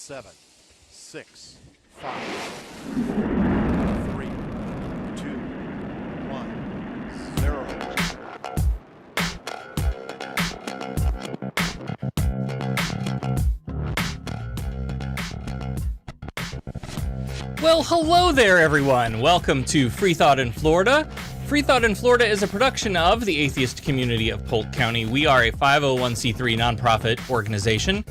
7, 6, 5, 3, 2, 1, 0. Well, hello there, everyone. Welcome to Freethought in Florida. Freethought in Florida is a production of the Atheist community of Polk County. We are a 501c3 nonprofit organization.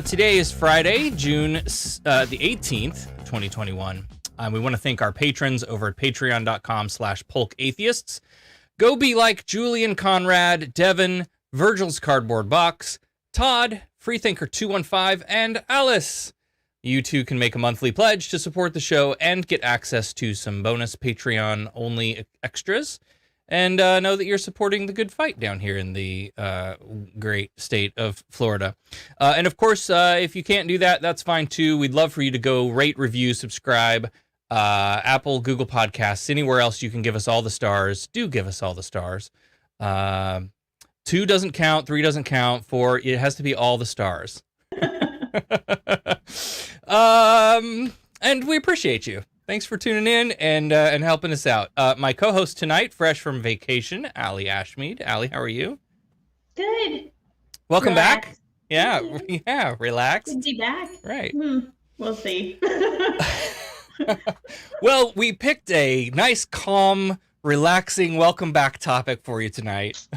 Today is Friday, June the 18th, 2021. We want to thank our patrons over at patreon.com/polkatheists. Go be like Julian Conrad, Devin, Virgil's Cardboard Box, Todd, Freethinker215, and Alice. You too can make a monthly pledge to support the show and get access to some bonus Patreon-only extras. And know that you're supporting the good fight down here in the great state of Florida. And of course, if you can't do that, that's fine too. We'd love for you to go rate, review, subscribe, Apple, Google Podcasts, anywhere else you can give us all the stars. Do give us all the stars. 2 doesn't count, 3 doesn't count, 4, it has to be all the stars. And we appreciate you. Thanks for tuning in and helping us out. My co-host tonight, fresh from vacation, Allie Ashmead. Allie, how are you? Good. Welcome Relax. back. Yeah, yeah, relax. Good to be back. Right. We'll see. Well, we picked a nice, calm, relaxing welcome back topic for you tonight.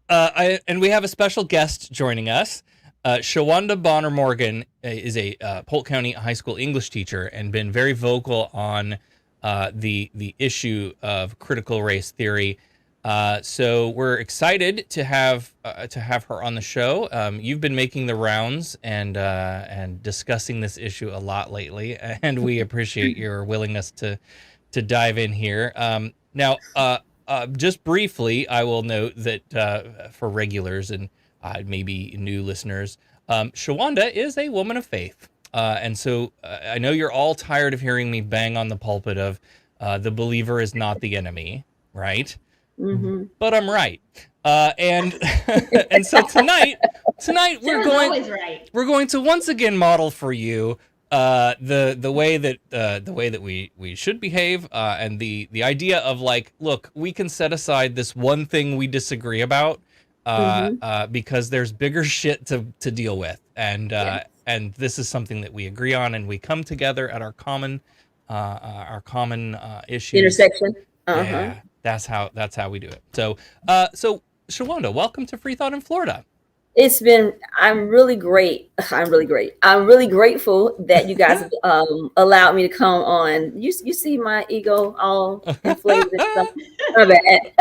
And we have a special guest joining us. Shawanda Bonner Morgan is a Polk County high school English teacher and been very vocal on the issue of critical race theory. So we're excited to have her on the show. You've been making the rounds and discussing this issue a lot lately, and we appreciate your willingness to dive in here. Now, just briefly, I will note that for regulars and maybe new listeners, Shawanda is a woman of faith. And so I know you're all tired of hearing me bang on the pulpit of the believer is not the enemy, right? Mm-hmm. But I'm right. And and so tonight we're going to once again model for you the way that we should behave, and the idea of like, look, we can set aside this one thing we disagree about because there's bigger shit to deal with, and Yes. and this is something that we agree on, and we come together at our common issues. Intersection. Yeah, that's how we do it. So so Shawanda, welcome to Freethought in Florida. I'm really great. I'm really grateful that you guys allowed me to come on. You see my ego all inflated and stuff. My bad.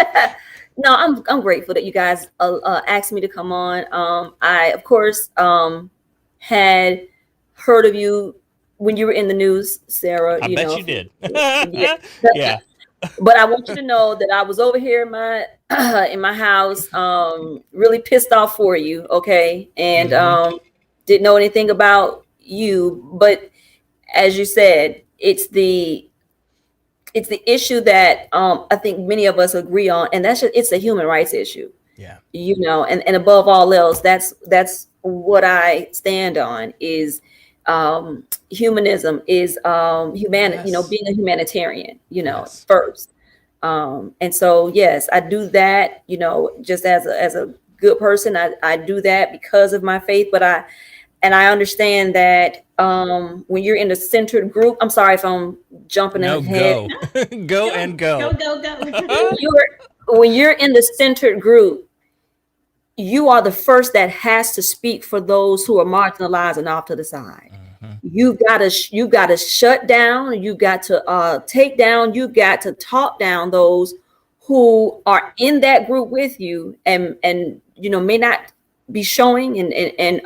No, I'm grateful that you guys asked me to come on. I of course had heard of you when you were in the news, Sarah. I bet you did. Yeah. Yeah. But I want you to know that I was over here in my house, really pissed off for you, okay? And didn't know anything about you, but as you said, it's the issue that I think many of us agree on, and it's a human rights issue. Yeah. You know, and above all else, that's what I stand on is humanism, is humanity, Yes. you know, being a humanitarian, you know, Yes. first. And so, yes, I do that, you know, just as a good person, I do that because of my faith, but I understand that when you're in a centered group, I'm sorry if I'm jumping ahead. Go. Go. When you're in the centered group, you are the first that has to speak for those who are marginalized and off to the side. You've got to shut down. You got to take down. You got to talk down those who are in that group with you, and you know, may not be showing and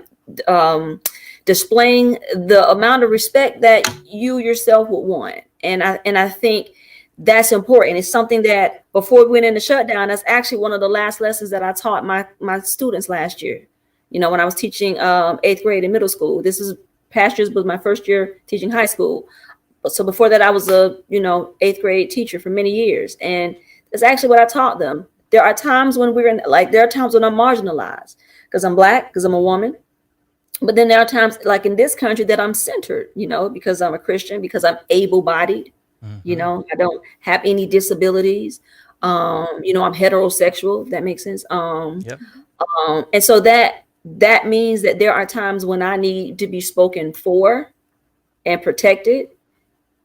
displaying the amount of respect that you yourself would want. And I think that's important. It's something that before we went into shutdown, that's actually one of the last lessons that I taught my students last year. You know, when I was teaching 8th grade in middle school. This is past years was my first year teaching high school. So before that, I was a 8th grade teacher for many years, and that's actually what I taught them. There are times when there are times when I'm marginalized because I'm Black, because I'm a woman, But then there are times, like in this country, that I'm centered, because I'm a Christian, because I'm able-bodied, I don't have any disabilities. I'm heterosexual, if that makes sense. Yep. And so that means that there are times when I need to be spoken for and protected,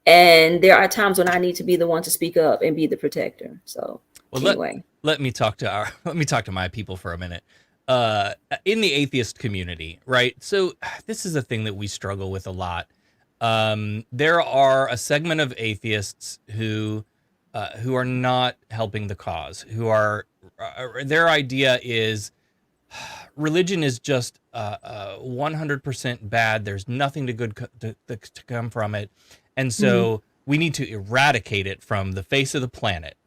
and there are times when I need to be the one to speak up and be the protector. So anyway, let me talk to my people for a minute. In the atheist community, right? So this is a thing that we struggle with a lot. There are a segment of atheists who are not helping the cause, who are their idea is religion is just 100% bad. There's nothing to come from it. And so we need to eradicate it from the face of the planet.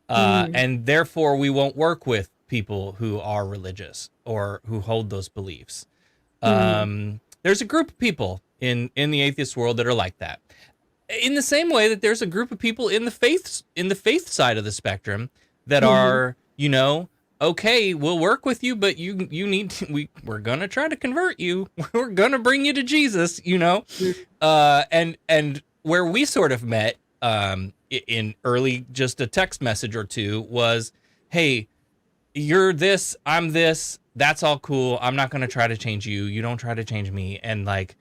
And therefore we won't work with people who are religious or who hold those beliefs. There's a group of people in the atheist world that are like that. In the same way that there's a group of people in the faith side of the spectrum that are, okay, we'll work with you, but you need to, we're gonna try to convert you. We're gonna bring you to Jesus, and where we sort of met in early, just a text message or two, was, hey, you're this, I'm this, that's all cool. I'm not gonna try to change you. You don't try to change me. And like,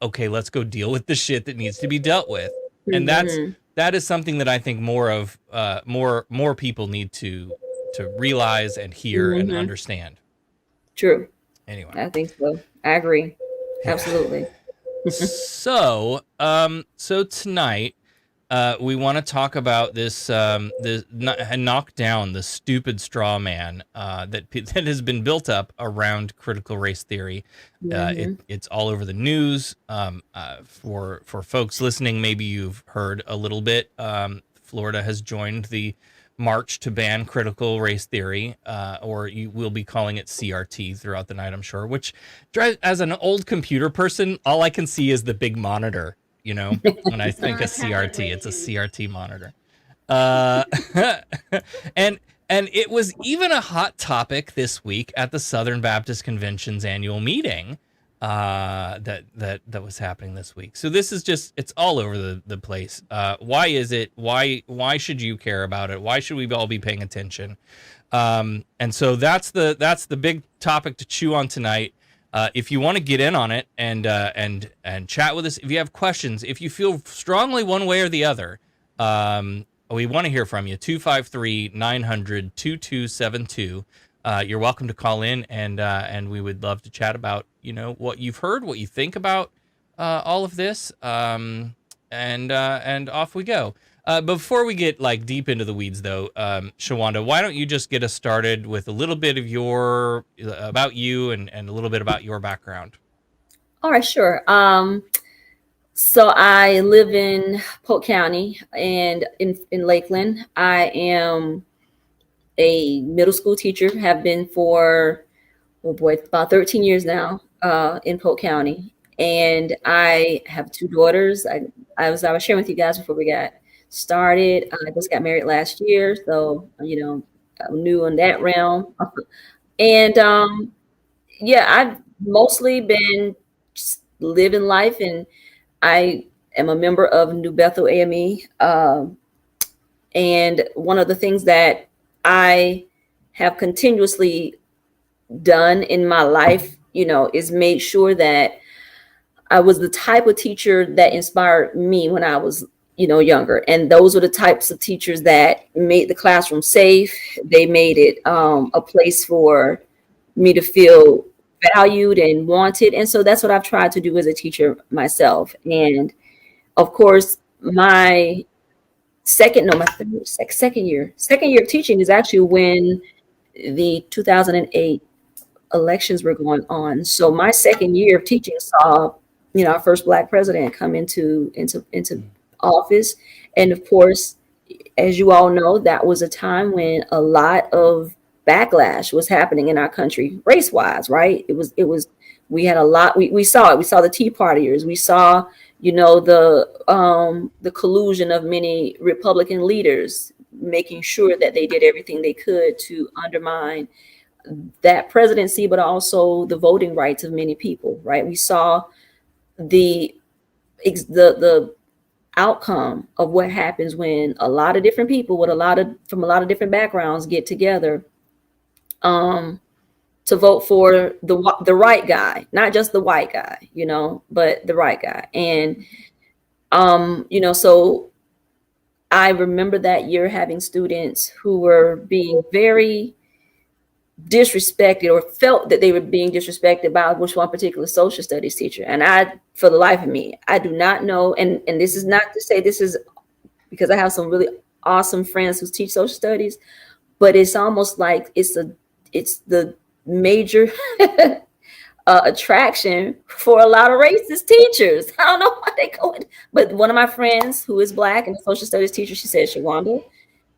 okay, let's go deal with the shit that needs to be dealt with. And that is something that I think more people need to realize and hear and understand. True. Anyway, I think so. I agree. Yeah. Absolutely. So tonight we want to talk about this knock down the stupid straw man that has been built up around critical race theory. It's all over the news. For folks listening, maybe you've heard a little bit. Florida has joined the march to ban critical race theory, or you will be calling it CRT throughout the night, I'm sure, which, as an old computer person, all I can see is the big monitor. When I think of CRT, it's a CRT monitor. And it was even a hot topic this week at the Southern Baptist Convention's annual meeting that was happening this week. So this is just, it's all over the place. Why is it? Why should you care about it? Why should we all be paying attention? And so that's the big topic to chew on tonight. If you want to get in on it and chat with us, if you have questions, if you feel strongly one way or the other, we want to hear from you. 253-900-2272. You're welcome to call in, and we would love to chat about what you've heard, what you think about all of this, and off we go. Before we get deep into the weeds, though, Shawanda, why don't you just get us started with a little bit of about you and a little bit about your background? All right, sure. So I live in Polk County and in Lakeland. I am a middle school teacher, have been for, about 13 years now in Polk County. And I have two daughters. I was sharing with you guys before we got started. I just got married last year, so I'm new in that realm. And I've mostly been just living life, and I am a member of New Bethel AME. And one of the things that I have continuously done in my life, is made sure that I was the type of teacher that inspired me when I was younger. And those were the types of teachers that made the classroom safe. They made it a place for me to feel valued and wanted. And so that's what I've tried to do as a teacher myself. And of course, my second year of teaching is actually when the 2008 elections were going on. So my second year of teaching saw, our first Black president come into office. And of course, as you all know, that was a time when a lot of backlash was happening in our country, race-wise, right? We had a lot, we saw it. We saw the Tea Partiers. We saw, the collusion of many Republican leaders making sure that they did everything they could to undermine that presidency, but also the voting rights of many people, right? We saw the outcome of what happens when a lot of different people with from a lot of different backgrounds get together to vote for the right guy, not just the white guy, but the right guy. And so I remember that year having students who were being very disrespected or felt that they were being disrespected by which one particular social studies teacher. And for the life of me, I do not know. And this is not to say this is because I have some really awesome friends who teach social studies, but it's almost like it's the major attraction for a lot of racist teachers. I don't know why they go in, but one of my friends who is Black and a social studies teacher, she said, Shawanda,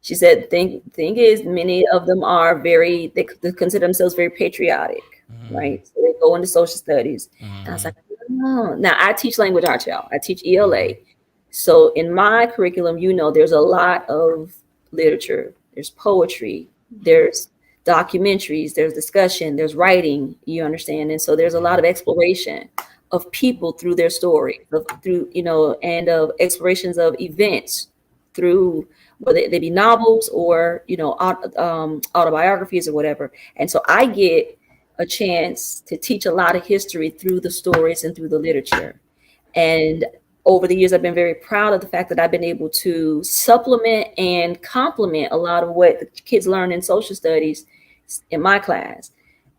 she said, thing is, many of them are they consider themselves very patriotic, right? So they go into social studies. And I was like, oh. Now I teach language arts, y'all. I teach ELA. So in my curriculum, there's a lot of literature. There's poetry. There's documentaries. There's discussion. There's writing. You understand? And so there's a lot of exploration of people through their story, and of explorations of events through whether they be novels or autobiographies or whatever. And so I get a chance to teach a lot of history through the stories and through the literature. And over the years, I've been very proud of the fact that I've been able to supplement and complement a lot of what the kids learn in social studies in my class.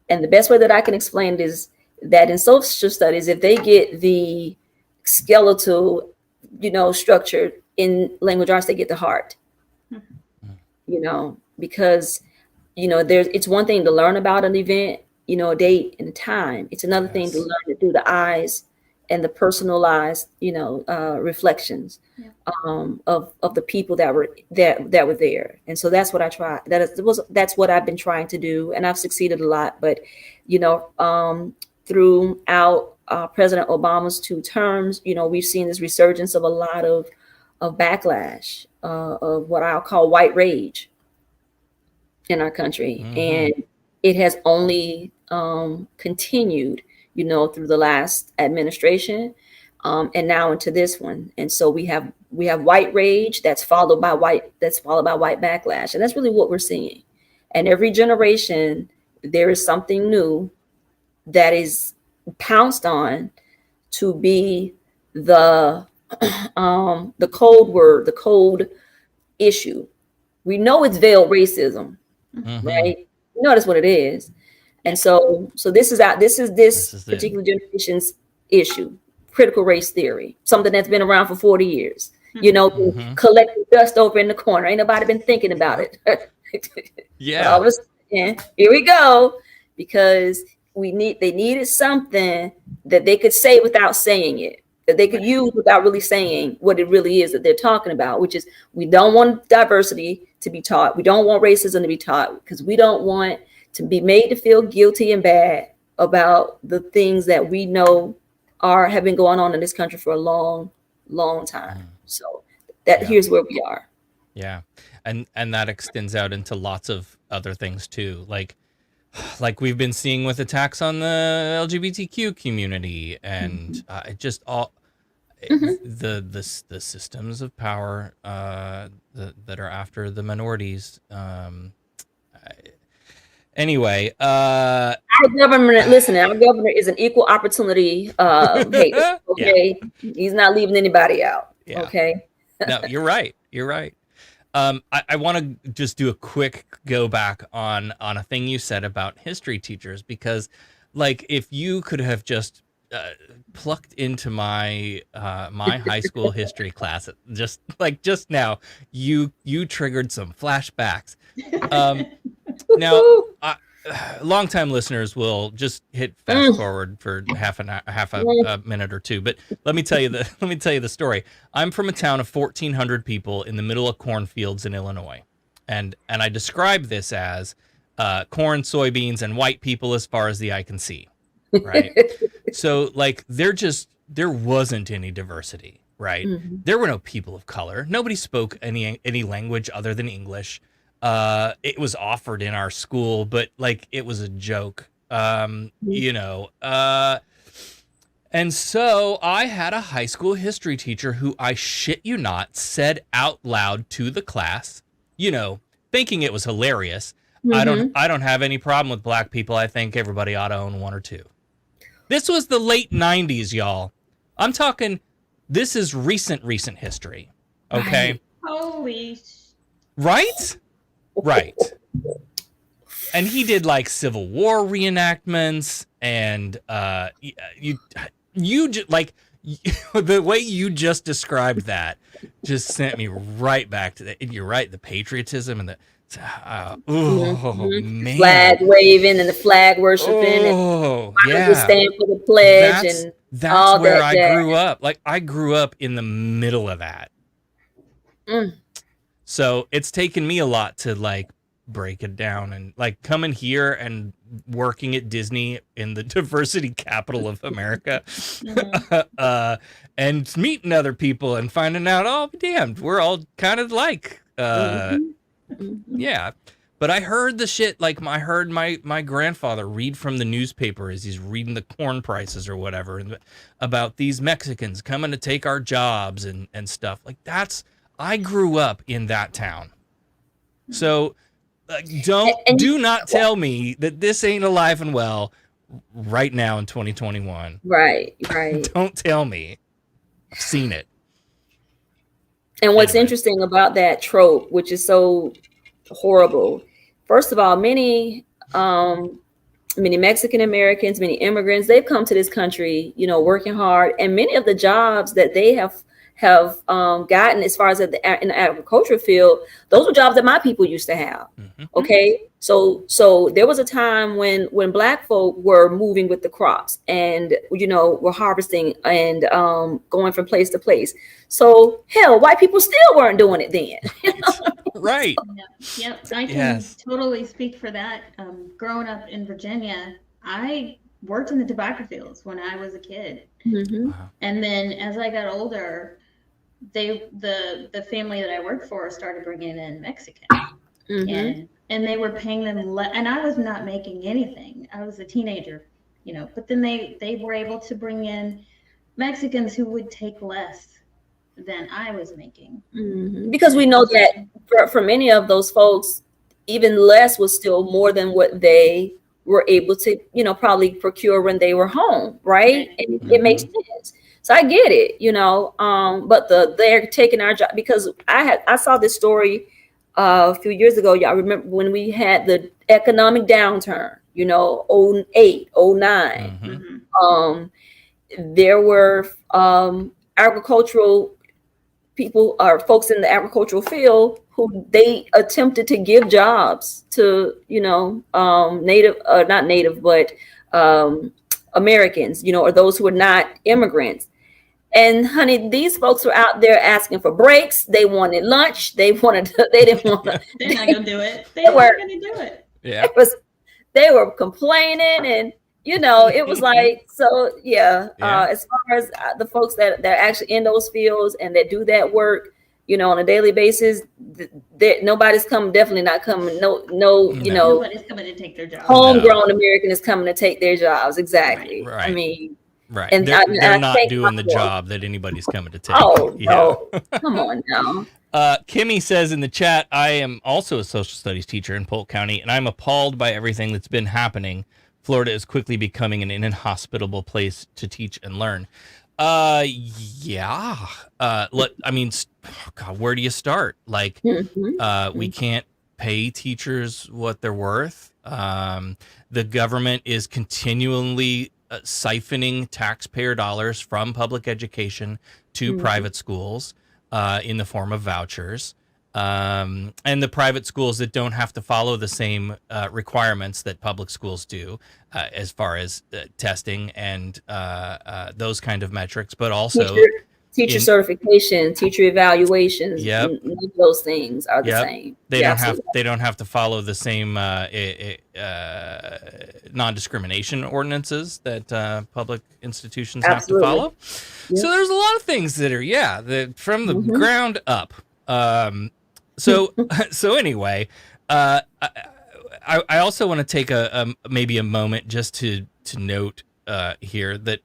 And the best way that I can explain it is that in social studies, if they get the skeletal, structure, in language arts, they get the heart. Because it's one thing to learn about an event, a date and a time. It's another thing to learn it through the eyes and the personalized, reflections of the people that were there. And so that's what I try. That's what I've been trying to do, and I've succeeded a lot. But throughout President Obama's 2 terms, we've seen this resurgence of a lot of backlash of what I'll call white rage in our country. And it has only continued, through the last administration and now into this one. And so we have white rage that's followed by white backlash. And that's really what we're seeing. And every generation, there is something new that is pounced on to be the code word, the code issue. We know it's veiled racism, right? We know that's what it is. And so this is this particular generation's issue, critical race theory, something that's been around for 40 years, collecting dust over in the corner. Ain't nobody been thinking about it. Yeah. All of a sudden, here we go, because they needed something that they could say without saying it, that they could use without really saying what it really is that they're talking about, which is we don't want diversity to be taught. We don't want racism to be taught because we don't want to be made to feel guilty and bad about the things that we know have been going on in this country for a long, long time. So here's where we are. Yeah. And that extends out into lots of other things too. Like we've been seeing with attacks on the LGBTQ community and just all the systems of power that are after the minorities. Anyway, our government is an equal opportunity hater. Okay, he's not leaving anybody out. Yeah. Okay. No, you're right. I want to just do a quick go back on a thing you said about history teachers, because if you could have just plucked into my my high school history class just now, you triggered some flashbacks. Now, longtime listeners will just hit fast forward for half a minute or two. But let me tell you the story. I'm from a town of 1,400 people in the middle of cornfields in Illinois, and I describe this as corn, soybeans, and white people as far as the eye can see. Right. So there wasn't any diversity. Right. There were no people of color. Nobody spoke any language other than English. It was offered in our school, but like it was a joke. You know, and so I had a high school history teacher who, I shit you not, said out loud to the class, you know, thinking it was hilarious. I don't have any problem with black people. I think everybody ought to own one or two. This was the late 90s, y'all. I'm talking, this is recent history. Okay. Holy. Right? Right. And he did like Civil War reenactments, and like the way you just described that just sent me right back to that. You're right, the patriotism and the man, flag waving and the flag worshiping. Oh, and yeah, stand for the pledge that's all where that. I grew up. Like I grew up in the middle of that. So it's taken me a lot to like break it down, and like coming here and working at Disney in the diversity capital of America, and meeting other people and finding out, oh damn, we're all kind of like, yeah. But I heard the shit, like I heard my grandfather read from the newspaper as he's reading the corn prices or whatever, and about these Mexicans coming to take our jobs and stuff. Like I grew up in that town. So do not tell me that this ain't alive and well right now in 2021. Right. Don't tell me. I've seen it. And what's interesting about that trope, which is so horrible, first of all, many Mexican Americans, many immigrants, they've come to this country, you know, working hard, and many of the jobs that they have gotten as far as in the agriculture field, those were jobs that my people used to have. Okay, so there was a time when black folk were moving with the crops, and you know, were harvesting and going from place to place. So hell, white people still weren't doing it then. You know? Right. Yep. I can totally speak for that. Growing up in Virginia, I worked in the tobacco fields when I was a kid, and then as I got older, the family that I worked for started bringing in Mexican, and they were paying them and I was not making anything. I was a teenager, you know, but then they were able to bring in Mexicans who would take less than I was making, because we know that for many of those folks, even less was still more than what they were able to, you know, probably procure when they were home, right? And it makes sense. So I get it, you know, but they're taking our job, because I saw this story a few years ago. Y'all remember when we had the economic downturn, you know, 08, 09. There were agricultural people or folks in the agricultural field who they attempted to give jobs to, you know, not native, but Americans, you know, or those who are not immigrants. And honey, these folks were out there asking for breaks. They wanted lunch. They didn't want to. They're not gonna do it. They weren't gonna do it. Yeah. They were complaining, and you know, it was like, so yeah. As far as the folks that are actually in those fields and that do that work, you know, on a daily basis, nobody's coming. Definitely not coming. No, you know, nobody's coming to take their jobs. Homegrown American is coming to take their jobs. Exactly. Right. I mean. Right. And they're not doing the job that anybody's coming to take. Oh, no. Come on now. Kimmy says in the chat, I am also a social studies teacher in Polk County, and I'm appalled by everything that's been happening. Florida is quickly becoming an inhospitable place to teach and learn. Yeah. I mean, God, where do you start? Like, we can't pay teachers what they're worth. The government is continually siphoning taxpayer dollars from public education to private schools in the form of vouchers. And the private schools that don't have to follow the same requirements that public schools do as far as testing and those kind of metrics, but also teacher certification, teacher evaluations. Yep. Those things are the same. They don't have to follow the same non-discrimination ordinances that public institutions have to follow. Yep. So there's a lot of things that are from the ground up. So anyway, I also want to take maybe a moment just to note here that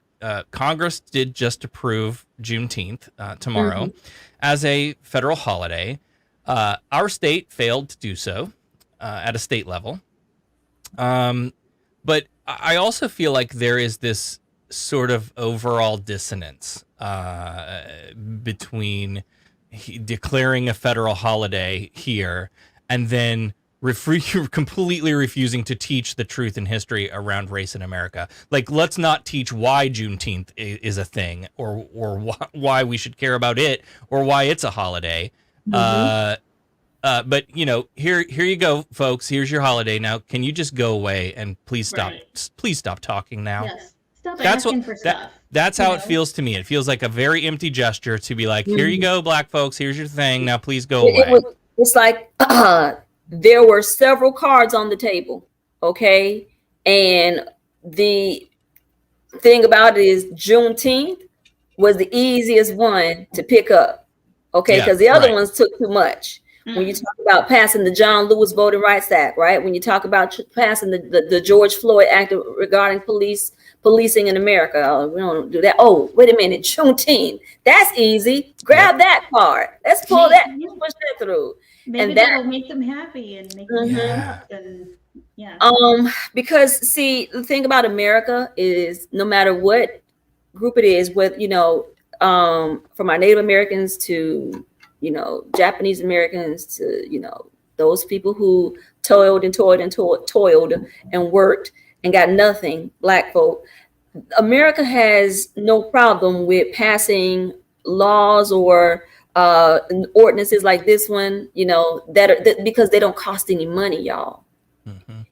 Congress did just approve Juneteenth tomorrow as a federal holiday. Our state failed to do so at a state level. But I also feel like there is this sort of overall dissonance between declaring a federal holiday here and then completely refusing to teach the truth and history around race in America. Like, let's not teach why Juneteenth is a thing, or why we should care about it, or why it's a holiday. But you know, here you go, folks. Here's your holiday. Now, can you just go away and please stop? Right. Please stop talking now. Yes. Stop asking for stuff. That's how it feels to me. It feels like a very empty gesture to be like, here you go, black folks. Here's your thing. Now, please go away. It's like there were several cards on the table, okay? And the thing about it is Juneteenth was the easiest one to pick up, okay? Because the other ones took too much. When you talk about passing the John Lewis Voting Rights Act, right? When you talk about passing the George Floyd Act regarding policing in America, we don't do that. Oh, wait a minute, Juneteenth. That's easy. Grab that card. Let's pull that, push that through. Maybe that will make them happy and make them happy. And because see, the thing about America is no matter what group it is, with from our Native Americans to Japanese Americans to those people who toiled and worked and got nothing, black folk, America has no problem with passing laws or ordinances like this one, because they don't cost any money, y'all.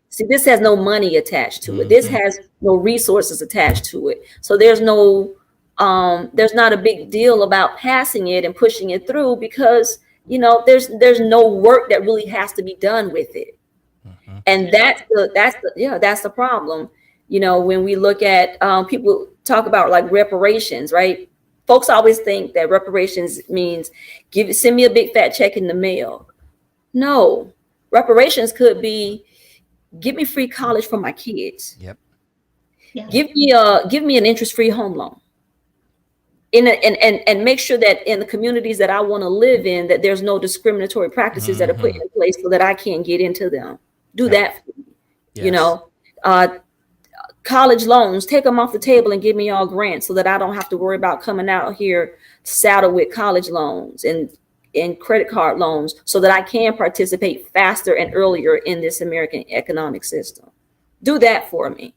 See, this has no money attached to it. This has no resources attached to it. So there's not a big deal about passing it and pushing it through because, there's no work that really has to be done with it. And that's the problem. When we look at people talk about like reparations, right? Folks always think that reparations means send me a big fat check in the mail. No, reparations could be give me free college for my kids. Yep. Yeah. Give me an interest-free home loan. And make sure that in the communities that I want to live in, that there's no discriminatory practices that are put in place so that I can't get into them. Do that for me. Yes. College loans, take them off the table and give me all grants so that I don't have to worry about coming out here saddled with college loans and credit card loans so that I can participate faster and earlier in this American economic system. Do that for me.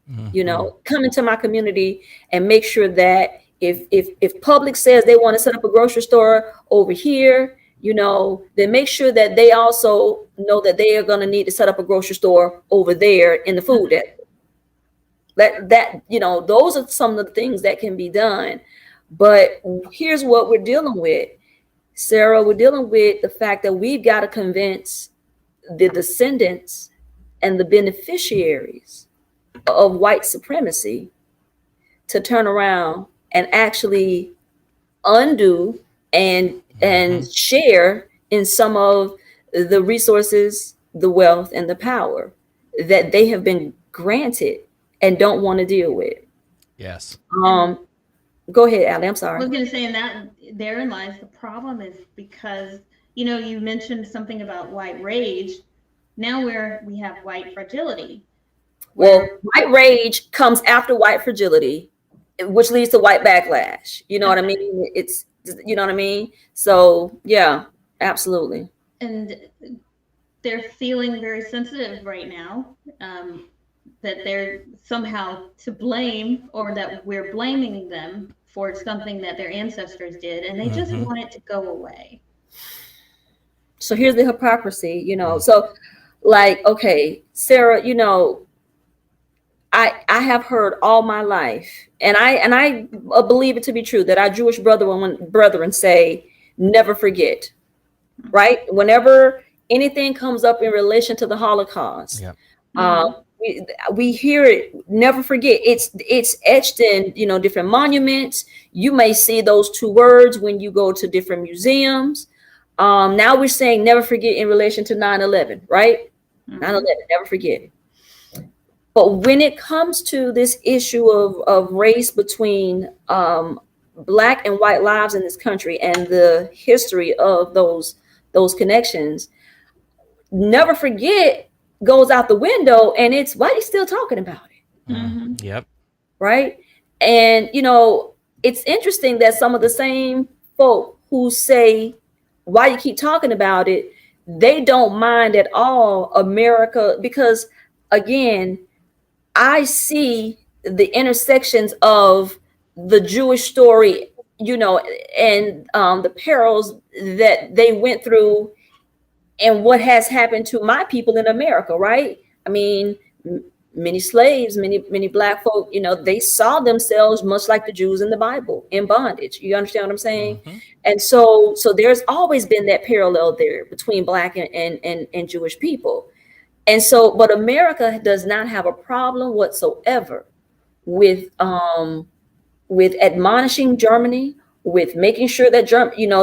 Come into my community and make sure that if Publix says they want to set up a grocery store over here, then make sure that they also know that they are going to need to set up a grocery store over there in the food desert. Those are some of the things that can be done. But here's what we're dealing with, Sarah. We're dealing with the fact that we've got to convince the descendants and the beneficiaries of white supremacy to turn around and actually undo and share in some of the resources, the wealth, and the power that they have been granted and don't want to deal with. Yes. Go ahead, Allie. I'm sorry. I was going to say, and that therein lies the problem, is because you mentioned something about white rage. Now we have white fragility. Well, white rage comes after white fragility, which leads to white backlash. You know what I mean? You know what I mean? So yeah, absolutely. And they're feeling very sensitive right now, that they're somehow to blame, or that we're blaming them for something that their ancestors did, and they just want it to go away. So here's the hypocrisy, So like, okay, Sarah, I have heard all my life, and I believe it to be true, that our Jewish brethren say, never forget, right? Whenever anything comes up in relation to the Holocaust, we hear it, never forget. It's etched in, different monuments. You may see those two words when you go to different museums. Now we're saying never forget in relation to 9/11, right? 9/11, never forget. But when it comes to this issue of race between Black and white lives in this country and the history of those connections, never forget goes out the window, and it's why are you still talking about it? Yep. Right. And it's interesting that some of the same folk who say why you keep talking about it, they don't mind at all America, because again, I see the intersections of the Jewish story, and the perils that they went through and what has happened to my people in America, right? I mean, many slaves, many Black folk, they saw themselves much like the Jews in the Bible in bondage. You understand what I'm saying? And so there's always been that parallel there between Black and Jewish people. And so, but America does not have a problem whatsoever with admonishing Germany, with making sure that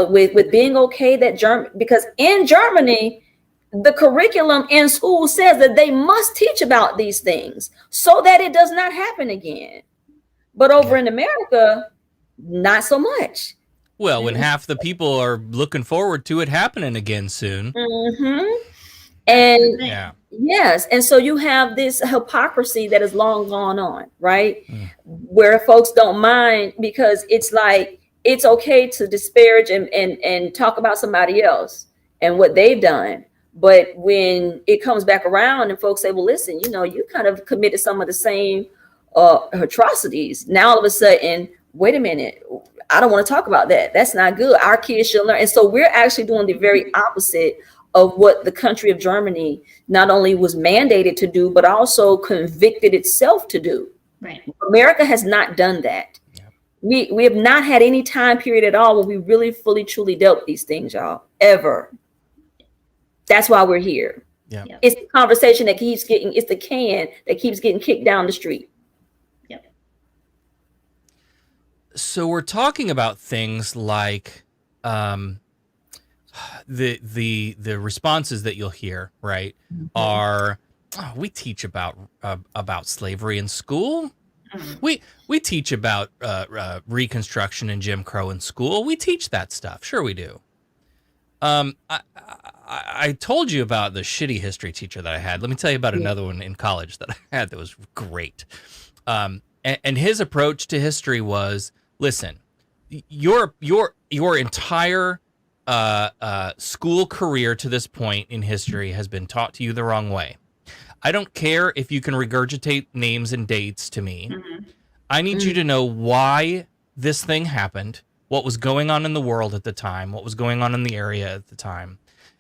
with being okay that Germany, because in Germany, the curriculum in school says that they must teach about these things so that it does not happen again. But over in America, not so much. Well, when half the people are looking forward to it happening again soon. And yes, and so you have this hypocrisy that has long gone on, right? Where folks don't mind because it's like it's okay to disparage and talk about somebody else and what they've done. But when it comes back around and folks say, well, listen, you kind of committed some of the same atrocities. Now, all of a sudden, wait a minute, I don't want to talk about that. That's not good. Our kids should learn. And so we're actually doing the very opposite of what the country of Germany not only was mandated to do, but also convicted itself to do. Right. America has not done that. We have not had any time period at all where we really fully, truly dealt with these things, y'all, ever. That's why we're here. Yeah. It's the conversation that keeps getting, it's the can that keeps getting kicked down the street. Yep. So we're talking about things like the responses that you'll hear, right, are we teach about slavery in school. We teach about Reconstruction and Jim Crow in school. We teach that stuff. Sure we do. I told you about the shitty history teacher that I had. Let me tell you about another one in college that I had that was great. And his approach to history was, listen, your entire school career to this point in history has been taught to you the wrong way. I don't care if you can regurgitate names and dates to me. I need you to know why this thing happened, what was going on in the world at the time, what was going on in the area at the time,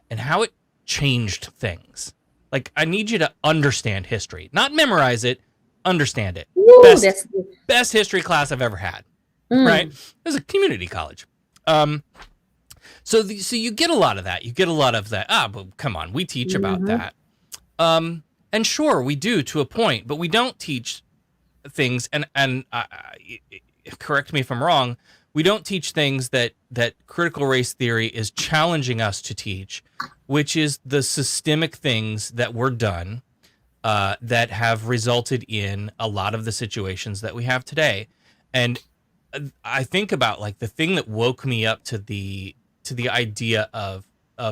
and how it changed things. Like, I need you to understand history, not memorize it, understand it. Ooh, best history class I've ever had, right? It was a community college. So you get a lot of that. You get a lot of that. But come on, we teach about that. And sure, we do to a point, but we don't teach things, and correct me if I'm wrong, we don't teach things that critical race theory is challenging us to teach, which is the systemic things that were done that have resulted in a lot of the situations that we have today. And I think about, like, the thing that woke me up to the idea of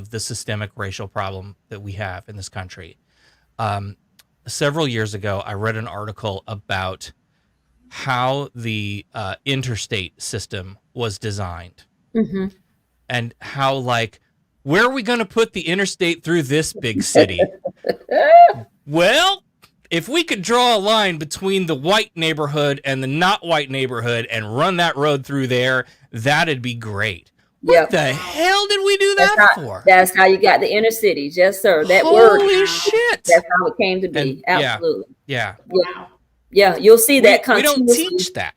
the systemic racial problem that we have in this country. Several years ago, I read an article about how the interstate system was designed, and how, like, where are we going to put the interstate through this big city? Well, if we could draw a line between the white neighborhood and the not white neighborhood and run that road through there, that'd be great. What the hell did we do that for? That's how you got the inner cities. Yes, sir. That Holy shit. That's how it came to be. And, absolutely. Yeah. Wow. Yeah, you'll see that. We don't teach that.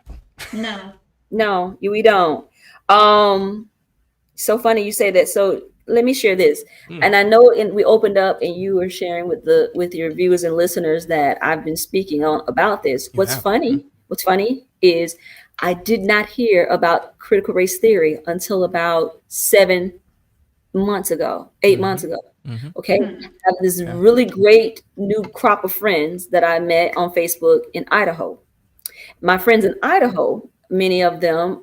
No, we don't. So funny you say that. So let me share this. And I know we opened up and you were sharing with your viewers and listeners that I've been speaking on about this. What's funny is I did not hear about critical race theory until about 7 months ago, 8 months ago. Okay. Mhm. I have this really great new crop of friends that I met on Facebook in Idaho. My friends in Idaho, many of them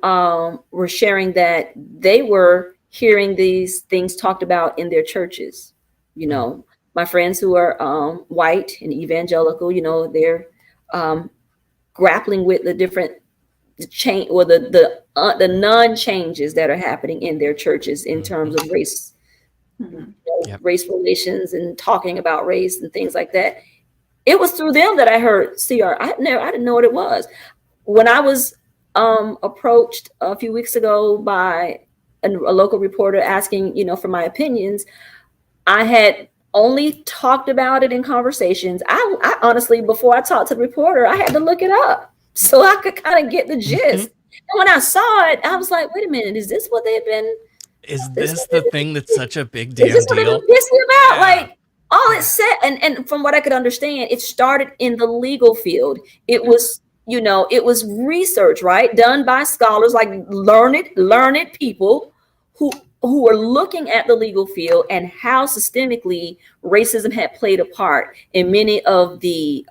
were sharing that they were hearing these things talked about in their churches. You know, my friends who are white and evangelical, you know, they're grappling with the different change or the non-changes that are happening in their churches in terms of race, race relations and talking about race and things like that. It was through them that I heard CR. I didn't know what it was. When I was approached a few weeks ago by a local reporter asking, you know, for my opinions, I had only talked about it in conversations. I honestly, before I talked to the reporter, I had to look it up so I could kind of get the gist. And when I saw it, I was like, wait a minute, is this what they've been? Is this the thing that's such a big damn is this deal? What they've been pissing about? Like, all it said, and from what I could understand, it started in the legal field. It was, you know, it was research, right, done by scholars, like learned people who were looking at the legal field and how systemically racism had played a part in many of the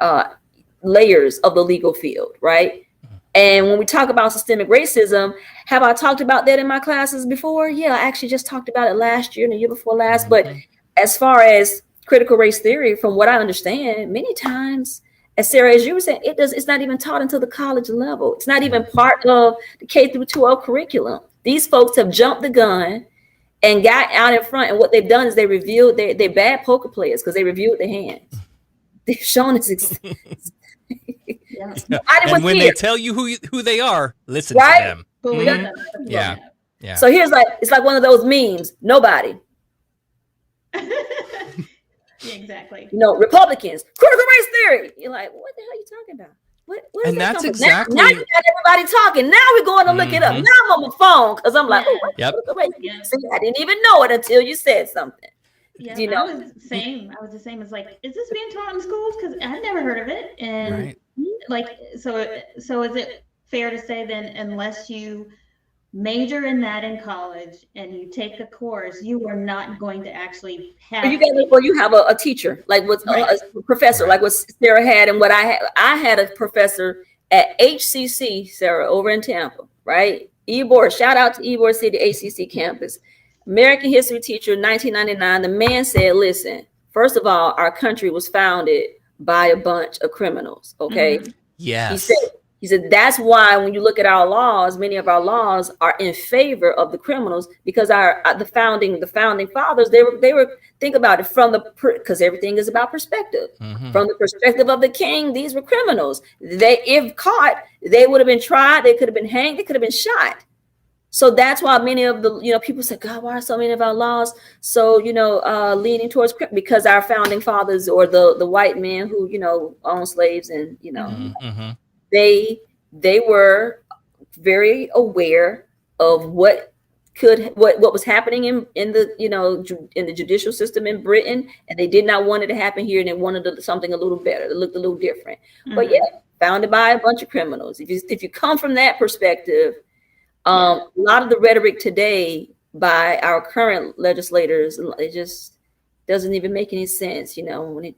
layers of the legal field, right? And when we talk about systemic racism, have I talked about that in my classes before? Yeah, I actually just talked about it last year and the year before last. But as far as critical race theory, from what I understand, many times, as Sarah, as you were saying, it's not even taught until the college level. It's not even part of the K through 12 curriculum. These folks have jumped the gun and got out in front. And what they've done is they revealed they're bad poker players because they revealed their hands. They've shown us. And when they tell you who they are, listen to them. Yeah. So it's like one of those memes. Nobody. Yeah, exactly. You know, Republicans, critical race theory. You're like, what the hell are you talking about? What is and that that's exactly now you got everybody talking. Now we're going to look it up. Now I'm on my phone because I'm like, critical race theory? See, I didn't even know it until you said something. Yeah, you know? I was the same as like, is this being taught in schools? Because I'd never heard of it. And like, so is it fair to say then, unless you major in that in college and you take a course, you are not going to actually have you have a teacher, like what a professor, like what Sarah had, and what I had a professor at HCC, Sarah, over in Tampa, right? Ybor, shout out to Ybor City ACC campus. American history teacher, 1999. The man said, listen, first of all, our country was founded by a bunch of criminals, okay? Yes. He said, that's why when you look at our laws, many of our laws are in favor of the criminals, because the founding fathers, they were think about it because everything is about perspective. From the perspective of the king, these were criminals. If caught, they would have been tried. They could have been hanged. They could have been shot. So that's why many of the, people say, God, why are so many of our laws so, leaning towards, because our founding fathers or the white men who, owned slaves and, they were very aware of what was happening in the judicial system in Britain, and they did not want it to happen here, and they wanted something a little better, that looked a little different. But founded by a bunch of criminals. If you come from that perspective, a lot of the rhetoric today by our current legislators, it just doesn't even make any sense, when it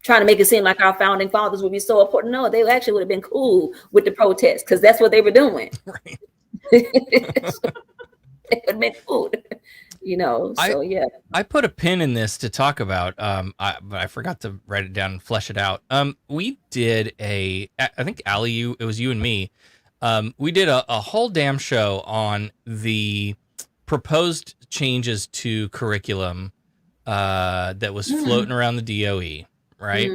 trying to make it seem like our founding fathers would be so important. No, they actually would have been cool with the protests because that's what they were doing. Right. It would have been cool, I put a pin in this to talk about, but I forgot to write it down and flesh it out. We did I think Allie, it was you and me. We did a whole damn show on the proposed changes to curriculum that was floating around the DOE. Right.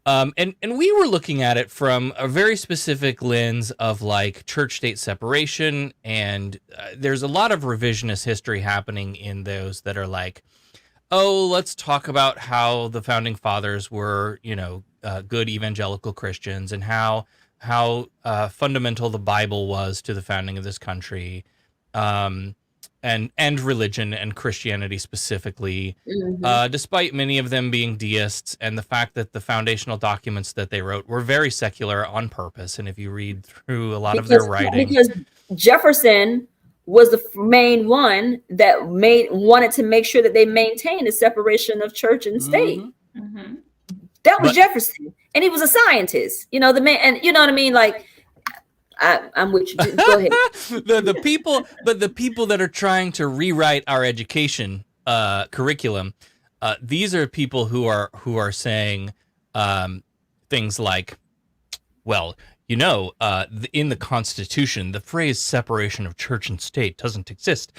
And we were looking at it from a very specific lens of like church-state separation. And there's a lot of revisionist history happening in those that are like, oh, let's talk about how the founding fathers were, good evangelical Christians and how fundamental the Bible was to the founding of this country. And religion and Christianity specifically, despite many of them being deists, and the fact that the foundational documents that they wrote were very secular on purpose. And if you read through a lot of their writing, because Jefferson was the main one that wanted to make sure that they maintained the separation of church and state. That was Jefferson, and he was a scientist. You know, the man, and you know what I mean. Like, I'm with you. Go ahead. the people that are trying to rewrite our education curriculum, these are people who are saying things like, well, you know, in the Constitution, the phrase separation of church and state doesn't exist.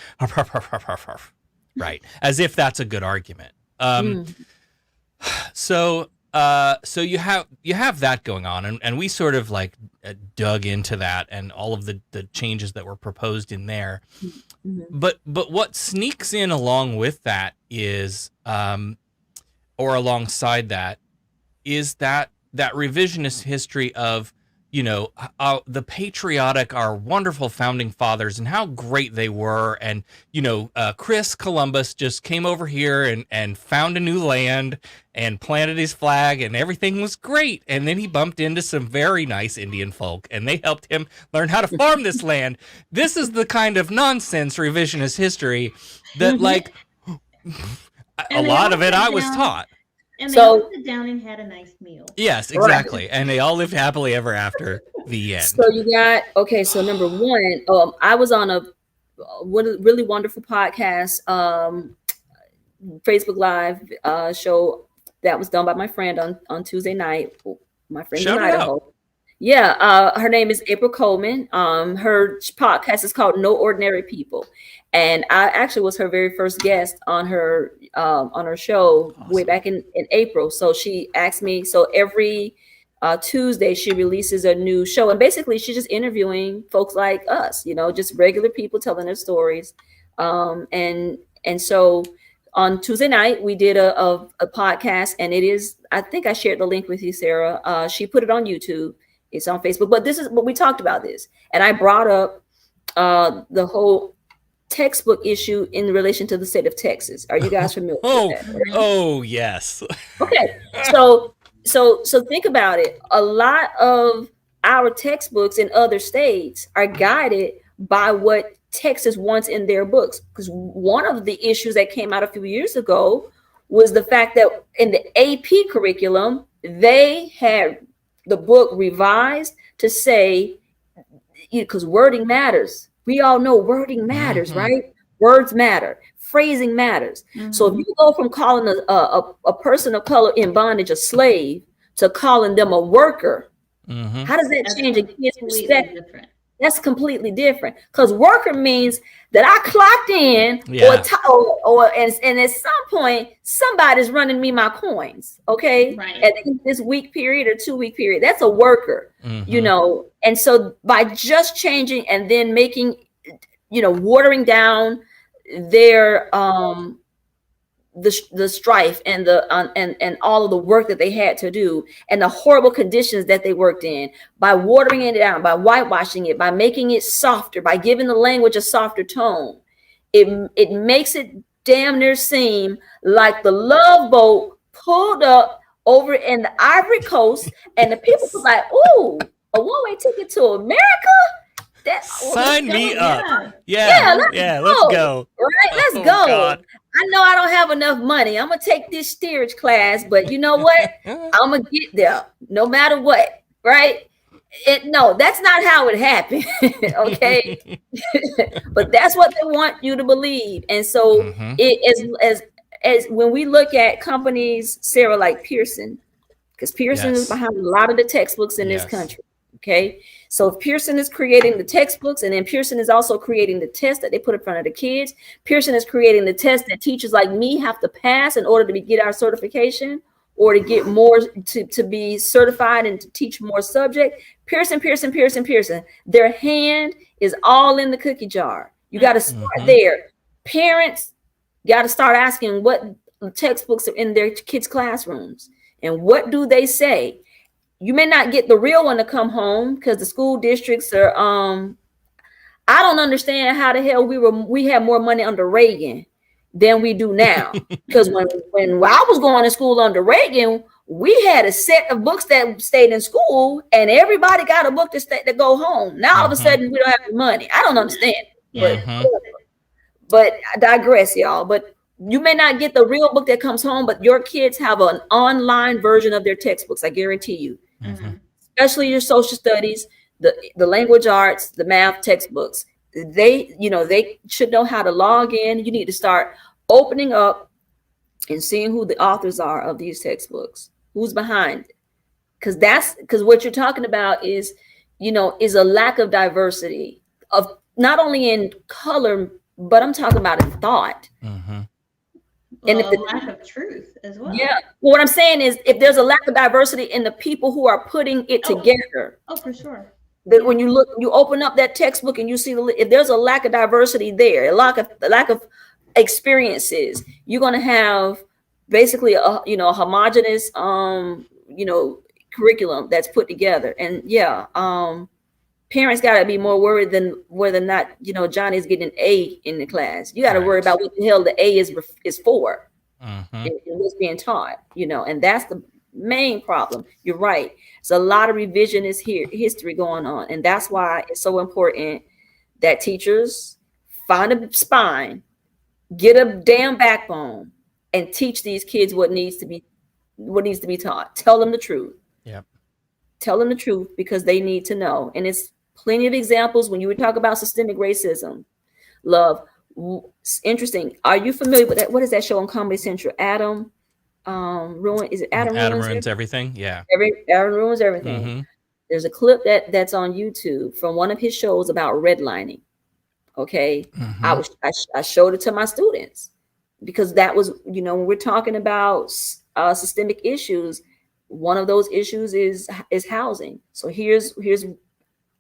Right. As if that's a good argument. So you have that going on, and we sort of like dug into that and all of the changes that were proposed in there. But what sneaks in along with that is, or alongside that, is that revisionist history of, you know, the patriotic, our wonderful founding fathers and how great they were. And, you know, Chris Columbus just came over here and found a new land and planted his flag and everything was great. And then he bumped into some very nice Indian folk and they helped him learn how to farm this land. This is the kind of nonsense revisionist history that like a lot of it I was taught. And they all sat down and had a nice meal. Yes, exactly. Right. And they all lived happily ever after. The end. So you got, okay, so number one, I was on a really wonderful podcast, Facebook Live show that was done by my friend on Tuesday night. My friend in Idaho. Yeah, her name is April Kolman. Her podcast is called No Ordinary People. And I actually was her very first guest on her show. Awesome. Way back in April. So she asked me, so every Tuesday she releases a new show, and basically she's just interviewing folks like us, you know, just regular people telling their stories. And so on Tuesday night we did a podcast, and it is, I think I shared the link with you, Sarah. She put it on YouTube. It's on Facebook, but we talked about this, and I brought up the whole textbook issue in relation to the state of Texas. Are you guys familiar with that? Right? Oh, yes. Okay. So think about it. A lot of our textbooks in other states are guided by what Texas wants in their books. Because one of the issues that came out a few years ago was the fact that in the AP curriculum, they had the book revised to say, because wording matters. We all know wording matters, right? Words matter. Phrasing matters. So if you go from calling a person of color in bondage a slave to calling them a worker, how does that change a kid's perspective? That's completely different. Because worker means that I clocked in, and at some point somebody's running me my coins. Okay, right. At this week period or 2 week period, that's a worker. You know, and so by just changing and then making, you know, watering down their the strife and and all of the work that they had to do and the horrible conditions that they worked in, by watering it down, by whitewashing it, by making it softer, by giving the language a softer tone, it makes it damn near seem like the Love Boat pulled up over in the Ivory Coast and the people was like, ooh, a one-way ticket to America? Sign me up. Yeah, let's go. Right, let's go. God. I know I don't have enough money. I'm gonna take this steerage class, but you know what? I'm gonna get there no matter what. Right? No, that's not how it happened. Okay, but that's what they want you to believe. And so, it as when we look at companies, Sarah, like Pearson, because Pearson is behind a lot of the textbooks in this country. Okay, so if Pearson is creating the textbooks, and then Pearson is also creating the test that they put in front of the kids. Pearson is creating the test that teachers like me have to pass in order to get our certification or to get more to be certified and to teach more subject. Pearson. Their hand is all in the cookie jar. You got to start there. Parents got to start asking what textbooks are in their kids' classrooms and what do they say. You may not get the real one to come home because the school districts are I don't understand how the hell we had more money under Reagan than we do now. Because when I was going to school under Reagan, we had a set of books that stayed in school and everybody got a book to go home. Now all of a sudden we don't have the money. I don't understand. Yeah. But I digress, y'all. But you may not get the real book that comes home, but your kids have an online version of their textbooks. I guarantee you, especially your social studies, the language arts, the math textbooks. They should know how to log in. You need to start opening up and seeing who the authors are of these textbooks, who's behind it. Because what you're talking about is a lack of diversity of not only in color, but I'm talking about in thought. And a lack of truth as well. Yeah. Well, what I'm saying is, if there's a lack of diversity in the people who are putting it together. Oh, for sure. That when you open up that textbook and you see if there's a lack of diversity there, a lack of experiences, you're going to have basically a homogenous curriculum that's put together. And parents got to be more worried than whether or not Johnny's getting an A in the class. You got to worry about what the hell the A is for, and what's being taught. And that's the main problem. You're right. There's a lot of revisionist history going on, and that's why it's so important that teachers find a spine, get a damn backbone, and teach these kids what needs to be taught. Tell them the truth. Yep. Tell them the truth, because they need to know. And it's plenty of examples when you would talk about systemic racism. Love, interesting. Are you familiar with that? What is that show on Comedy Central? Adam Ruins Everything? Yeah. Adam Ruins Everything. There's a clip that's on YouTube from one of his shows about redlining. Okay. I showed it to my students, because that was, when we're talking about systemic issues, one of those issues is housing. So here's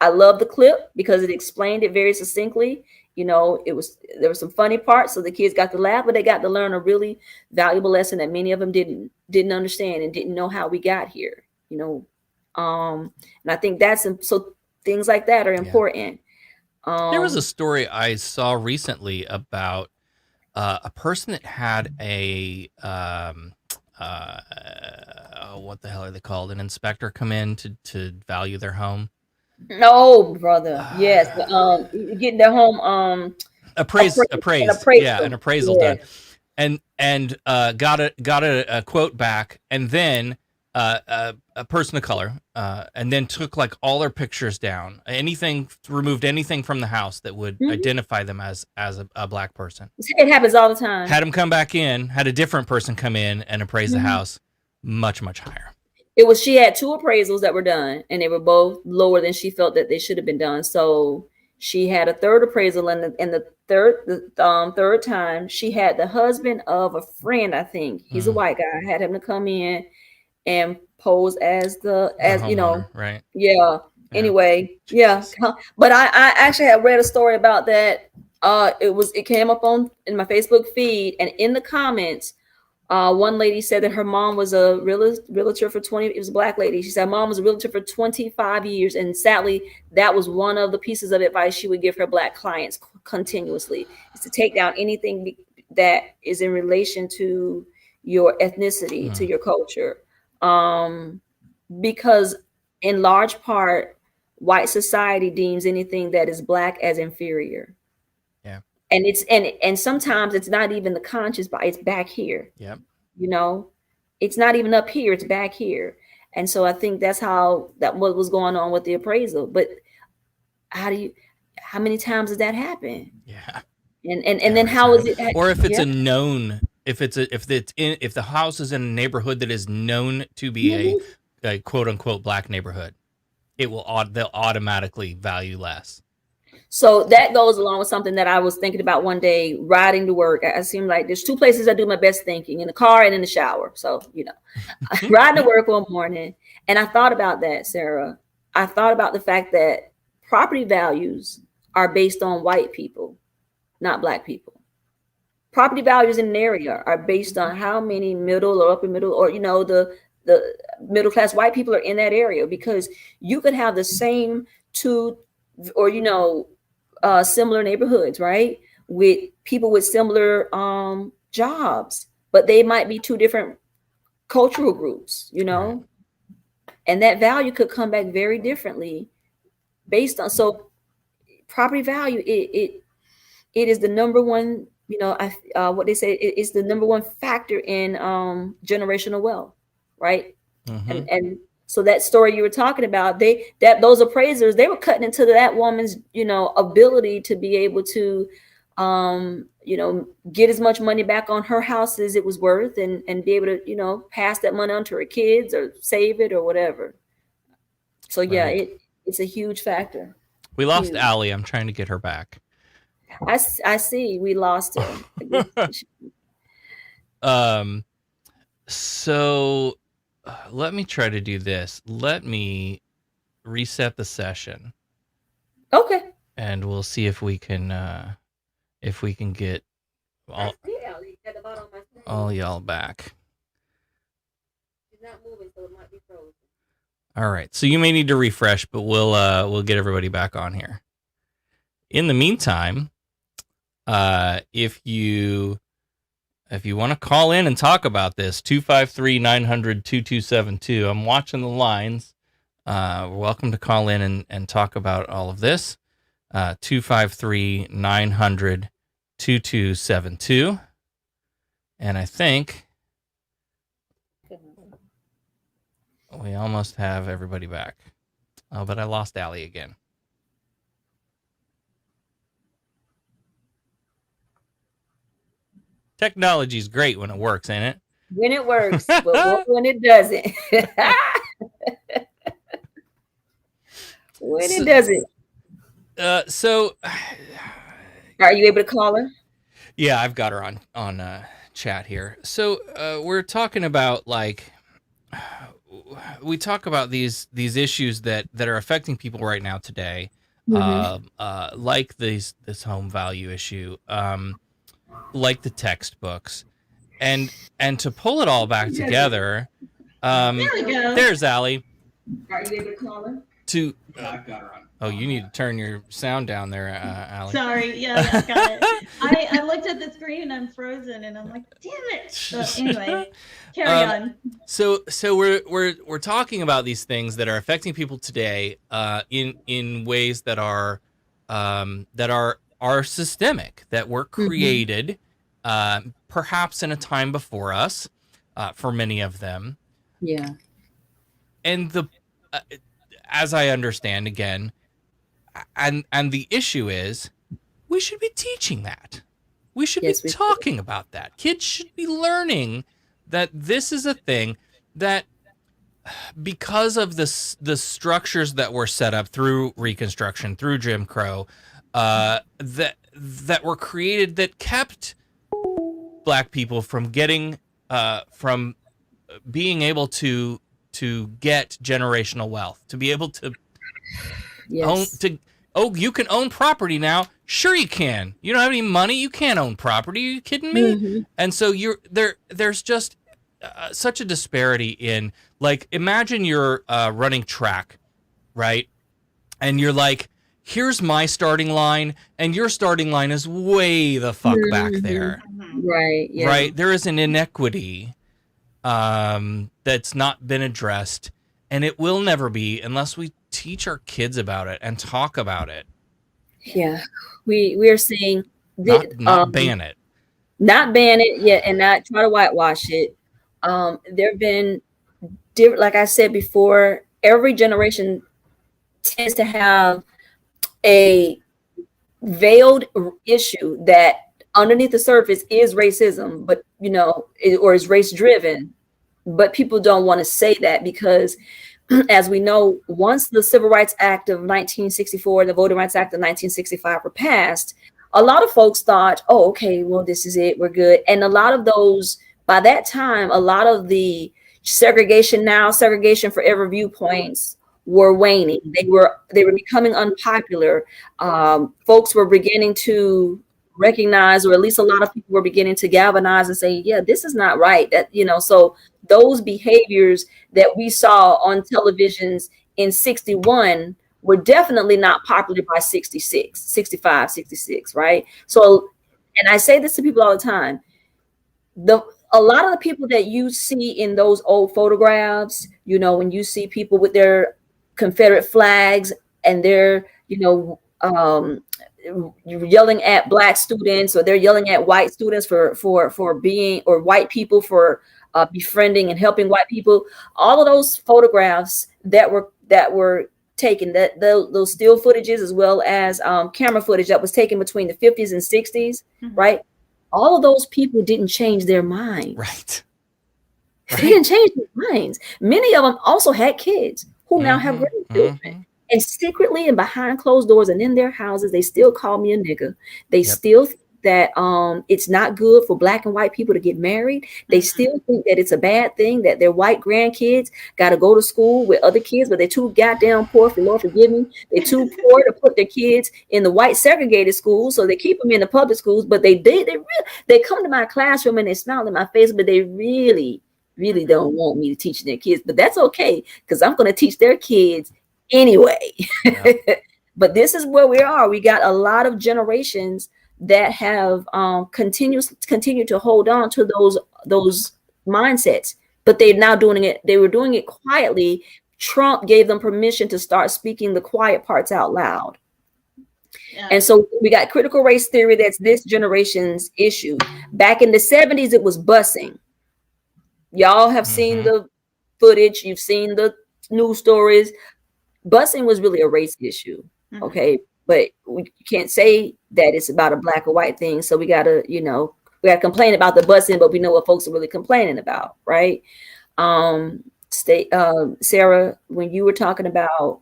I love the clip because it explained it very succinctly. There were some funny parts, so the kids got to laugh, but they got to learn a really valuable lesson that many of them didn't understand and didn't know how we got here. And I think so things like that are important. There was a story I saw recently about a person that had a what the hell are they called? An inspector come in to value their home. No, brother. Yes, getting their home appraised. Yeah, an appraisal done, and got a quote back, and then a person of color, and then took like all their pictures down, removed anything from the house that would identify them as a black person. It happens all the time. Had them come back in, had a different person come in and appraise the house much, much higher. She had 2 appraisals that were done, and they were both lower than she felt that they should have been done. So she had a third appraisal, and the third time she had the husband of a friend. I think he's a white guy. Had him to come in and pose as right? Yeah. Anyway, yeah. But I actually have read a story about that. It came up in my Facebook feed, and in the comments, one lady said that her mom was a realtor for 20. It was a black lady. She said mom was a realtor for 25 years, and sadly, that was one of the pieces of advice she would give her black clients continuously, is to take down anything that is in relation to your ethnicity, to your culture, because in large part, white society deems anything that is black as inferior. Yeah. And and sometimes it's not even the conscious, but it's back here. Yep. It's not even up here, it's back here. And so I think that's what was going on with the appraisal. But how many times does that happen? Yeah. And then how is it? Or if it's a known, if the house is in a neighborhood that is known to be a quote unquote black neighborhood, they'll automatically value less. So that goes along with something that I was thinking about one day riding to work. I seem like there's 2 places I do my best thinking: in the car and in the shower. So, riding to work one morning, and I thought about that, Sarah. I thought about the fact that property values are based on white people, not black people. Property values in an area are based on how many middle or upper middle, or, the middle class white people are in that area, because you could have the same 2 or, similar neighborhoods, right? With people with similar jobs, but they might be 2 different cultural groups, and that value could come back very differently based on, so property value, it is the number one, what they say, it's the number one factor in generational wealth, right? Mm-hmm. And so that story you were talking about, those appraisers, they were cutting into that woman's, ability to be able to, get as much money back on her house as it was worth, and be able to, pass that money on to her kids or save it or whatever. So yeah, Right. it's a huge factor. We lost Huge. Allie. I'm trying to get her back. I see. We lost her. So let me try to do this. Let me reset the session. Okay. And we'll see if we can get all y'all back. She's not moving, so it might be frozen. All right. So you may need to refresh, but we'll get everybody back on here. In the meantime, if you want to call in and talk about this, 253-900-2272. I'm watching the lines. Welcome to call in and talk about all of this. 253-900-2272. And I think we almost have everybody back. Oh, but I lost Allie again. Technology's great when it works, ain't it? When it works, but when it doesn't. When it doesn't. So are you able to call her? Yeah, I've got her on chat here. So we're talking about, like, we talk about these issues that are affecting people right now today, like this home value issue, like the textbooks, and to pull it all back together. There we go. There's Allie. Are you able to call her? I've got her on. Oh, you need to turn your sound down there, Allie. Sorry, yeah, I got it. I looked at the screen and I'm frozen, and I'm like, damn it. So anyway, carry on. So we're talking about these things that are affecting people today, in ways that are systemic, that were created, perhaps in a time before us, for many of them. Yeah. And as I understand, again, and the issue is, we should be teaching that. We should be talking about that. Kids should be learning that this is a thing that, because of the structures that were set up through Reconstruction, through Jim Crow, that were created, that kept Black people from getting, from being able to get generational wealth, to be able to own, you can own property now. Sure you can. You don't have any money, you can't own property. Are you kidding me? And so there's just such a disparity in, like, imagine you're running track, right? And you're like, here's my starting line, and your starting line is way the fuck back there. Right. Yeah. Right? There is an inequity that's not been addressed, and it will never be unless we teach our kids about it and talk about it. Yeah, we're saying not ban it, yet, and not try to whitewash it. There have been different, like I said before, every generation tends to have a veiled issue that underneath the surface is racism, but or is race driven, but people don't want to say that, because as we know, once the Civil Rights Act of 1964, the Voting Rights Act of 1965 were passed, a lot of folks thought, oh, okay, well, this is it, we're good. And a lot of those, by that time, a lot of the segregation forever viewpoints were waning. They were becoming unpopular. Folks were beginning to recognize, or at least a lot of people were beginning to galvanize and say, yeah, this is not right. That, so those behaviors that we saw on televisions in 61 were definitely not popular by 66, 65, 66, right? So, and I say this to people all the time, a lot of the people that you see in those old photographs, when you see people with their Confederate flags and their, yelling at black students, or they're yelling at white students for being, or white people for befriending and helping white people. All of those photographs that were taken, that those still footages, as well as camera footage that was taken between the 50s and 60s, right? All of those people didn't change their minds. Right. They didn't change their minds. Many of them also had kids who now have grandchildren. And secretly and behind closed doors and in their houses, they still call me a nigga. They still think that it's not good for black and white people to get married. They still think that it's a bad thing that their white grandkids got to go to school with other kids, but they're too goddamn poor, for Lord forgive me. They're too poor to put their kids in the white segregated schools, so they keep them in the public schools. But they come to my classroom and they smile in my face, but they really don't want me to teach their kids. But that's okay, because I'm going to teach their kids anyway. But this is where we are. We got a lot of generations that have continued to hold on to those mindsets, but they're now doing it. They were doing it quietly. Trump gave them permission to start speaking the quiet parts out loud. And so we got critical race theory. That's this generation's issue. Back in the 70s, it was busing. Y'all have seen the footage. You've seen the news stories. Busing was really a race issue. Okay. But we can't say that it's about a black or white thing. So we gotta complain about the busing, but we know what folks are really complaining about, right? Sarah, when you were talking about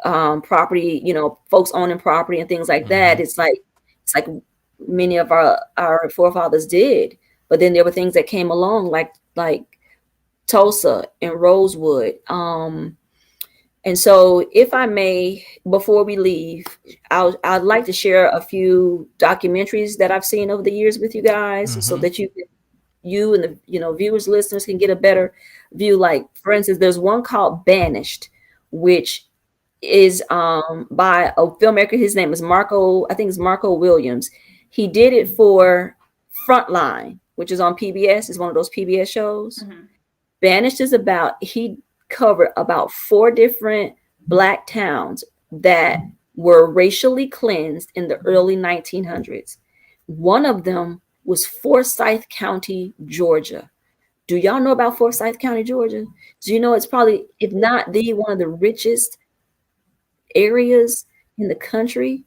property, folks owning property and things like that, it's like many of our forefathers did. But then there were things that came along like Tulsa and Rosewood. And so if I may, before we leave, I'd like to share a few documentaries that I've seen over the years with you guys, so that you and the viewers, listeners can get a better view. Like, for instance, there's one called Banished, which is by a filmmaker. His name is Marco Williams. He did it for Frontline, which is on PBS. It's one of those PBS shows. Banished is he covered about 4 different black towns that were racially cleansed in the early 1900s. One of them was Forsyth County, Georgia. Do y'all know about Forsyth County, Georgia? Do you know it's probably, if not one of the richest areas in the country?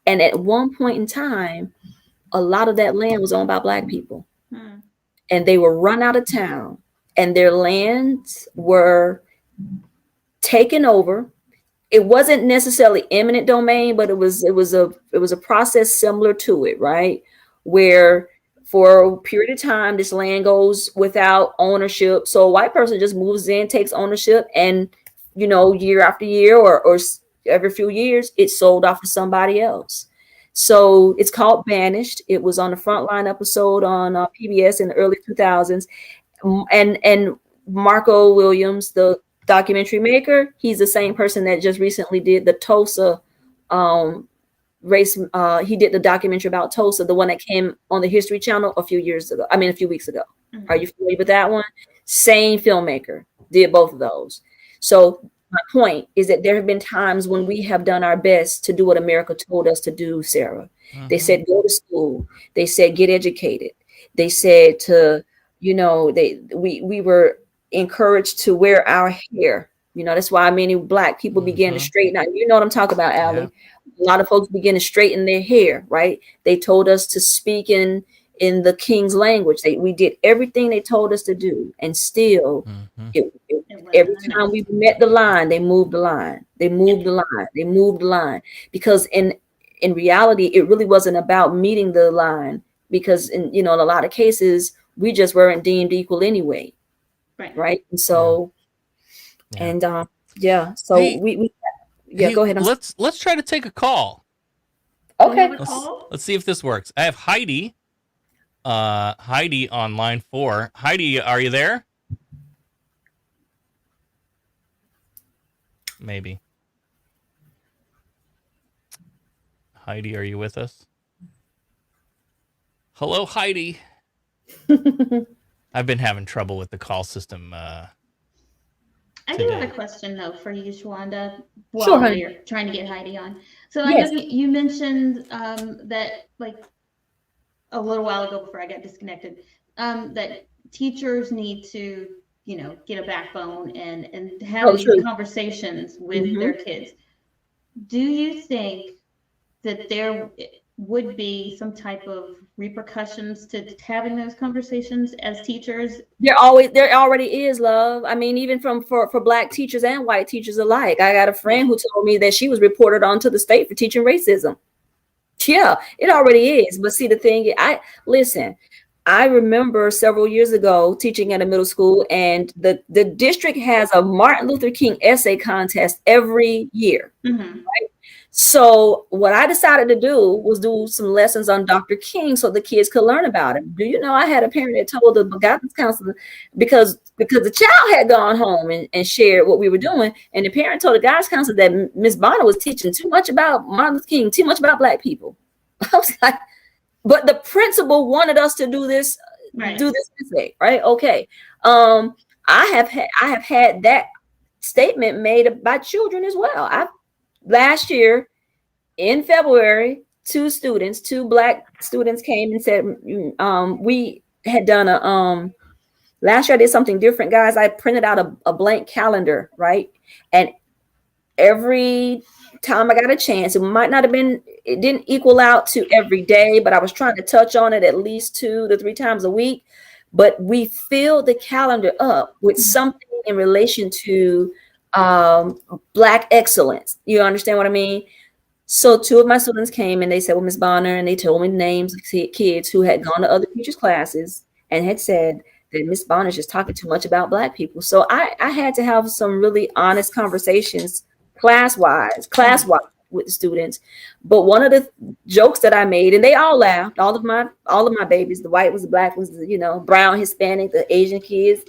And at one point in time, a lot of that land was owned by black people. And they were run out of town. And their lands were taken over. It wasn't necessarily eminent domain, but it was a process similar to it, right? Where for a period of time, this land goes without ownership. So a white person just moves in, takes ownership, and year after year or every few years, it's sold off to somebody else. So it's called Banished. It was on the Frontline episode on PBS in the early 2000s. And Marco Williams, the documentary maker, he's the same person that just recently did the Tulsa race. He did the documentary about Tulsa, the one that came on the History Channel a few weeks ago. Are you familiar with that one? Same filmmaker did both of those. So my point is that there have been times when we have done our best to do what America told us to do, Sarah. They said, go to school. They said, get educated. They said we were encouraged to wear our hair. That's why many black people began to straighten out. You know what I'm talking about, Allie. A lot of folks began to straighten their hair, right? They told us to speak in the King's language. We did everything they told us to do, and still, every time we met the line, they moved the line. They moved the line. They moved the line. Because in reality, it really wasn't about meeting the line. Because in a lot of cases, we just weren't deemed equal anyway. Right. And so, so hey, go ahead. Let's try to take a call. Okay. Let's see if this works. I have Heidi on line 4. Heidi, are you there? Maybe. Heidi, are you with us? Hello, Heidi. I've been having trouble with the call system. I do have a question though for you, Shawanda, while Sure, honey. we're trying to get Heidi on. So I know you mentioned that like a little while ago before I got disconnected, that teachers need to, get a backbone and have these conversations with their kids. Do you think that there would be some type of repercussions to having those conversations as teachers? There already is, love. I mean, even for Black teachers and white teachers alike. I got a friend who told me that she was reported on to the state for teaching racism. Yeah, it already is. But see, the thing, I remember several years ago teaching at a middle school, and the district has a Martin Luther King essay contest every year. Right? So what I decided to do was do some lessons on Dr. King so the kids could learn about him. Do you know, I had a parent that told the guidance counselor, because the child had gone home and shared what we were doing, and the parent told the guidance counselor that Miss Bonner was teaching too much about Martin Luther King, too much about Black people. I was like, but the principal wanted us to do this essay, right? Okay. I have had that statement made by children as well. Last year in February, two Black students came and said, we had done last year I did something different, guys. I printed out a blank calendar, right? And every time I got a chance, it didn't equal out to every day, but I was trying to touch on it at least 2 to 3 times a week. But we filled the calendar up with something in relation to Black excellence. You understand what I mean? So 2 of my students came and they said, well, Ms. Bonner, and they told me the names of kids who had gone to other teachers' classes and had said that Ms. Bonner's just talking too much about Black people. So I had to have some really honest conversations class-wise with the students. But one of the jokes that I made, and they all laughed, all of my babies, the white ones, the Black ones, brown, Hispanic, the Asian kids,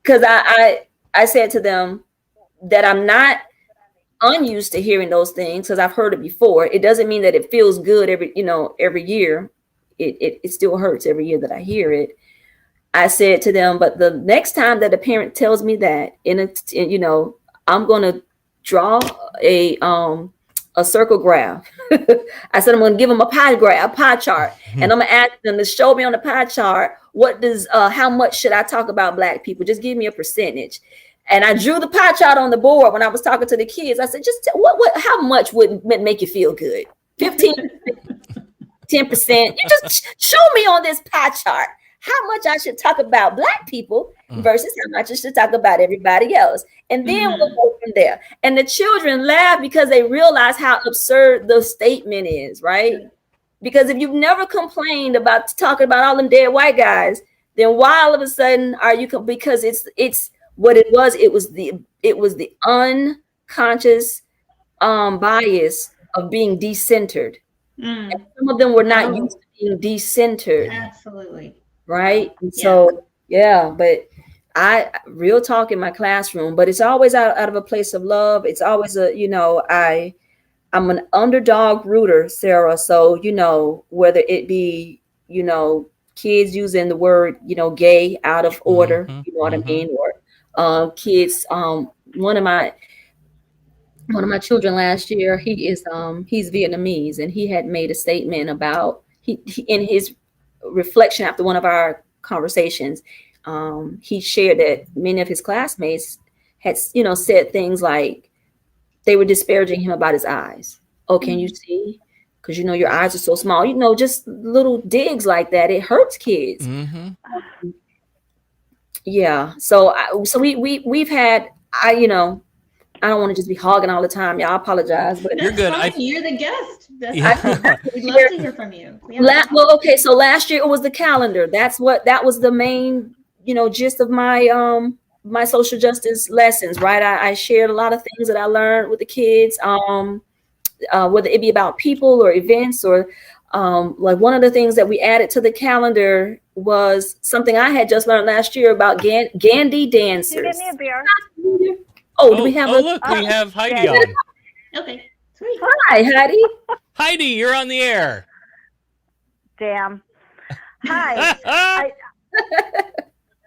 because I said to them that I'm not unused to hearing those things because I've heard it before. It doesn't mean that it feels good every year. It still hurts every year that I hear it. I said to them, but the next time that a parent tells me that, I'm going to draw a circle graph. I said I'm going to give them a pie chart, and I'm going to ask them to show me on the pie chart how much should I talk about Black people? Just give me a percentage. And I drew the pie chart on the board when I was talking to the kids. I said, just how much would make you feel good? 15, 10%. You just show me on this pie chart how much I should talk about Black people versus how much I should talk about everybody else. And then we'll go from there. And the children laugh because they realize how absurd the statement is, right? Because if you've never complained about talking about all them dead white guys, then why all of a sudden are you, because it's what it was the unconscious bias of being decentered. And some of them were not used to being decentered. Absolutely. Right. And so, but I real talk in my classroom, but it's always out of a place of love. It's always I'm an underdog rooter, Sarah. So, whether it be, kids using the word, gay out of order, you know what I mean? Or kids, one of my children last year, he's Vietnamese, and he had made a statement about he in his reflection after one of our conversations, he shared that many of his classmates had, said things like they were disparaging him about his eyes. Oh, can you see? Because your eyes are so small. Just little digs like that. It hurts kids. Yeah. So we've had I don't want to just be hogging all the time. Y'all, I apologize, but you're good. You're the guest. We'd love to hear from you. Okay. So last year it was the calendar. That was the main, gist of my my social justice lessons, right? I shared a lot of things that I learned with the kids, whether it be about people or events or like one of the things that we added to the calendar was something I had just learned last year about Gandhi dancers. You give me a beer. Do we have we have Heidi on. Okay. Sweet. Hi, Heidi. Heidi, you're on the air. Damn. Hi.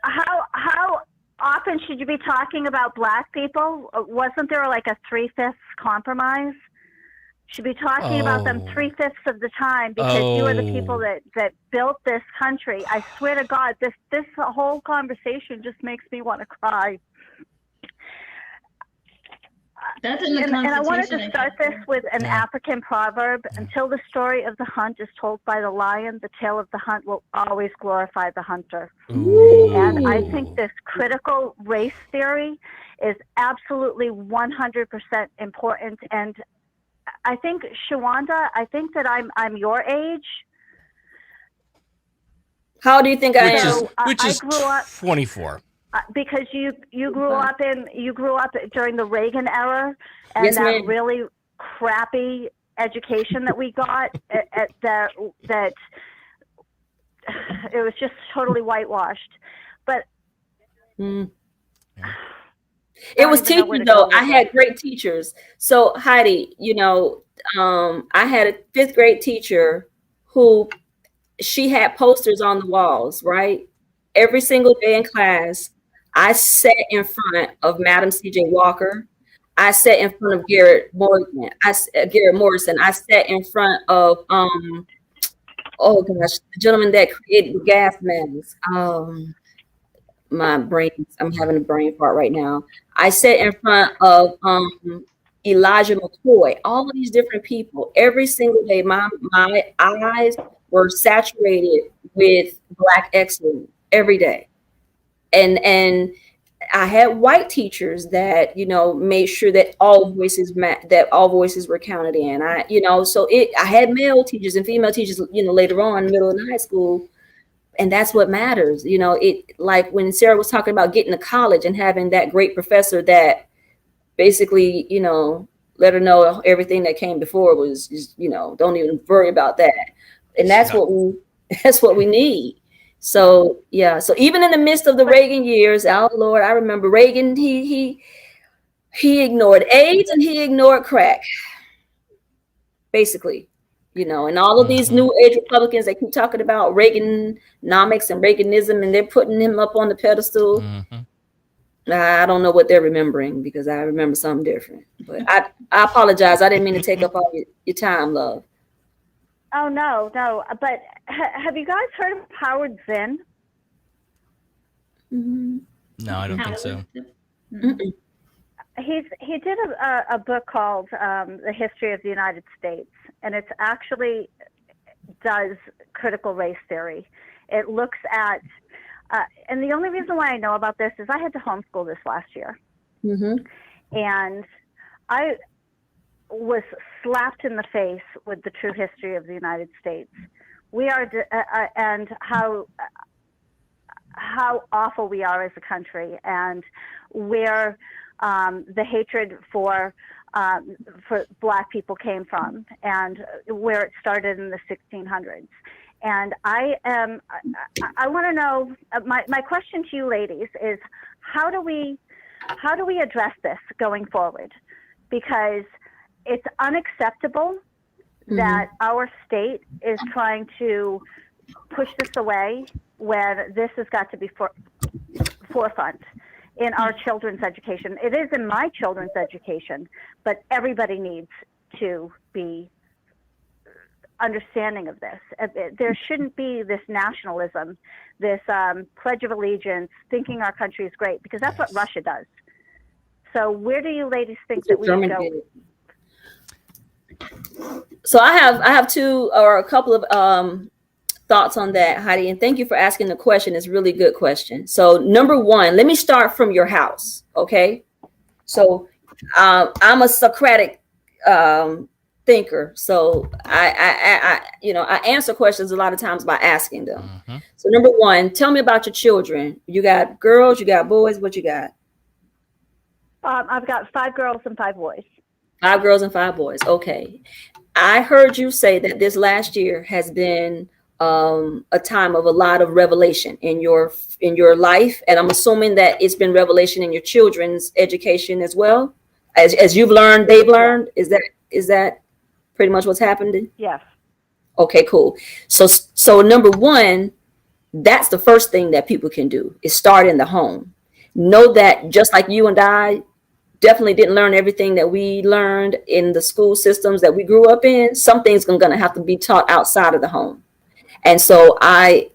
How and should you be talking about Black people? Wasn't there like a 3/5 compromise? Should be talking about them 3/5 of the time, because you are the people that built this country. I swear to God, this whole conversation just makes me want to cry. That's in the and I wanted to Constitution, start this with an African proverb. Until the story of the hunt is told by the lion, the tale of the hunt will always glorify the hunter. Ooh. And I think this critical race theory is absolutely 100% important. And I think, Shawanda, I think that I'm your age. How old do you think I am? Which is I grew up 24. Because you grew up during the Reagan era, and Yes, that ma'am. really crappy education that we got that it was just totally whitewashed. But it was teaching though. I had great teachers. So Heidi, I had a 5th grade teacher who she had posters on the walls, right? Every single day in class, I sat in front of Madam C.J. Walker. I sat in front of Garrett Morrison. I sat in front of the gentleman that created the gas masks. I'm having a brain fart right now. I sat in front of Elijah McCoy. All of these different people. Every single day, my eyes were saturated with Black excellence every day. And I had white teachers that, made sure that all voices were counted in. I had male teachers and female teachers, later on, middle and high school. And that's what matters. It, like when Sarah was talking about getting to college and having that great professor that basically, let her know everything that came before was, don't even worry about that. And that's what we need. So yeah, so even in the midst of the Reagan years, oh Lord, I remember Reagan, he ignored AIDS and he ignored crack, basically, and all of these new age Republicans, they keep talking about Reaganomics and Reaganism, and they're putting him up on the pedestal. I don't know what they're remembering, because I remember something different. But I apologize. I didn't mean to take up all your time, love. Oh, no. But have you guys heard of Howard Zinn? No, I don't think so. He did a book called The History of the United States, and it actually does critical race theory. It looks at, and the only reason why I know about this is I had to homeschool this last year. And I was slapped in the face with the true history of the United States. We are, and how awful we are as a country, and where the hatred for Black people came from, and where it started in the 1600s. And I want to know, my question to you ladies is, how do we address this going forward? Because it's unacceptable that our state is trying to push this away, when this has got to be forefront in our children's education. It is in my children's education, but everybody needs to be understanding of this. There shouldn't be this nationalism, this Pledge of Allegiance, thinking our country is great, because that's what Russia does. So where do you ladies think that we should go? So I have two or a couple of thoughts on that, Heidi, and thank you for asking the question. It's a really good question. So number one, let me start from your house, okay? So I'm a Socratic thinker, so I answer questions a lot of times by asking them. So number one, tell me about your children. You got girls, you got boys, what you got? I've got 5 girls and 5 boys. 5 girls and 5 boys. Okay. I heard you say that this last year has been a time of a lot of revelation in your life, and I'm assuming that it's been revelation in your children's education as well. As you've learned, they've learned. Is that pretty much what's happened? Yes. Okay, cool. So number one, that's the first thing that people can do, is start in the home. know that just like you and I definitely didn't learn everything that we learned in the school systems that we grew up in, something's going to have to be taught outside of the home. And so I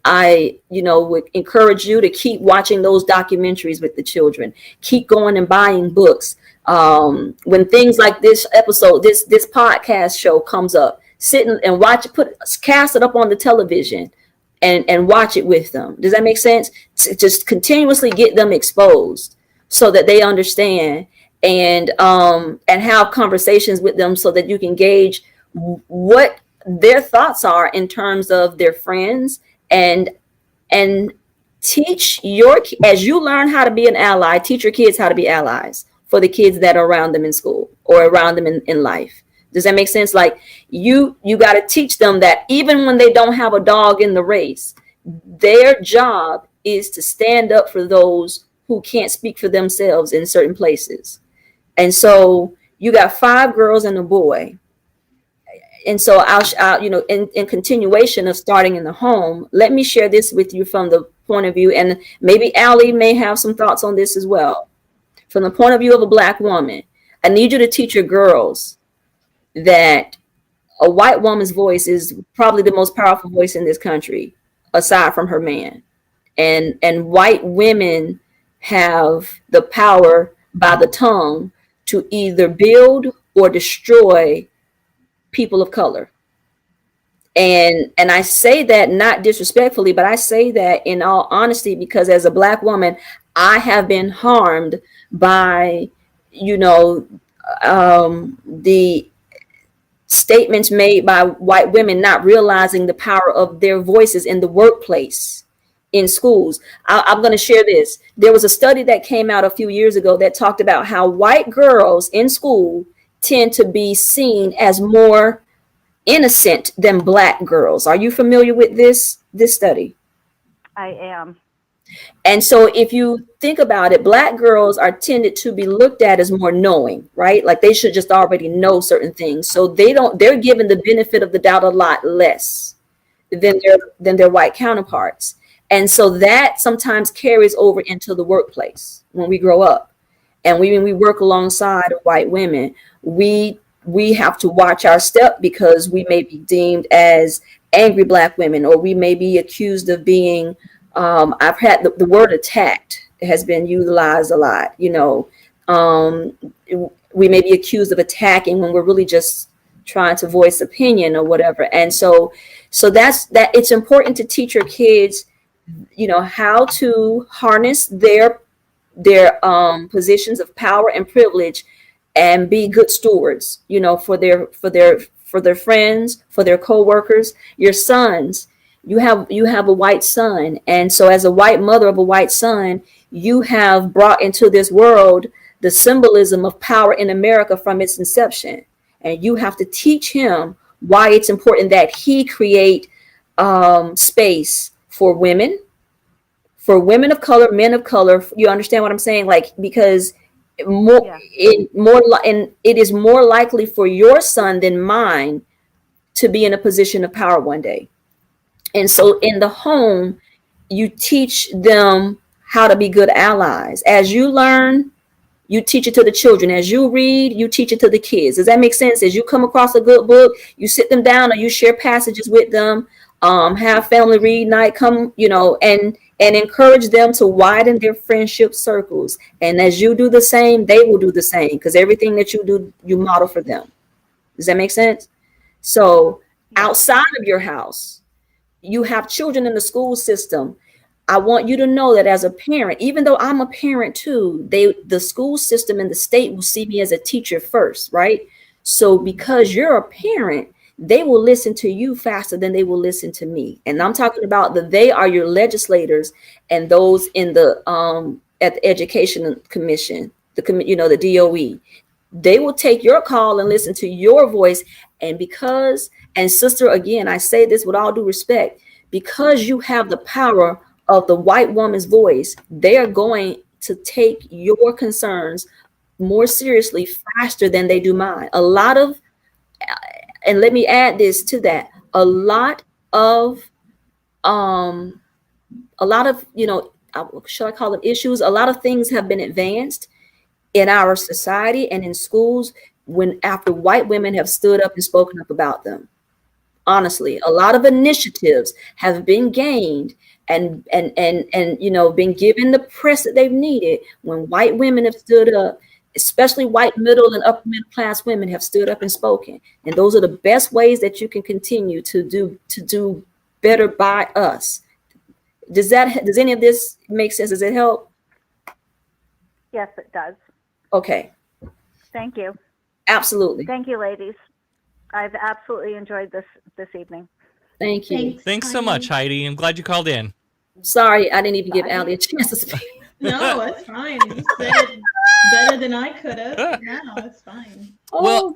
would encourage you to keep watching those documentaries with the children. Keep going and buying books. When things like this episode, this podcast show comes up, sit and watch it, cast it up on the television and watch it with them. Does that make sense? Just continuously get them exposed so that they understand, and have conversations with them so that you can gauge what their thoughts are in terms of their friends, and teach as you learn how to be an ally, teach your kids how to be allies for the kids that are around them in school or around them in life. Does that make sense? Like you got to teach them that even when they don't have a dog in the race, their job is to stand up for those who can't speak for themselves in certain places. And so you got 5 girls and a boy. And so I'll in continuation of starting in the home, let me share this with you from the point of view, and maybe Allie may have some thoughts on this as well. From the point of view of a Black woman, I need you to teach your girls that a white woman's voice is probably the most powerful voice in this country, aside from her man. And white women have the power by the tongue to either build or destroy people of color. And I say that not disrespectfully, but I say that in all honesty, because as a Black woman, I have been harmed by, the statements made by white women not realizing the power of their voices in the workplace, in schools. I'm going to share this. There was a study that came out a few years ago that talked about how white girls in school tend to be seen as more innocent than Black girls. Are you familiar with this study? I am. And so if you think about it, Black girls are tended to be looked at as more knowing, right? Like they should just already know certain things. So they're given the benefit of the doubt a lot less than their white counterparts. And so that sometimes carries over into the workplace when we grow up. And when we work alongside white women, we have to watch our step, because we may be deemed as angry Black women, or we may be accused of being, I've had the word attacked has been utilized a lot. We may be accused of attacking when we're really just trying to voice opinion or whatever. And so that's it's important to teach your kids, how to harness their positions of power and privilege and be good stewards, for their friends, for their co-workers, your sons. You have a white son. And so as a white mother of a white son, you have brought into this world the symbolism of power in America from its inception. And you have to teach him why it's important that he create space for women of color, men of color. You understand what I'm saying? Like, because it is more likely for your son than mine to be in a position of power one day. And so in the home, you teach them how to be good allies. As you learn, you teach it to the children. As you read, you teach it to the kids. Does that make sense? As you come across a good book, you sit them down or you share passages with them, have family read night, and encourage them to widen their friendship circles. And as you do the same, they will do the same, because everything that you do, you model for them. Does that make sense? So outside of your house, you have children in the school system. I want you to know that as a parent, even though I'm a parent too, the school system and the state will see me as a teacher first, right? So because you're a parent, they will listen to you faster than they will listen to me. And I'm talking about they are your legislators and those in the at the Education Commission, the DOE. They will take your call and listen to your voice. And sister, again, I say this with all due respect, because you have the power of the white woman's voice, they are going to take your concerns more seriously faster than they do mine. And let me add this to that. A lot of shall I call them issues? A lot of things have been advanced in our society and in schools after white women have stood up and spoken up about them. Honestly, a lot of initiatives have been gained and been given the press that they've needed when white women have stood up, especially white middle and upper middle class women have stood up and spoken. And those are the best ways that you can continue to do better by us. Does any of this make sense? Does it help? Yes, it does. Okay. Thank you. Absolutely. Thank you, ladies. I've absolutely enjoyed this evening. Thank you. Thanks so much, Heidi. I'm glad you called in. Sorry, I didn't even give Allie a chance to speak. No, it's fine. You said it better than I could have. No, it's fine. Well,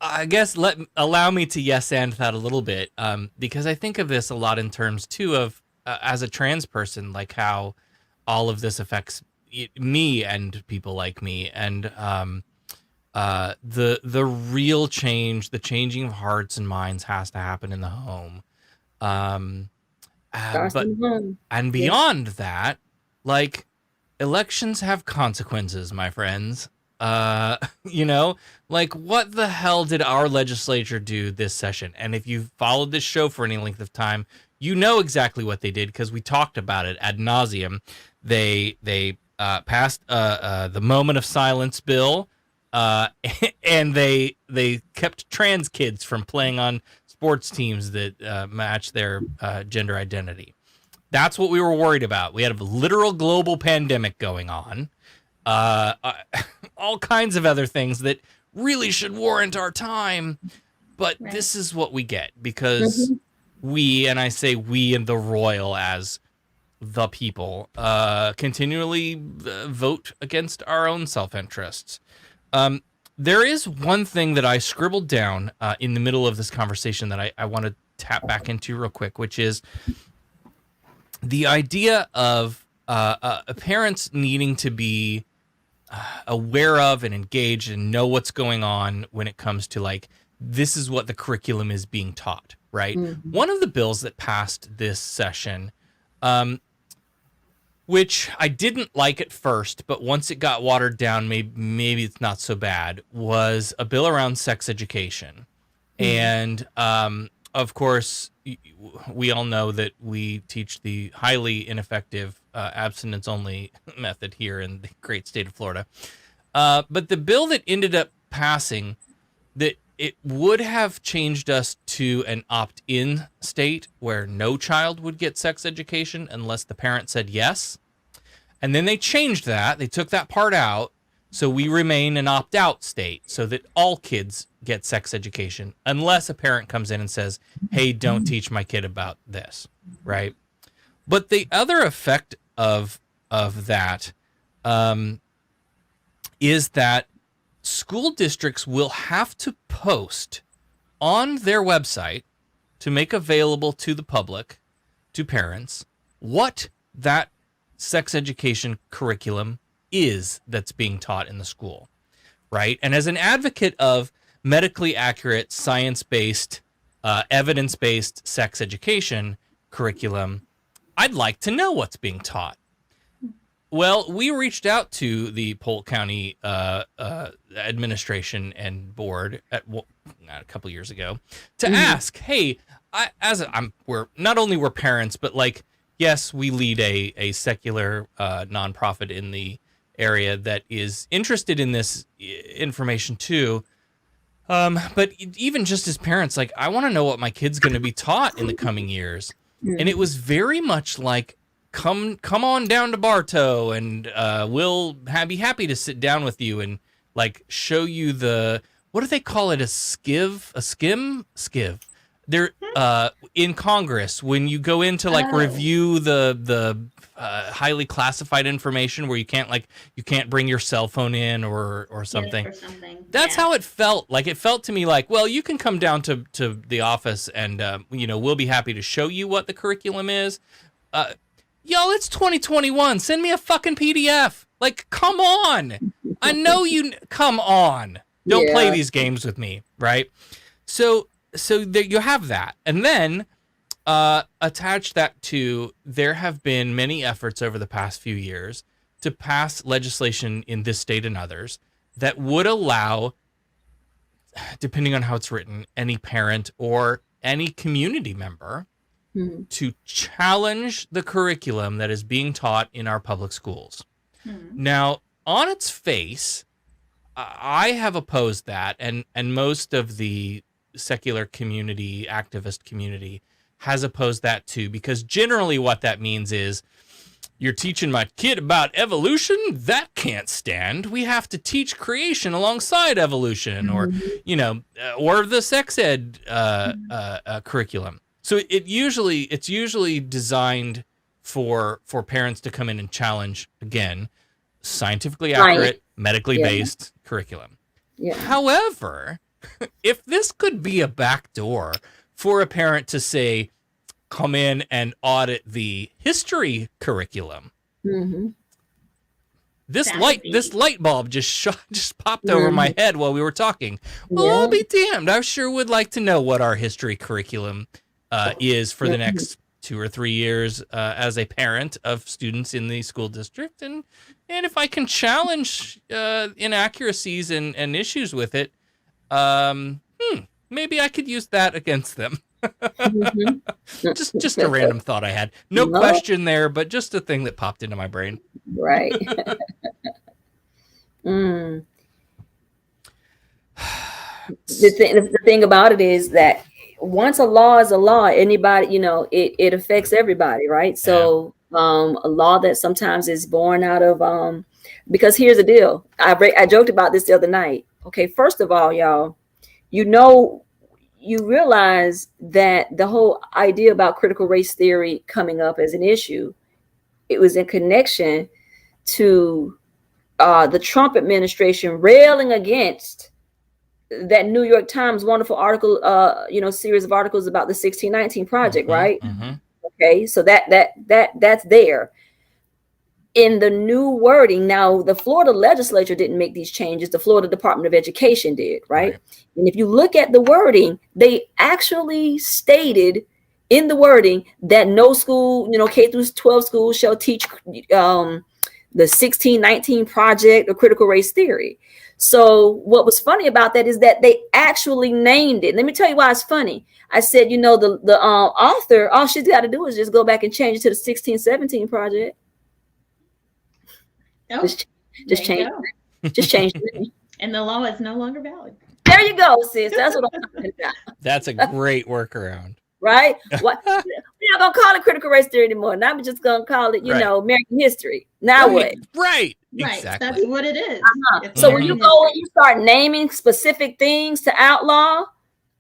I guess allow me to yes and that a little bit, because I think of this a lot in terms too of as a trans person, like how all of this affects me and people like me, and the real change, the changing of hearts and minds has to happen in the home. And beyond that, like, elections have consequences, my friends. Like, what the hell did our legislature do this session? And if you've followed this show for any length of time, you know exactly what they did because we talked about it ad nauseum. They passed the moment of silence bill, and they kept trans kids from playing on sports teams that match their gender identity. That's what we were worried about. We had a literal global pandemic going on, all kinds of other things that really should warrant our time. But This is what we get because we, and I say we and the royal as the people, continually vote against our own self-interests. There is one thing that I scribbled down in the middle of this conversation that I want to tap back into real quick, which is the idea of parents needing to be aware of and engaged and know what's going on when it comes to, like, this is what the curriculum is being taught, right? Mm-hmm. One of the bills that passed this session, which I didn't like at first, but once it got watered down, maybe it's not so bad, was a bill around sex education. Mm-hmm. And of course, we all know that we teach the highly ineffective abstinence-only method here in the great state of Florida. But the bill that ended up passing, that it would have changed us to an opt-in state where no child would get sex education unless the parent said yes. And then they changed that. They took that part out. So we remain an opt-out state so that all kids get sex education unless a parent comes in and says, hey, don't teach my kid about this, right? But the other effect of that is that school districts will have to post on their website to make available to the public, to parents, what that sex education curriculum is that's being taught in the school, right? And as an advocate of medically accurate, science-based, evidence-based sex education curriculum, I'd like to know what's being taught. Well, we reached out to the Polk County administration and board a couple years ago to ask, hey, we're not only we're parents, but like, yes, we lead a secular nonprofit in the area that is interested in this information too. But even just as parents, like, I want to know what my kid's going to be taught in the coming years. And it was very much like, come on down to Bartow and we'll be happy to sit down with you and, like, show you what do they call it? A skim? They're in Congress when you go in to, like, review the highly classified information where you can't bring your cell phone in or something. That's how it felt. Like, it felt to me like, well, you can come down to the office and we'll be happy to show you what the curriculum is. Yo, it's 2021. Send me a fucking PDF. Like, come on. I know come on. Don't play these games with me, right? So there you have that. And then attach that to, there have been many efforts over the past few years to pass legislation in this state and others that would allow, depending on how it's written, any parent or any community member to challenge the curriculum that is being taught in our public schools. Now, on its face, I have opposed that, and most of the secular community, activist community, has opposed that too, because generally what that means is, you're teaching my kid about evolution? That can't stand. We have to teach creation alongside evolution, or, or the sex ed curriculum. So it's usually designed for parents to come in and challenge, again, scientifically accurate, medically based curriculum. However, if this could be a backdoor for a parent to say, come in and audit the history curriculum, this light bulb just popped over my head while we were talking. Well, I'll be damned. I sure would like to know what our history curriculum is for the next 2 or 3 years as a parent of students in the school district, and if I can challenge inaccuracies and issues with it, maybe I could use that against them. Just a random thought I had. No question there, but just a thing that popped into my brain. Right. The thing about it is that once a law is a law, anybody, it affects everybody, right? So a law that sometimes is born out of because here's the deal. I joked about this the other night. Okay, first of all, y'all, you realize that the whole idea about critical race theory coming up as an issue, it was in connection to the Trump administration railing against that New York Times wonderful article, series of articles about the 1619 Project, right? Okay, so that's there. In the new wording, now the Florida legislature didn't make these changes. The Florida Department of Education did, right? And if you look at the wording, they actually stated in the wording that no school, K through 12 schools shall teach the 1619 Project or critical race theory. So what was funny about that is that they actually named it. Let me tell you why it's funny. I said, the author, all she's got to do is just go back and change it to the 1617 Project. Oh, just change it. Just change it. And the law is no longer valid. There you go, sis. That's what I'm talking about. That's a great workaround. Right? What? We're not going to call it critical race theory anymore. Now we're just going to call it, American history. Now what? Right. Right. Exactly. That's what it is. So when you go and you start naming specific things to outlaw,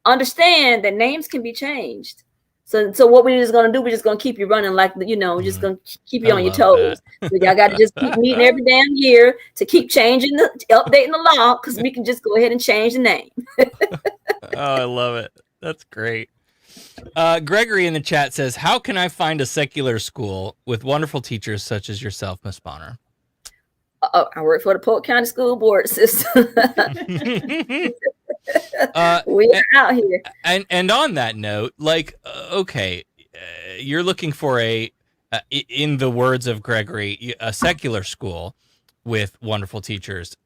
understand that names can be changed. So what we're just going to do, we're just going to keep you running like, we're just going to keep you on your toes. So y'all got to just keep meeting every damn year to keep updating the law, because we can just go ahead and change the name. Oh, I love it. That's great. Gregory in the chat says, how can I find a secular school with wonderful teachers such as yourself, Miss Bonner? I work for the Polk County School Board system. We're out here. And on that note, you're looking for in the words of Gregory, a secular school with wonderful teachers.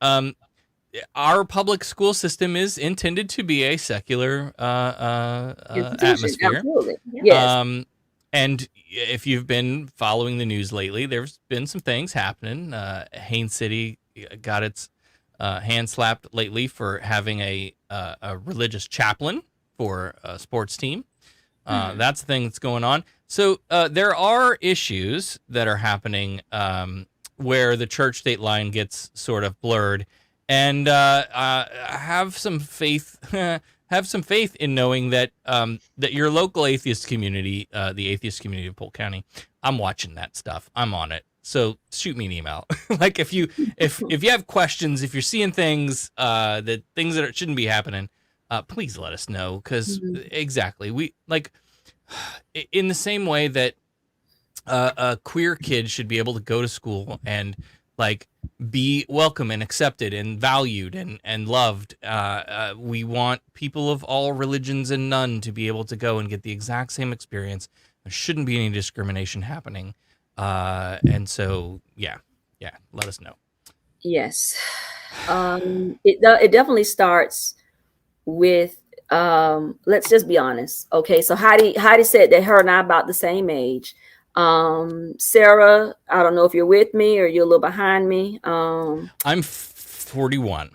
Our public school system is intended to be a secular atmosphere. Absolutely. Yes. And if you've been following the news lately, there's been some things happening. Haines City got its hand slapped lately for having a religious chaplain for a sports team. That's the thing that's going on. So there are issues that are happening where the church-state line gets sort of blurred. And have some faith. Have some faith in knowing that that your local atheist community, the atheist community of Polk County, I'm watching that stuff. I'm on it. So shoot me an email. Like if you have questions, if you're seeing things that shouldn't be happening, please let us know. Because exactly, we like in the same way that a queer kid should be able to go to school and like be welcome and accepted and valued and loved. We want people of all religions and none to be able to go and get the exact same experience. There shouldn't be any discrimination happening. And so, yeah, let us know. Yes. It definitely starts with, let's just be honest. Okay. So Heidi said that her and I about the same age. Sarah, I don't know if you're with me or you're a little behind me. I'm 41.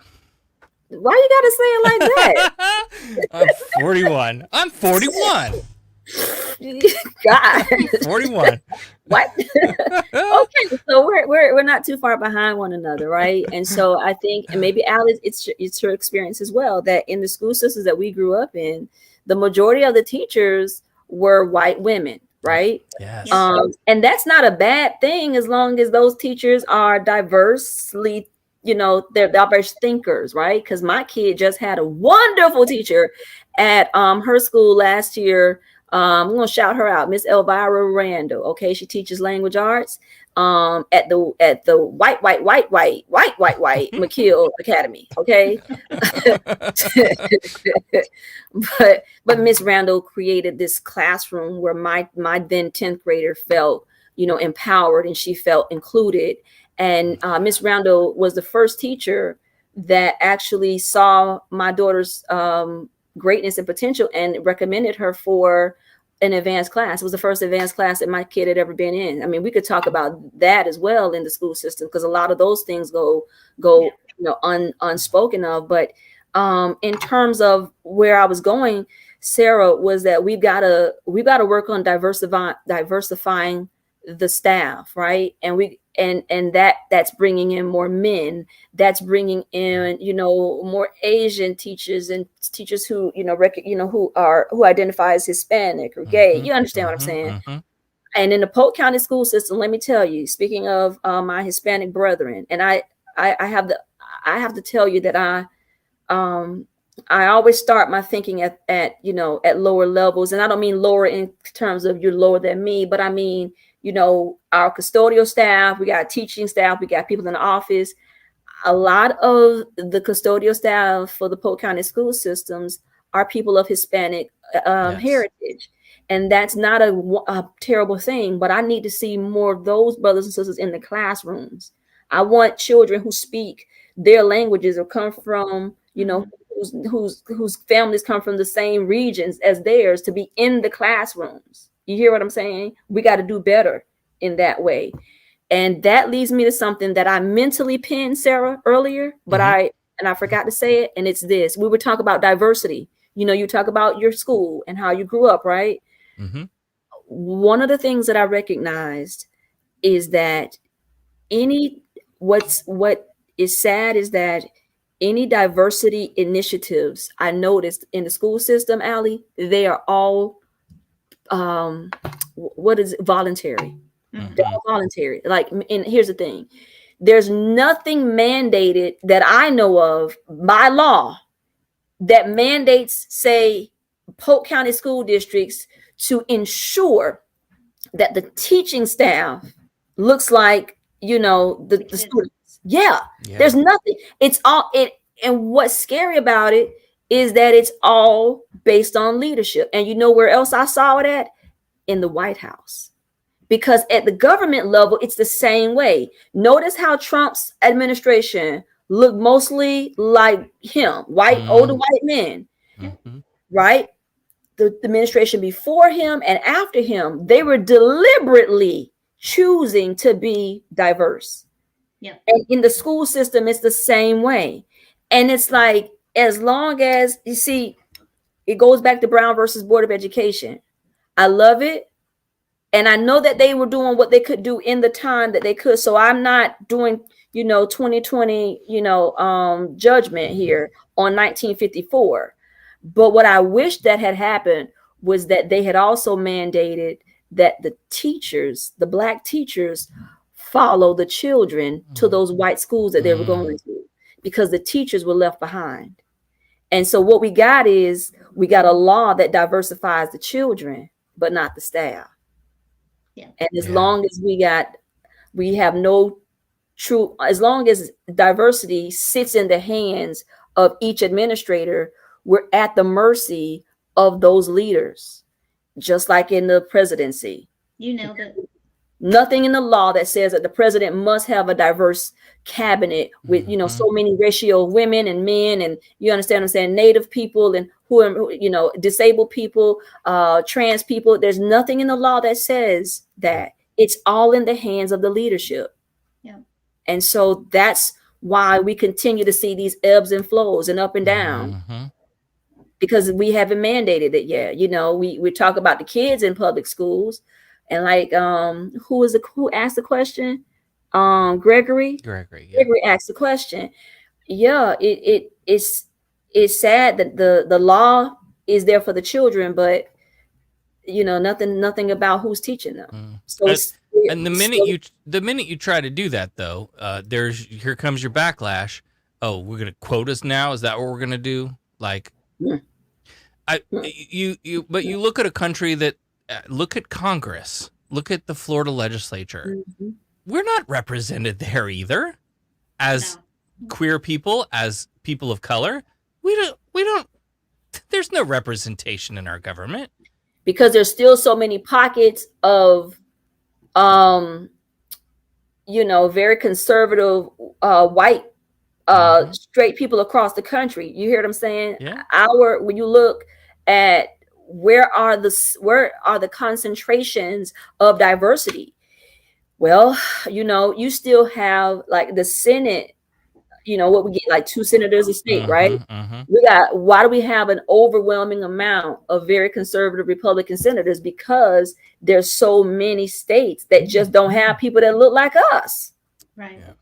Why you gotta say it like that? I'm 41. I'm 41. God. 41. What? Okay, so we're not too far behind one another, right? And so I think, and maybe Allie, it's her experience as well, that in the school systems that we grew up in, the majority of the teachers were white women, right? Yes. And that's not a bad thing as long as those teachers are diversely, they're diverse thinkers, right? Because my kid just had a wonderful teacher at her school last year. I'm gonna shout her out, Miss Elvira Randall. Okay, she teaches language arts at the white McKeel Academy. Okay, but Miss Randall created this classroom where my then 10th grader felt empowered and she felt included. And Miss Randall was the first teacher that actually saw my daughter's greatness and potential and recommended her for an advanced class. It was the first advanced class that my kid had ever been in. I mean, we could talk about that as well in the school system, because a lot of those things go unspoken of. But in terms of where I was going, Sarah, was that we've got to work on diversifying the staff, right? And that's bringing in more men, that's bringing in more Asian teachers and teachers who who identify as Hispanic or gay. You understand what I'm saying? And in the Polk County school system, let me tell you, speaking of my Hispanic brethren, and I have to tell you that I always start my thinking at lower levels, and I don't mean lower in terms of you're lower than me, but I mean our custodial staff, we got teaching staff, we got people in the office. A lot of the custodial staff for the Polk County school systems are people of Hispanic heritage. And that's not a terrible thing, but I need to see more of those brothers and sisters in the classrooms. I want children who speak their languages or come from, whose families come from the same regions as theirs to be in the classrooms. You hear what I'm saying? We got to do better in that way. And that leads me to something that I mentally pinned, Sarah, earlier, but I forgot to say it. And it's this. We were talking about diversity. You talk about your school and how you grew up, right? One of the things that I recognized is that what is sad is that any diversity initiatives I noticed in the school system, Allie, they are all voluntary. They're all voluntary. And here's the thing. There's nothing mandated that I know of by law that mandates, say, Polk County school districts to ensure that the teaching staff looks like, the students. Yeah, there's nothing. It's all it. And what's scary about it is that it's all based on leadership. And you know where else I saw it at? In the White House. Because at the government level, it's the same way. Notice how Trump's administration looked mostly like him, older white men, right? The administration before him and after him, they were deliberately choosing to be diverse. Yeah. And in the school system, it's the same way. And it's like, as long as you see, it goes back to Brown versus Board of Education. I love it. And I know that they were doing what they could do in the time that they could. So I'm not doing, 2020, judgment here on 1954. But what I wish that had happened was that they had also mandated that the teachers, the Black teachers, follow the children to those white schools that they were going to, because the teachers were left behind. And so what we got is we got a law that diversifies the children, but not the staff. Yeah. And as long as we have no true, as long as diversity sits in the hands of each administrator, we're at the mercy of those leaders, just like in the presidency. You nailed it. Nothing in the law that says that the president must have a diverse cabinet with, you know, so many ratio of women and men, and you understand what I'm saying, Native people and who, you know, disabled people, trans people. There's nothing in the law that says that. It's all in the hands of the leadership. Yeah. And so that's why we continue to see these ebbs and flows and up and down, because we haven't mandated it yet. You know, we talk about the kids in public schools, and like who asked the question? Gregory asked the question. Yeah, it's sad that the law is there for the children, but you know, nothing about who's teaching them. So and the minute you try to do that, though, here comes your backlash. Oh, we're gonna quotas now? Is that what we're gonna do? Like, but you look at a country that look at Congress, look at the Florida legislature. We're not represented there either, as queer people, as people of color. We don't. There's no representation in our government. Because there's still so many pockets of, you know, very conservative, white, straight people across the country. You hear what I'm saying? Yeah. When you look at where are the concentrations of diversity? Well, you know, you still have like the Senate. You know what we get, like 2 senators a state, right? Why do we have an overwhelming amount of very conservative Republican senators? Because there's so many states that just don't have people that look like us. Right. Yeah.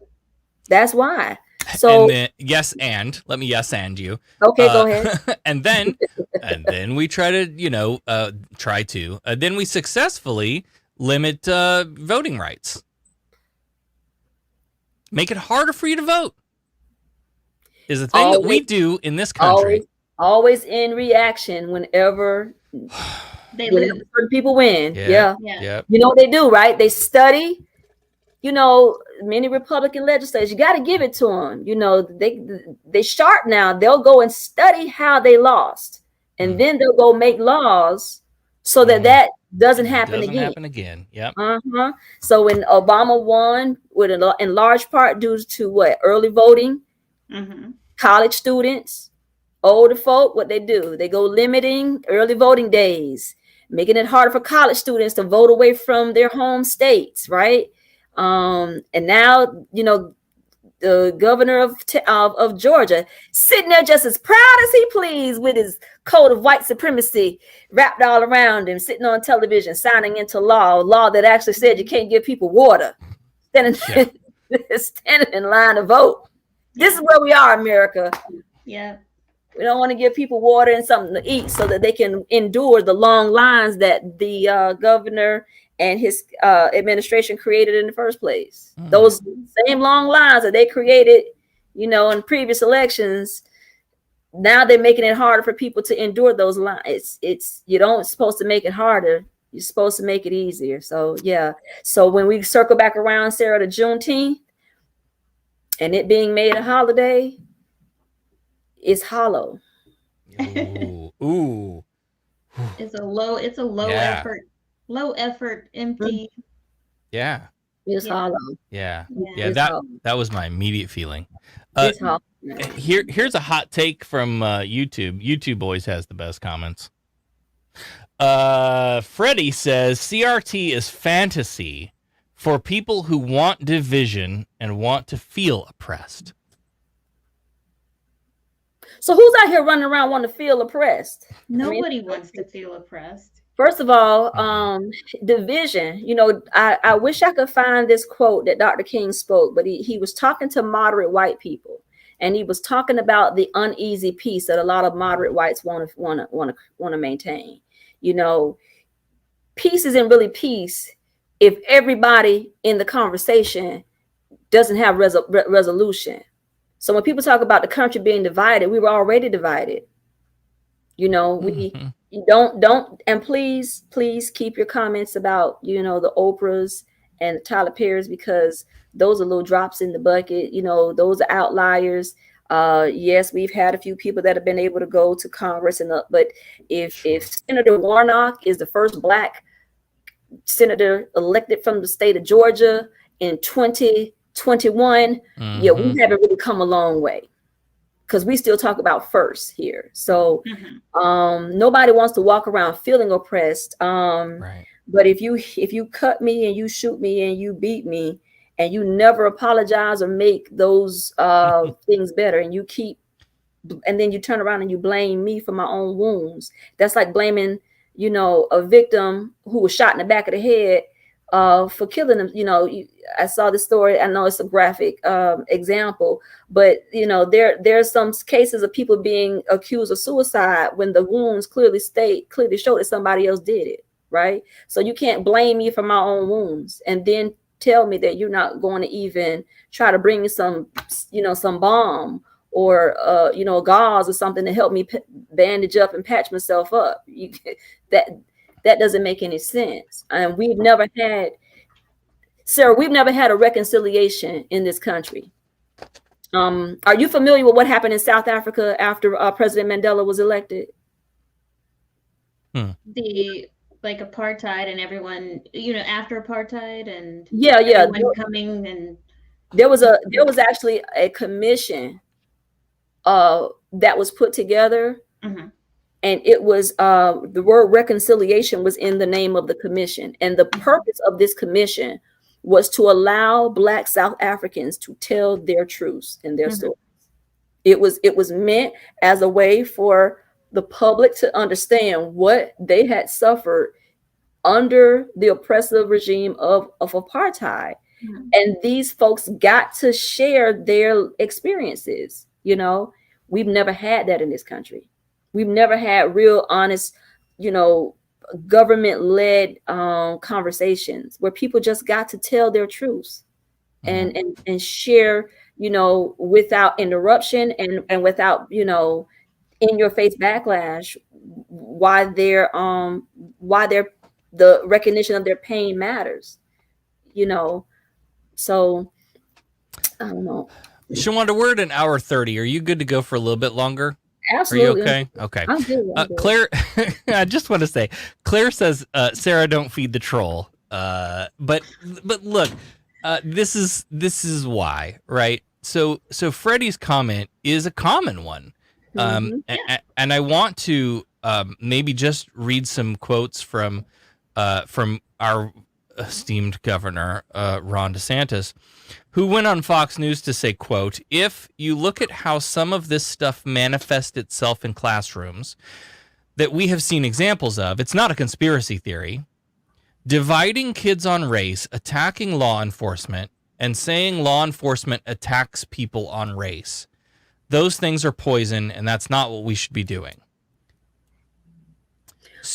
That's why. So and then, let me and you. Okay, go ahead. and then we try to, you know, then we successfully limit voting rights. Make it harder for you to vote. Is a thing that we do in this country. Always in reaction whenever certain people win. Yeah. You know what they do, right? They study. You know, many Republican legislators, you got to give it to them. You know, they sharp now. They'll go and study how they lost, and then they'll go make laws so that doesn't happen again. Yep. So when Obama won, in large part due to what? Early voting. College students, older folk, what they do, they go limiting early voting days, making it harder for college students to vote away from their home states, right? And now, you know, the governor of Georgia sitting there just as proud as he pleased with his coat of white supremacy wrapped all around him, sitting on television, signing into law that actually said you can't give people water, standing in line to vote. This is where we are, America. Yeah. We don't want to give people water and something to eat so that they can endure the long lines that the governor and his administration created in the first place. Those same long lines that they created, you know, in previous elections, now they're making it harder for people to endure those lines. You don't supposed to make it harder. You're supposed to make it easier. So, yeah. So when we circle back around, Sarah, to Juneteenth, and it being made a holiday is hollow. Ooh. It's a low effort, empty. Yeah. It's hollow. Yeah. That was my immediate feeling. It's hollow. Here's a hot take from YouTube. YouTube always has the best comments. Freddie says CRT is fantasy for people who want division and want to feel oppressed. So who's out here running around wanting to feel oppressed? Nobody wants to feel oppressed. First of all, division. You know, I wish I could find this quote that Dr. King spoke, but he was talking to moderate white people, and he was talking about the uneasy peace that a lot of moderate whites want to maintain. You know, peace isn't really peace if everybody in the conversation doesn't have resolution. So when people talk about the country being divided, we were already divided. You know, you don't, and please keep your comments about, you know, the Oprahs and the Tyler Perrys, because those are little drops in the bucket. You know, those are outliers. Yes, we've had a few people that have been able to go to Congress, but if Senator Warnock is the first Black senator elected from the state of Georgia in 2021, yeah, we haven't really come a long way, because we still talk about first here. So nobody wants to walk around feeling oppressed. Right. But if you cut me and you shoot me and you beat me and you never apologize or make those things better, and then you turn around and you blame me for my own wounds, that's like blaming, you know, a victim who was shot in the back of the head for killing them. You know, I saw the story. I know it's a graphic example, but you know, there's some cases of people being accused of suicide when the wounds clearly show that somebody else did it, right? So you can't blame me for my own wounds and then tell me that you're not going to even try to bring me some balm or gauze or something to help me bandage up and patch myself up. That doesn't make any sense. And we've never had a reconciliation in this country. Are you familiar with what happened in South Africa after President Mandela was elected? The apartheid and everyone, after apartheid and everyone coming, and there was actually a commission that was put together, and it was the word reconciliation was in the name of the commission, and the purpose of this commission was to allow Black South Africans to tell their truths and their stories. It was meant as a way for the public to understand what they had suffered under the oppressive regime of apartheid. And these folks got to share their experiences. You know, we've never had that in this country. We've never had real, honest, government-led conversations where people just got to tell their truths and share, without interruption and without, in your face backlash, why the recognition of their pain matters, so I don't know. Shawanda, we're at an hour 30. Are you good to go for a little bit longer? Absolutely. Are you okay? Okay. I'm good. Claire, I just want to say, Claire says, Sarah, don't feed the troll. But look, this is why, right? So Freddie's comment is a common one. And I want to maybe just read some quotes from our esteemed governor, Ron DeSantis, who went on Fox News to say, quote, "If you look at how some of this stuff manifests itself in classrooms that we have seen examples of, it's not a conspiracy theory. Dividing kids on race, attacking law enforcement, and saying law enforcement attacks people on race. Those things are poison, and that's not what we should be doing."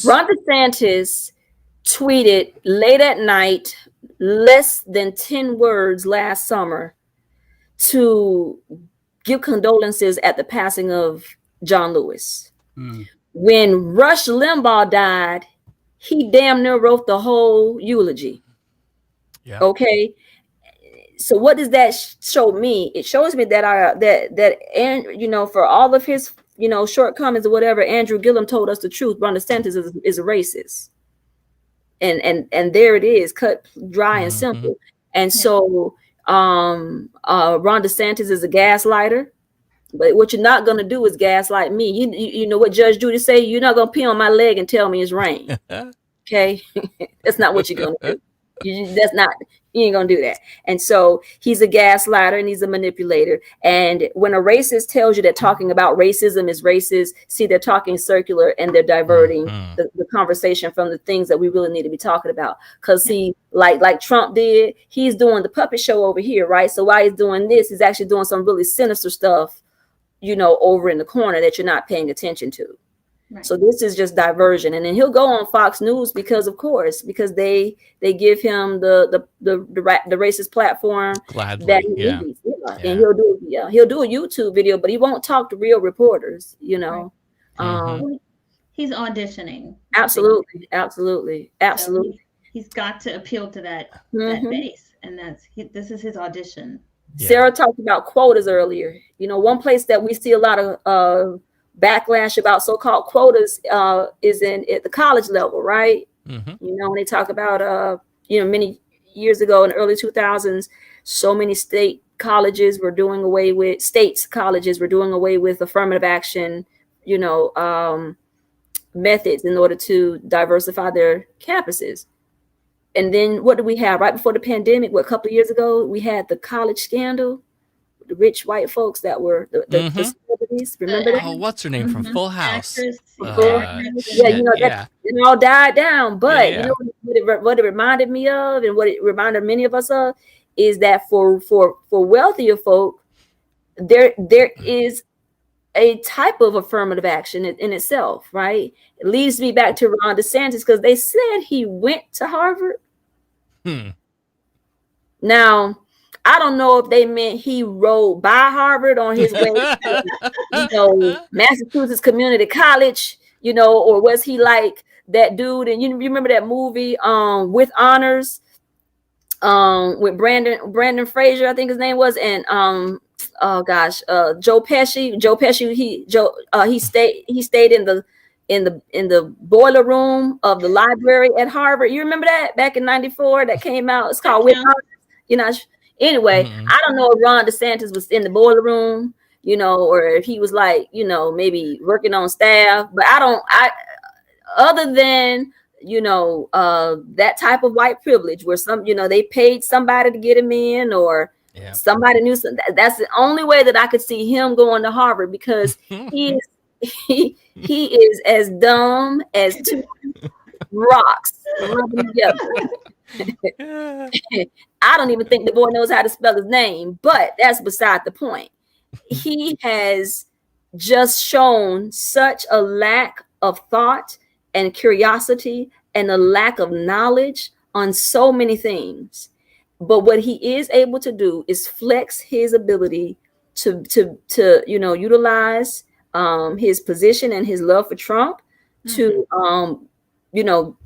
Ron DeSantis tweeted late at night, less than 10 words last summer, to give condolences at the passing of John Lewis. When Rush Limbaugh died, he damn near wrote the whole eulogy. Yeah. Okay. So what does that show me? It shows me that for all of his shortcomings or whatever, Andrew Gillum told us the truth. Ron DeSantis is a racist. And there it is, cut dry and simple. And so Ron DeSantis is a gaslighter. But what you're not going to do is gaslight me. You know what Judge Judy say? You're not going to pee on my leg and tell me it's rain. Okay? That's not what you're going to do. You ain't going to do that. And so he's a gaslighter and he's a manipulator. And when a racist tells you that talking about racism is racist, see, they're talking circular and they're diverting the conversation from the things that we really need to be talking about. Because see, like Trump did, he's doing the puppet show over here, right? So while he's doing this, he's actually doing some really sinister stuff, over in the corner that you're not paying attention to. Right. So this is just diversion. And then he'll go on Fox News because they give him the racist platform Gladly, that he needs. Yeah. And he'll do a YouTube video, but he won't talk to real reporters, Right. He's auditioning. Absolutely. So he's got to appeal to that base. and this is his audition. Yeah. Sarah talked about quotas earlier. You know, one place that we see a lot of backlash about so-called quotas is at the college level, right? Mm-hmm. You know, when they talk about, you know, many years ago in the early 2000s, so many states colleges were doing away with affirmative action, you know, methods in order to diversify their campuses. And then what do we have right before the pandemic? What, a couple of years ago, we had the college scandal, the rich white folks that were the celebrities. Remember that? Oh, what's her name from Full House? Actress, Yeah, you know, that it all died down. But you know what it reminded me of, and what it reminded many of us of, is that for wealthier folk, there is a type of affirmative action in itself, right? It leads me back to Ron DeSantis, because they said he went to Harvard. Now, I don't know if they meant he rode by Harvard on his way to, you know, Massachusetts Community College, you know, or was he like that dude? And you remember that movie, With Honors, with Brandon Fraser, I think his name was, and Joe Pesci. He stayed in the boiler room of the library at Harvard. You remember that back in '94? That came out. It's called With Honors. You know. Anyway, I don't know if Ron DeSantis was in the boiler room, you know, or if he was like, you know, maybe working on staff. But other than, you know, that type of white privilege where you know, they paid somebody to get him in, or somebody knew something. That's the only way that I could see him going to Harvard, because he is as dumb as two rocks rubbing together. I don't even think the boy knows how to spell his name, but that's beside the point. He has just shown such a lack of thought and curiosity and a lack of knowledge on so many things. But what he is able to do is flex his ability to you know, utilize his position and his love for Trump to you know,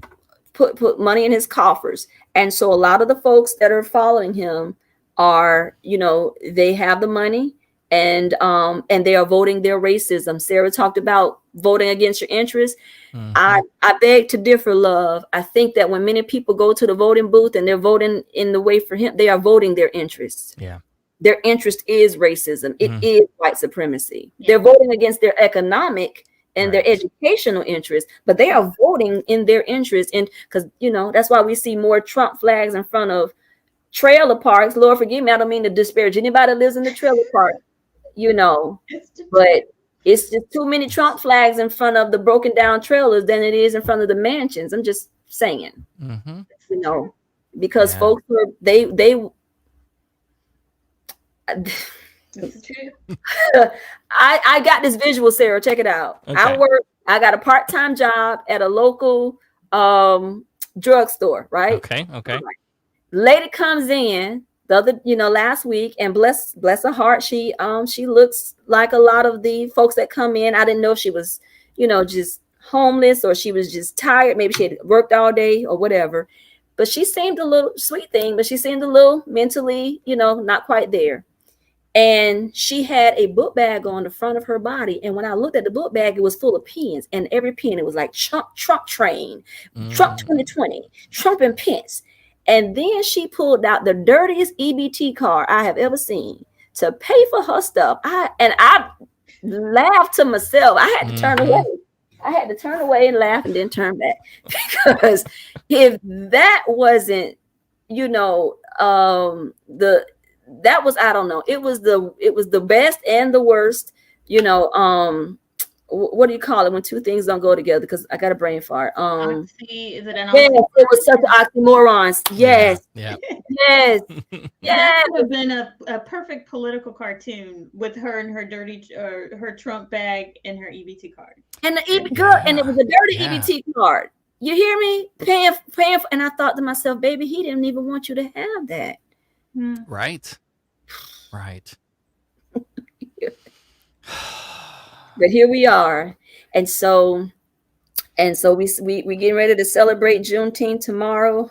put money in his coffers. And so a lot of the folks that are following him are, you know, they have the money, and they are voting their racism. Sarah talked about voting against your interests. I beg to differ, love. I think that when many people go to the voting booth and they're voting in the way for him, they are voting their interests. Yeah. Their interest is racism. It is white supremacy. They're voting against their economic and their educational interests, but they are voting in their interest. And because, you know, that's why we see more Trump flags in front of trailer parks. Lord forgive me, I don't mean to disparage anybody that lives in the trailer park, you know, but it's just too many Trump flags in front of the broken down trailers than it is in front of the mansions. I'm just saying, you know, because folks are, This is true. I got this visual, Sarah. Check it out. Okay. I got a part-time job at a local drugstore, right? Okay. Right. Lady comes in the other, you know, last week, and bless her heart, she looks like a lot of the folks that come in. I didn't know if she was, you know, just homeless, or she was just tired. Maybe she had worked all day or whatever. But she seemed a little sweet thing, but she seemed a little mentally, you know, not quite there. And she had a book bag on the front of her body. And when I looked at the book bag, it was full of pens. And every pen, it was like Trump train, Trump 2020, Trump and Pence. And then she pulled out the dirtiest EBT card I have ever seen to pay for her stuff. I laughed to myself. I had to turn away. I had to turn away and laugh and then turn back. Because if that wasn't, you know, that was, I don't know, it was the best and the worst, you know, what do you call it when two things don't go together? Because I got a brain fart. Is it an yes, it was such oxymorons. Yes. Yeah. Yes. That would have been a perfect political cartoon with her and her dirty her Trump bag and her EBT card. And the girl, and it was a dirty EBT card. You hear me? Paying for, and I thought to myself, baby, he didn't even want you to have that. Right. But here we are, and so we getting ready to celebrate Juneteenth tomorrow.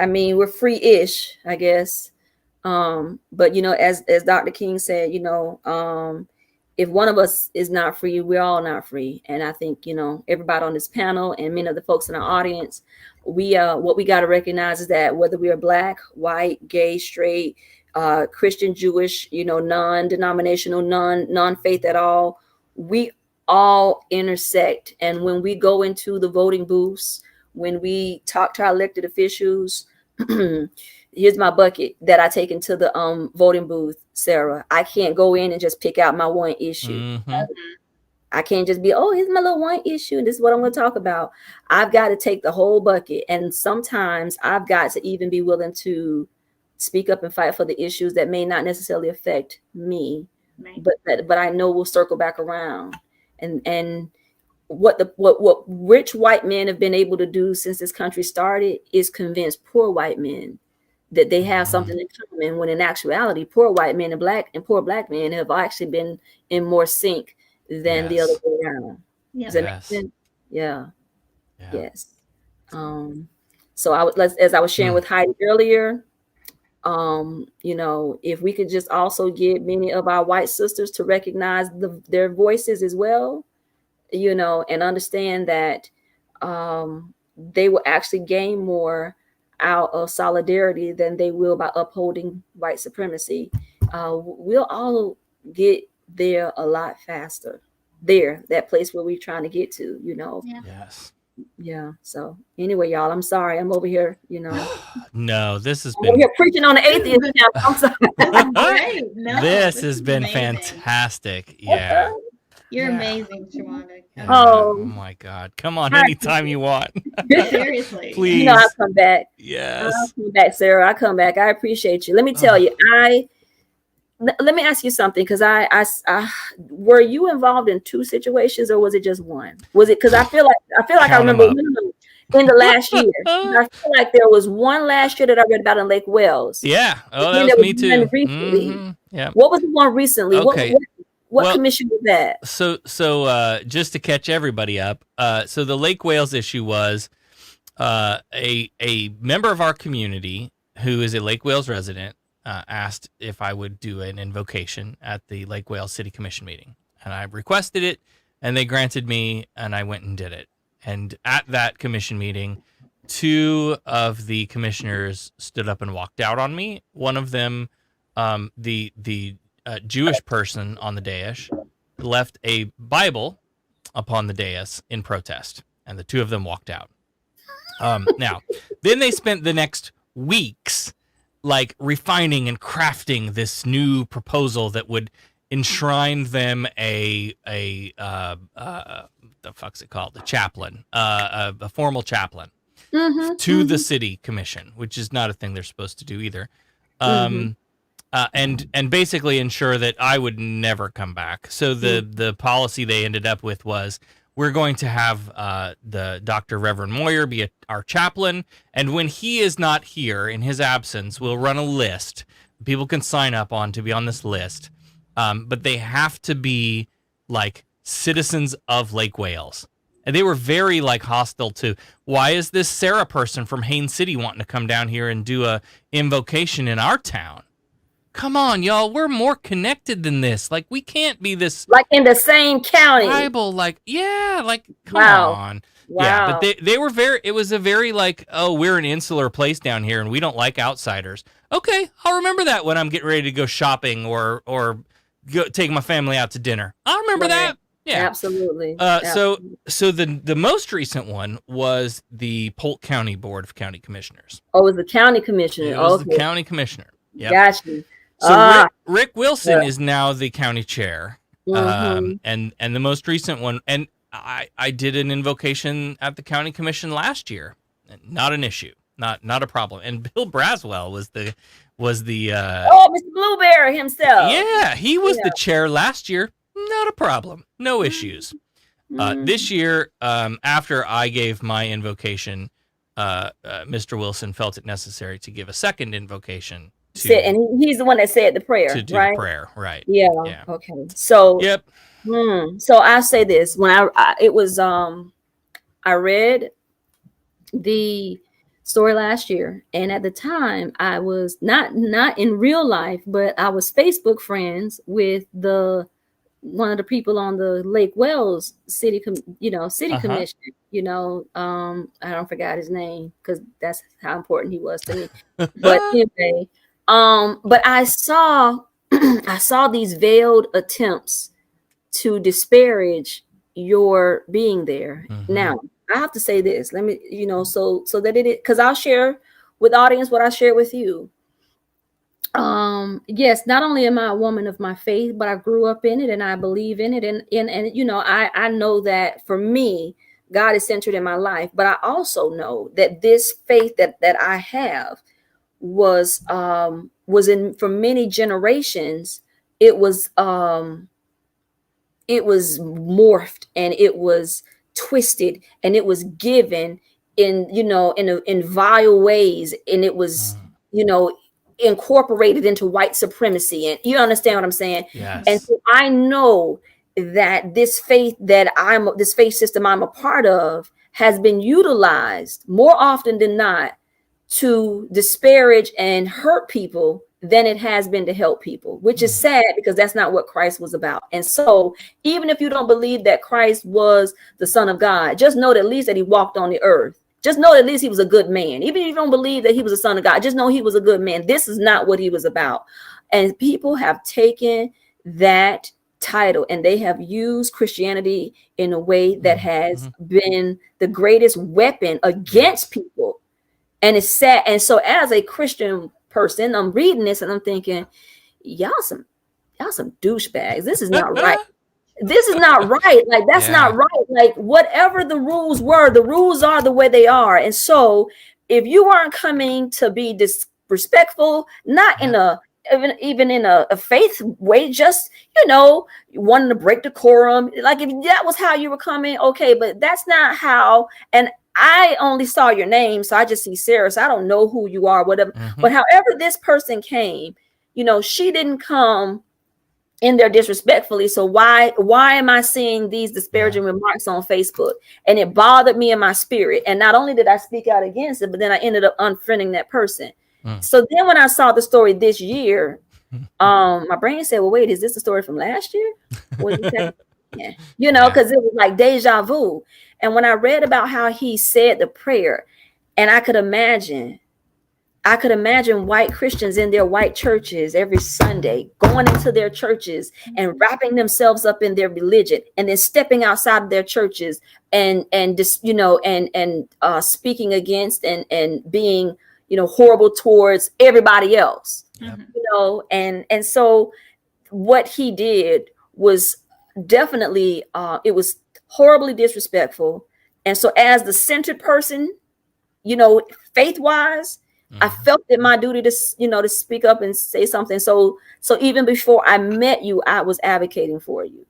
I mean, we're free-ish, I guess. But you know, as Dr. King said, you know, if one of us is not free, we're all not free. And I think, you know, everybody on this panel and many of the folks in our audience, what we got to recognize is that whether we are Black, white, gay, straight, Christian, Jewish, you know, non-denominational, non-faith at all, we all intersect. And when we go into the voting booths, when we talk to our elected officials, here's my bucket that I take into the voting booth, Sarah. I can't go in and just pick out my one issue. I can't just be, oh, here's my little one issue, and this is what I'm going to talk about. I've got to take the whole bucket. And sometimes I've got to even be willing to speak up and fight for the issues that may not necessarily affect me, but I know we'll circle back around. And what rich white men have been able to do since this country started is convince poor white men that they have something in common, when in actuality, poor white men and poor Black men have actually been in more sync than the other way around. Does that make sense? Yeah. Yes. So as I was sharing with Heidi earlier, you know, if we could just also get many of our white sisters to recognize their voices as well, you know, and understand that they will actually gain more out of solidarity than they will by upholding white supremacy. We'll all get there a lot faster. That place where we're trying to get to, you know. Yeah. So anyway, y'all, I'm sorry. I'm over here, you know. No, this has I'm over here preaching on the atheist camp. I'm sorry. Great. No, this has been amazing. fantastic. Yeah. You're amazing, Shawanda. Oh my God. Come on, anytime you want. Seriously. Please. You know, I'll come back. Yes. I'll come back, Sarah. I'll come back. I appreciate you. Let me tell you, let me ask you something, because I were you involved in two situations, or was it just one? Was it, because I feel like I remember in the last year. I feel like there was one last year that I read about in Lake Wales. Yeah. Oh, that was me too. Recently. Yeah. What was the one recently? Okay. What commission was that? So just to catch everybody up, so the Lake Wales issue was a member of our community who is a Lake Wales resident asked if I would do an invocation at the Lake Wales City Commission meeting, and I requested it, and they granted me, and I went and did it. And at that commission meeting, two of the commissioners stood up and walked out on me. One of them, the Jewish person on the dais, left a Bible upon the dais in protest, and the two of them walked out. Now, then they spent the next weeks like refining and crafting this new proposal that would enshrine them the fuck's it called? A chaplain, a formal chaplain to the city commission, which is not a thing they're supposed to do either. And basically ensure that I would never come back. So the policy they ended up with was, we're going to have the Dr. Reverend Moyer be our chaplain, and when he is not here, in his absence, we'll run a list. People can sign up to be on this list, but they have to be like citizens of Lake Wales. And they were very like hostile to, why is this Sarah person from Haines City wanting to come down here and do a invocation in our town? Come on, y'all. We're more connected than this. Like, we can't be this. Like in the same county. Bible, like, yeah, like, come on. Wow. Yeah, but they were it was a very like, oh, we're an insular place down here and we don't like outsiders. Okay, I'll remember that when I'm getting ready to go shopping or go take my family out to dinner. I'll remember that. Yeah, absolutely. So the most recent one was the Polk County Board of County Commissioners. Oh, it was the county commissioner. It was the county commissioner. Yep. Gotcha. So Rick Wilson is now the county chair, and the most recent one, and I did an invocation at the county commission last year, not an issue, not a problem. And Bill Braswell was the Mr. Blueberry himself. Yeah, he was the chair last year, not a problem, no issues. This year, after I gave my invocation, Mr. Wilson felt it necessary to give a second invocation. And he's the one that said the prayer, to do right? The prayer, right? Yeah. Okay. So. Yep. So I say this: when I read the story last year. And at the time, I was not in real life, but I was Facebook friends with one of the people on the Lake Wells city commission. I don't forgot his name because that's how important he was to me. But anyway, but I saw I saw these veiled attempts to disparage your being there. Now, I have to say this. Let me, so that because I'll share with audience what I share with you. Yes, not only am I a woman of my faith, but I grew up in it and I believe in it. And I know that for me, God is centered in my life, but I also know that this faith that I have was in for many generations. It was morphed and it was twisted and it was given in vile ways, and it was incorporated into white supremacy. And you understand what I'm saying? Yes. And so I know that this faith system I'm a part of has been utilized more often than not to disparage and hurt people than it has been to help people, which is sad because that's not what Christ was about. And so even if you don't believe that Christ was the Son of God, just know that at least that he walked on the earth. Just know that at least he was a good man. Even if you don't believe that he was a son of God, just know he was a good man. This is not what he was about. And people have taken that title and they have used Christianity in a way that has been the greatest weapon against people. And it's sad. And so as a Christian person, I'm reading this and I'm thinking, y'all some douchebags. This is not right. This is not right. Like, that's not right. Like, whatever the rules were, the rules are the way they are. And so if you aren't coming to be disrespectful, not in even in a faith way, just, wanting to break decorum, like if that was how you were coming, okay, but that's not how. And I only saw your name, so I just see Sarah, so I don't know who you are, whatever. But however this person came, she didn't come in there disrespectfully. So why am I seeing these disparaging remarks on Facebook? And it bothered me in my spirit. And not only did I speak out against it, but then I ended up unfriending that person. So then when I saw the story this year, my brain said, well, wait, is this the story from last year? What did you say? Because it was like deja vu. And when I read about how he said the prayer, and I could imagine white Christians in their white churches every Sunday, going into their churches and wrapping themselves up in their religion, and then stepping outside of their churches and just, speaking against and being, horrible towards everybody else, and so what he did was definitely, it was horribly disrespectful. And so as the centered person, faith-wise, I felt it my duty to speak up and say something. So even before I met you, I was advocating for you.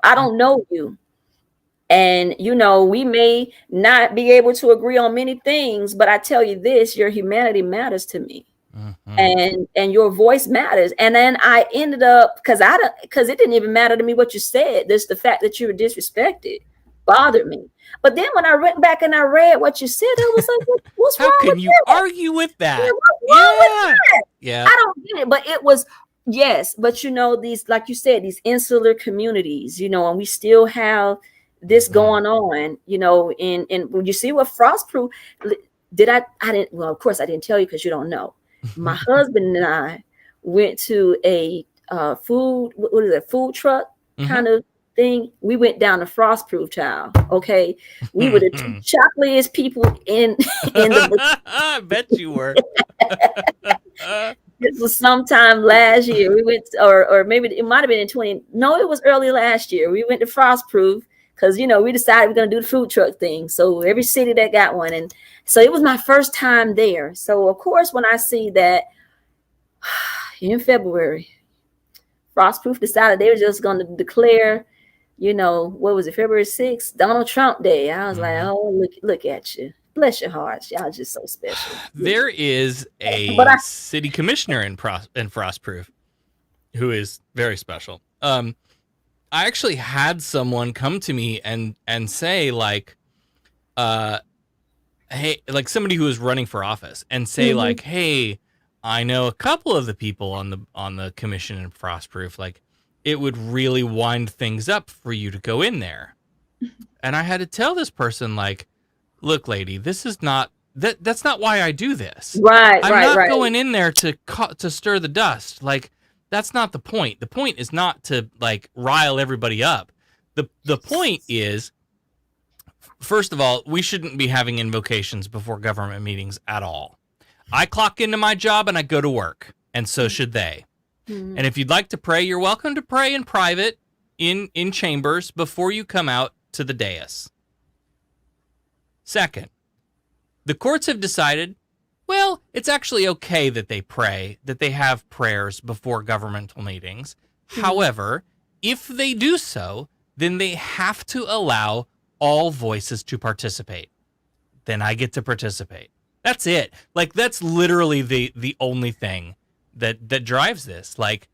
I don't know you. And, we may not be able to agree on many things, but I tell you this, your humanity matters to me. And your voice matters. And then I ended up, because it didn't even matter to me what you said. Just the fact that you were disrespected bothered me. But then when I went back and I read what you said, I was like, what's wrong with that? How can you argue with that? What's wrong with that? Yeah. I don't get it. But it was, yes. But these, like you said, these insular communities, and we still have this going on, and when you see what Frostproof well, of course I didn't tell you because you don't know. My husband and I went to a food truck kind of thing. We went down to Frostproof, child. Okay, we were the two chocolatiest people in the. I bet you were. This was sometime last year. We went, or maybe it might have been in 20. No, it was early last year. We went to Frostproof because we decided we're gonna do the food truck thing. So every city that got one, and so it was my first time there. So of course, when I see that in February, Frostproof decided they were just going to declare, what was it, February 6th, Donald Trump Day. I was like, oh, look at you. Bless your hearts. Y'all just so special. There is a city commissioner in Frostproof who is very special. I actually had someone come to me and say, like, hey, like somebody who is running for office and say like, hey, I know a couple of the people on the commission in Frostproof, like it would really wind things up for you to go in there. And I had to tell this person like, look, lady, this is not that's not why I do this. Right, I'm right, not right. going in there to stir the dust. Like that's not the point. The point is not to like rile everybody up. The point is, first of all, we shouldn't be having invocations before government meetings at all. I clock into my job and I go to work, and so should they. And if you'd like to pray, you're welcome to pray in private in chambers before you come out to the dais. Second, the courts have decided, well, it's actually okay that they pray, that they have prayers before governmental meetings. However, if they do so, then they have to allow all voices to participate. Then I get to participate. That's it. Like, that's literally the only thing that drives this. Like,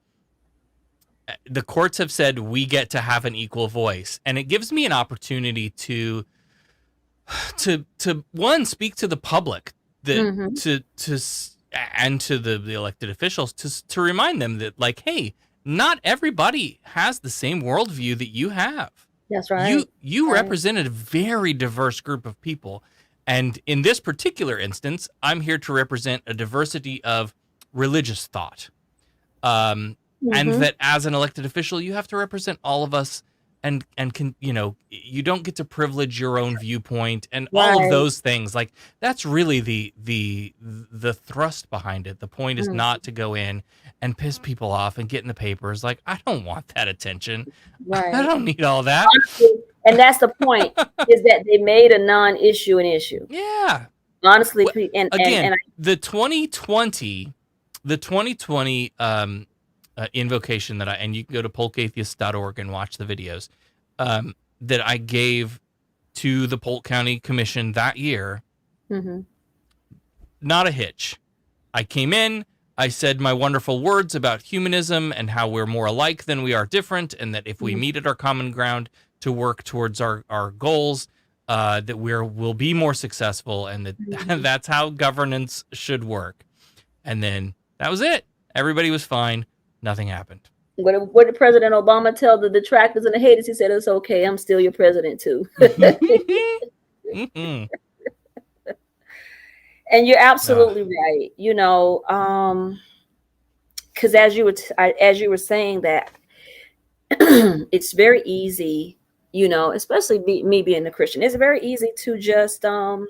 the courts have said we get to have an equal voice, and it gives me an opportunity to one, speak to the public, that and to the elected officials to remind them that, like, hey, not everybody has the same worldview that you have. That's right. You represented a very diverse group of people. And in this particular instance, I'm here to represent a diversity of religious thought. And that as an elected official, you have to represent all of us, and can, you know, you don't get to privilege your own viewpoint and all of those things. Like, that's really the thrust behind it. The point is not to go in and piss people off and get in the papers. Like, I don't want that attention. Right. I don't need all that. And that's the point, is that they made a non-issue an issue. Yeah. Honestly, well, and the 2020 invocation that and you can go to polkatheist.org and watch the videos that I gave to the Polk County Commission that year. Not a hitch. I came in, I said my wonderful words about humanism and how we're more alike than we are different, and that if we meet at our common ground to work towards our goals, that we'll be more successful, and that that's how governance should work. And then that was it. Everybody was fine. Nothing happened. What did President Obama tell the detractors and the haters? He said, it's okay. I'm still your president too. And you're absolutely right. You know, because as you were saying that, it's very easy, you know, especially me being a Christian, it's very easy to just fall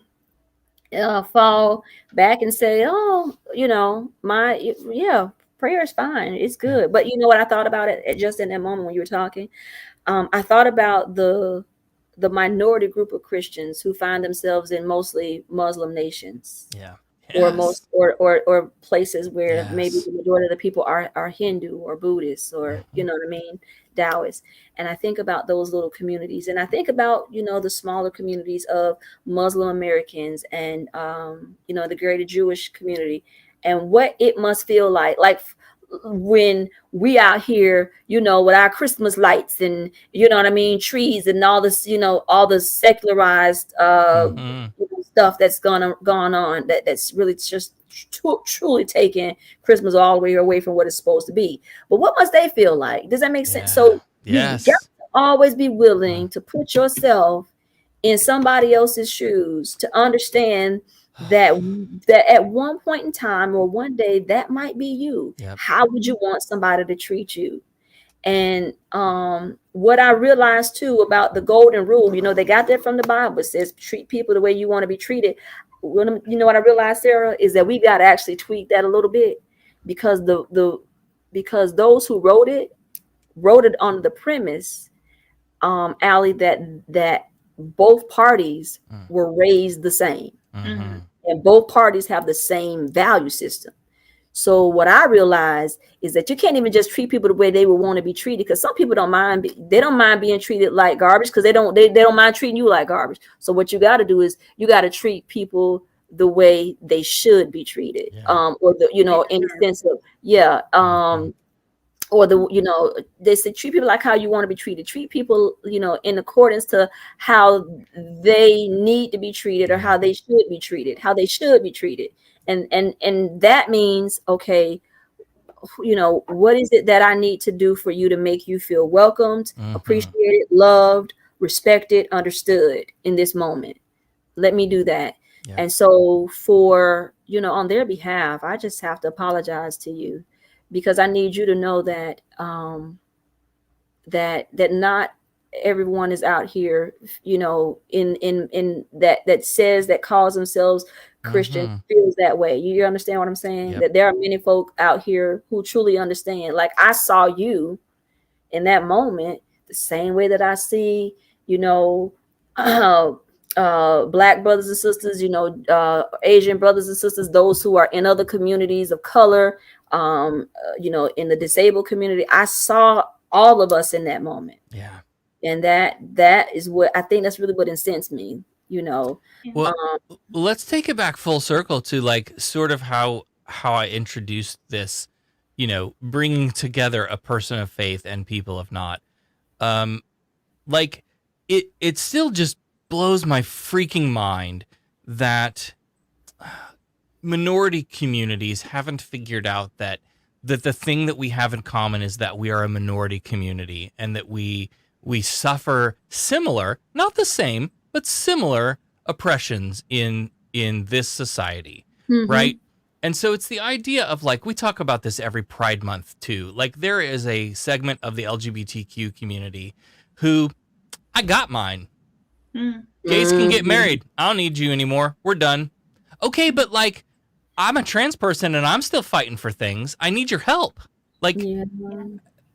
back and say, oh, you know, prayer is fine, it's good. But you know what I thought about it just in that moment when you were talking? I thought about the minority group of Christians who find themselves in mostly Muslim nations. Or places where maybe the majority of the people are Hindu or Buddhist or, you know what I mean, Taoist. And I think about those little communities, and I think about, you know, the smaller communities of Muslim Americans and, you know, the greater Jewish community, and what it must feel like when we out here, you know, with our Christmas lights and, you know what I mean, trees and all this, you know, all the secularized stuff that's gone on, that's really just truly taking Christmas all the way away from what it's supposed to be. But what must they feel like? Does that make sense? So you got to always be willing to put yourself in somebody else's shoes to understand that at one point in time or one day that might be you. How would you want somebody to treat you? And what I realized too about the golden rule, you know, they got that from the Bible. It says treat people the way you want to be treated. You know what I realized, Sarah, is that we got to actually tweak that a little bit, because because those who wrote it on the premise, Allie, that both parties were raised the same. And both parties have the same value system. So what I realized is that you can't even just treat people the way they would want to be treated, because some people don't mind being treated like garbage, because they don't mind treating you like garbage. So what you got to do is you got to treat people the way they should be treated, or the, you know, in the sense of or they say treat people like how you want to be treated. Treat people, in accordance to how they need to be treated, or how they should be treated, and that means, okay, what is it that I need to do for you to make you feel welcomed, appreciated, loved, respected, understood in this moment? Let me do that. Yeah. And so for, on their behalf, I just have to apologize to you, because I need you to know that that not everyone is out here, in that says, that calls themselves Christian, feels that way. You understand what I'm saying? Yep. That there are many folk out here who truly understand. Like, I saw you in that moment the same way that I see, Black brothers and sisters, Asian brothers and sisters, those who are in other communities of color, in the disabled community. I saw all of us in that moment. Yeah. And that is what I think, that's really what incensed me, Well, let's take it back full circle to like sort of how I introduced this, bringing together a person of faith and people of not. Like it still just blows my freaking mind that minority communities haven't figured out that the thing that we have in common is that we are a minority community, and that we suffer similar, not the same, but similar oppressions in this society, right? And so it's the idea of, like, we talk about this every Pride Month too. Like, there is a segment of the LGBTQ community who, I got mine. Gays can get married. I don't need you anymore. We're done. Okay, but like, I'm a trans person and I'm still fighting for things. I need your help. Like,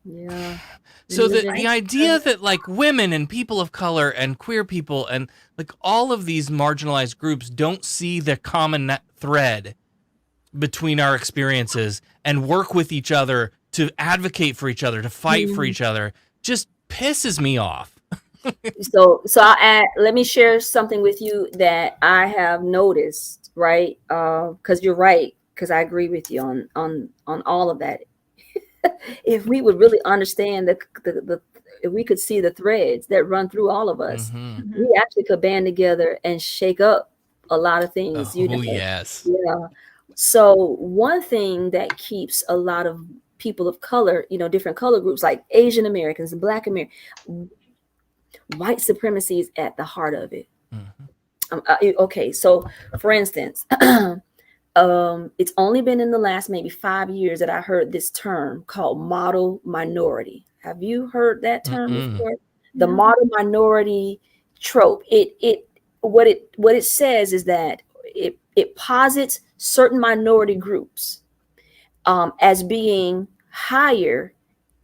yeah. So the idea that like women and people of color and queer people and like all of these marginalized groups don't see the common thread between our experiences and work with each other to advocate for each other, to fight for each other, just pisses me off. So I'll add, let me share something with you that I have noticed, right? Because you're right, because I agree with you on all of that. If we would really understand if we could see the threads that run through all of us, we actually could band together and shake up a lot of things. Yes. Yeah. So one thing that keeps a lot of people of color, different color groups like Asian Americans and Black Americans, white supremacy is at the heart of it. Okay, so for instance, it's only been in the last maybe 5 years that I heard this term called model minority. Have you heard that term before? The model minority trope. What it says is that it posits certain minority groups as being higher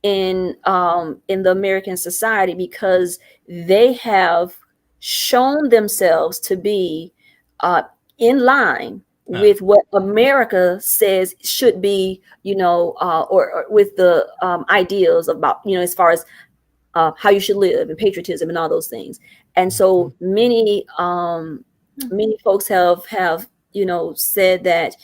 in the American society because they have shown themselves to be in line with what America says should be, or with the ideals about, as far as how you should live and patriotism and all those things. And so many folks have said that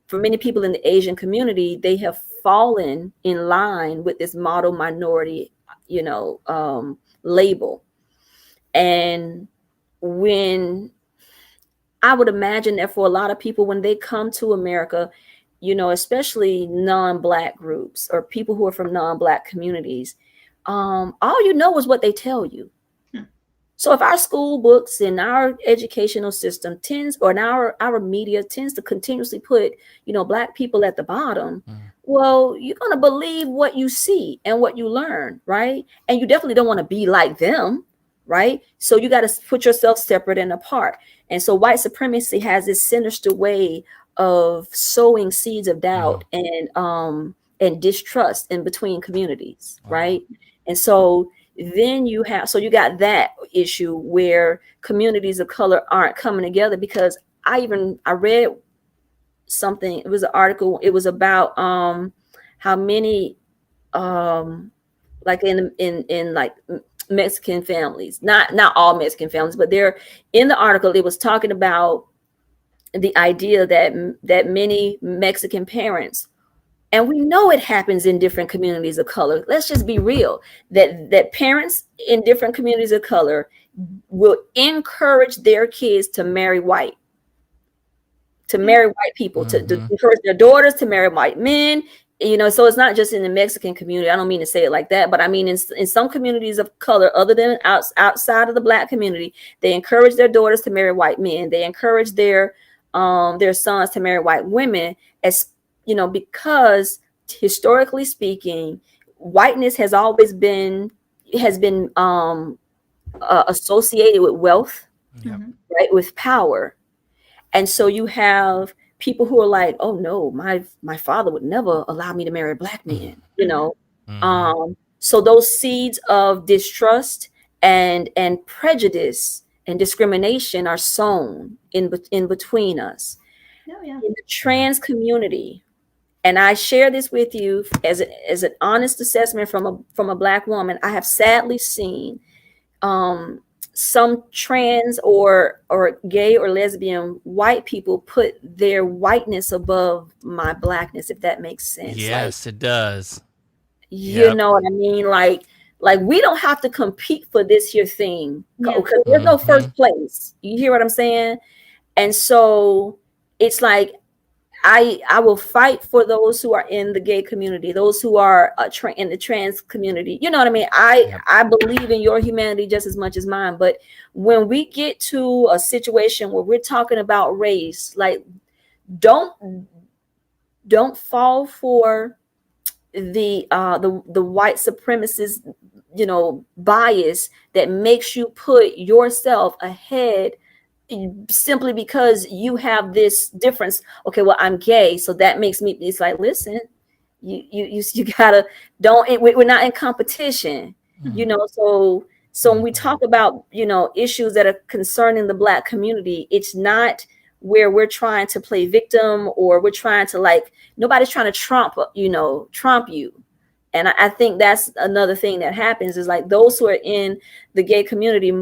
for many people in the Asian community, they have fallen in line with this model minority, label. And when I would imagine that for a lot of people, when they come to America, especially non-Black groups or people who are from non-Black communities, all is what they tell you. So if our school books and our educational system our media tends to continuously put, Black people at the bottom, well, you're going to believe what you see and what you learn, right? And you definitely don't want to be like them, right? So you got to put yourself separate and apart. And so white supremacy has this sinister way of sowing seeds of doubt and distrust in between communities, right? And so then you got that issue where communities of color aren't coming together, because I read something, it was an article, it was about how many like in like Mexican families, not all Mexican families, but they're in the article, it was talking about the idea that many Mexican parents And we know it happens in different communities of color. Let's just be real, that parents in different communities of color will encourage their kids to marry white people, to encourage their daughters to marry white men. You know, so it's not just in the Mexican community. I don't mean to say it like that, but I mean in some communities of color, other than outside of the Black community, they encourage their daughters to marry white men. They encourage their sons to marry white women, as you know, because historically speaking, whiteness has always been associated with wealth, right, with power. And so you have people who are like, oh no, my father would never allow me to marry a Black man, you know. So those seeds of distrust and prejudice and discrimination are sown in between us. In the trans community, and I share this with you as an honest assessment from a Black woman, I have sadly seen some trans or gay or lesbian white people put their whiteness above my Blackness, if that makes sense. Yes, it does. You know what I mean? Like we don't have to compete for this here thing, because there's no first place. You hear what I'm saying? And so it's like I will fight for those who are in the gay community, those who are in the trans community. You know what I mean? I believe in your humanity just as much as mine. But when we get to a situation where we're talking about race, like don't fall for the white supremacist, you know, bias that makes you put yourself ahead simply because you have this difference. Okay, well, I'm gay, so that makes me. It's like, listen, you gotta we're not in competition, you know. So when we talk about, you know, issues that are concerning the Black community, it's not where we're trying to play victim, or we're trying to, like, nobody's trying to trump you. And I think that's another thing that happens, is like those who are in the gay community,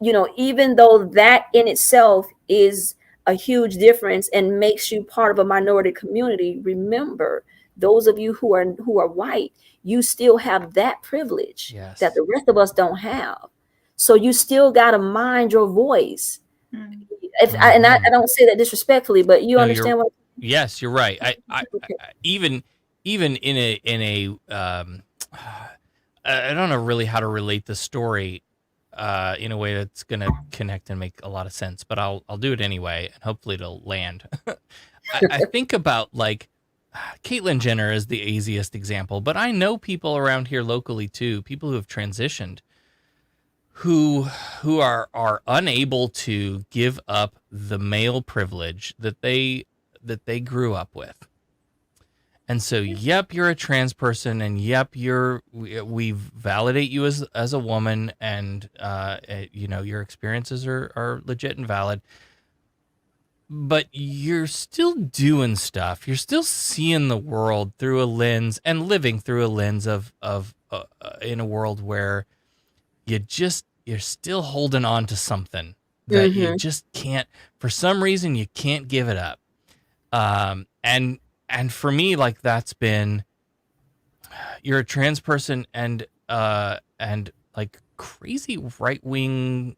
you know, even though that in itself is a huge difference and makes you part of a minority community, remember, those of you who are white, you still have that privilege that the rest of us don't have. So you still got to mind your voice. I don't say that disrespectfully, but you understand what? Yes, you're right. I even in a I don't know really how to relate the story in a way that's going to connect and make a lot of sense, but I'll do it anyway, and hopefully it'll land. I think about, like, Caitlyn Jenner is the easiest example, but I know people around here locally too, people who have transitioned, who are unable to give up the male privilege that they grew up with. And so, yep, you're a trans person, and yep, we validate you as a woman, and you know, your experiences are legit and valid. But you're still doing stuff. You're still seeing the world through a lens and living through a lens of in a world where you're still holding on to something that you just can't, for some reason, you can't give it up. And for me, like, that's been, you're a trans person and like crazy right wing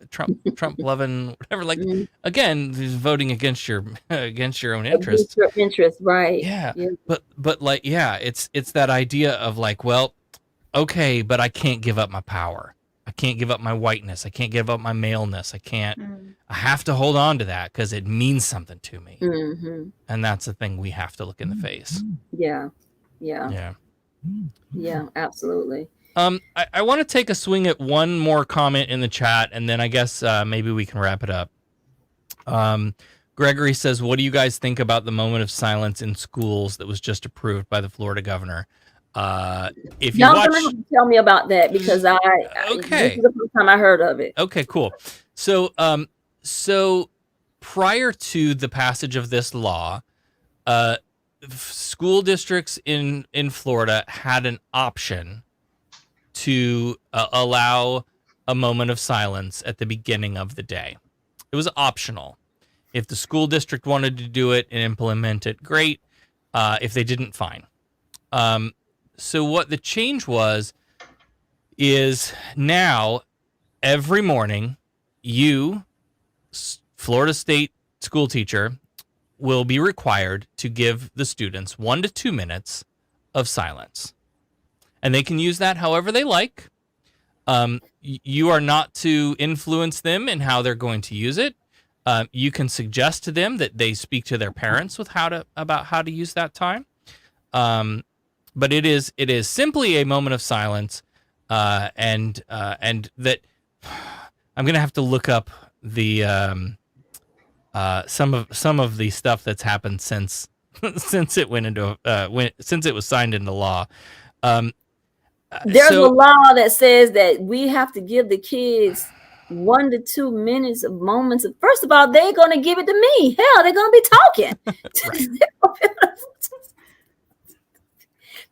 Trump loving whatever. Like, again, voting against your own interests. Your interest, right? Yeah. But like, yeah, it's that idea of like, well, okay, but I can't give up my power. I can't give up my whiteness. I can't give up my maleness. I have to hold on to that because it means something to me. And that's the thing we have to look in the face. Yeah, absolutely. I want to take a swing at one more comment in the chat, and then I guess maybe we can wrap it up. Gregory says, what do you guys think about the moment of silence in schools that was just approved by the Florida governor? If you watch, tell me about that, because this is the first time I heard of it. Okay, cool. So prior to the passage of this law, school districts in Florida had an option to allow a moment of silence at the beginning of the day. It was optional. If the school district wanted to do it and implement it, great. If they didn't, fine. So what the change is now every morning, you, Florida State school teacher, will be required to give the students 1 to 2 minutes of silence. And they can use that however they like. You are not to influence them in how they're going to use it. You can suggest to them that they speak to their parents about how to use that time. But it is simply a moment of silence, and that I'm gonna have to look up the some of the stuff that's happened since it went into since it was signed into law. There's a law that says that we have to give the kids 1 to 2 minutes of moments of. First of all, they're gonna give it to me. Hell, they're gonna be talking.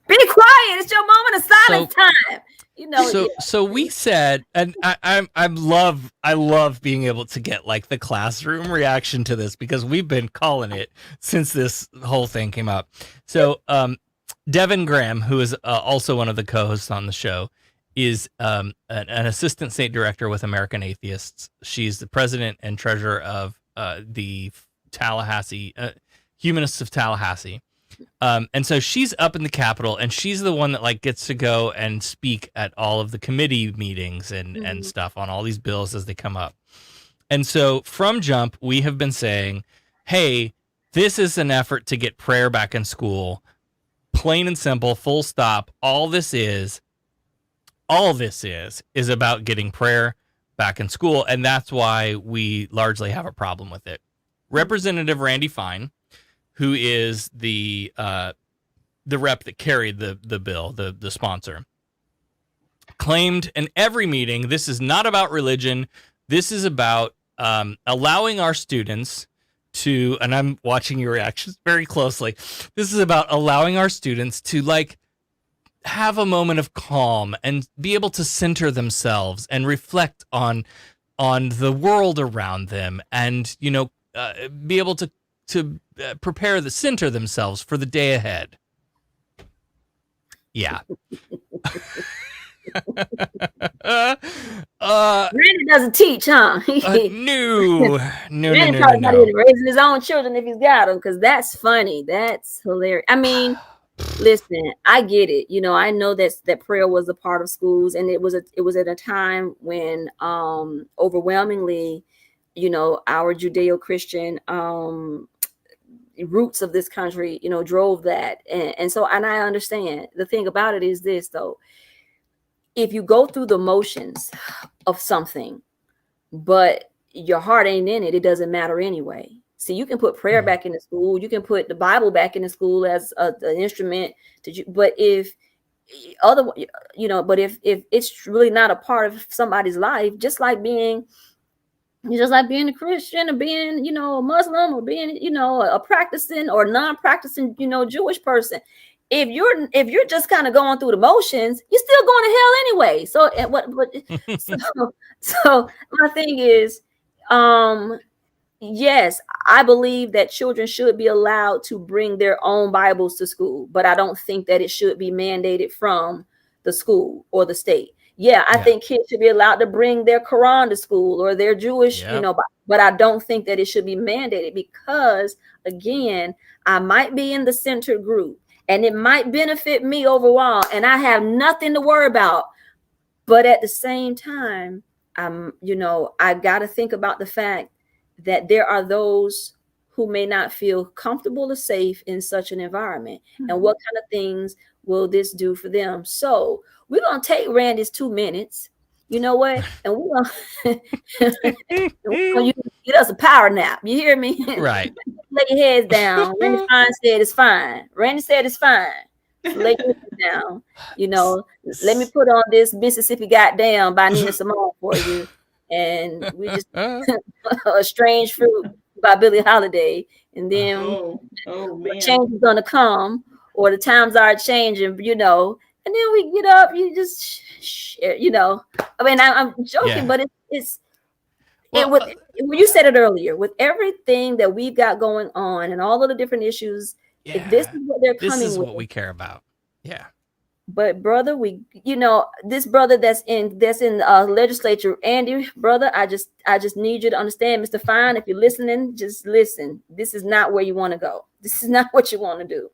Be quiet. It's your moment of silence time. So we said, and I love being able to get like the classroom reaction to this, because we've been calling it since this whole thing came up. So Devin Graham, who is also one of the co-hosts on the show, is an assistant state director with American Atheists. She's the president and treasurer of the Tallahassee Humanists of Tallahassee. And so she's up in the Capitol, and she's the one that like gets to go and speak at all of the committee meetings and stuff on all these bills as they come up. And so from jump, we have been saying, hey, this is an effort to get prayer back in school. Plain and simple, full stop. All this is about getting prayer back in school. And that's why we largely have a problem with it. Representative Randy Fine, who is the rep that carried the bill, the sponsor, claimed in every meeting, this is not about religion. This is about allowing our students to, and I'm watching your reactions very closely. This is about allowing our students to like have a moment of calm and be able to center themselves and reflect on the world around them, and be able to prepare the center themselves for the day ahead. Yeah. Randy doesn't teach, huh? No. Randy probably not even raising his own children if he's got them, because that's funny. That's hilarious. I mean, listen, I get it. I know that prayer was a part of schools, and it was at a time when overwhelmingly, our Judeo-Christian roots of this country, drove that. And I understand. The thing about it is this, though. If you go through the motions of something, but your heart ain't in it, it doesn't matter anyway. See, you can put prayer back in the school. You can put the Bible back in the school as an instrument but if it's really not a part of somebody's life, just like being a Christian or being, a Muslim or being, a practicing or non-practicing, Jewish person. If you're just kind of going through the motions, you're still going to hell anyway. So my thing is, yes, I believe that children should be allowed to bring their own Bibles to school, but I don't think that it should be mandated from the school or the state. Yeah, I think kids should be allowed to bring their Quran to school or their Jewish, but I don't think that it should be mandated, because, again, I might be in the center group and it might benefit me overall, and I have nothing to worry about. But at the same time, I got to think about the fact that there are those who may not feel comfortable or safe in such an environment. Mm-hmm. And what kind of things will this do for them? So we're going to take Randy's 2 minutes. You know what? And we're going to get us a power nap. You hear me? Right. Lay your heads down. Randy Fine said it's fine. Randy said it's fine. Lay your head down. Let me put on this Mississippi Goddamn by Nina Simone for you. And we just A Strange Fruit by Billie Holiday. And then change is gonna come, or the times are changing, and then we get up, you just I mean, I'm joking, but when you said it earlier, with everything that we've got going on and all of the different issues Yeah. If this is what they're coming with. This is what we care about. Yeah. But brother, this brother that's in legislature, Andy, brother, I just need you to understand, Mr. Fine, if you're listening, just listen. This is not where you want to go. This is not what you want to do.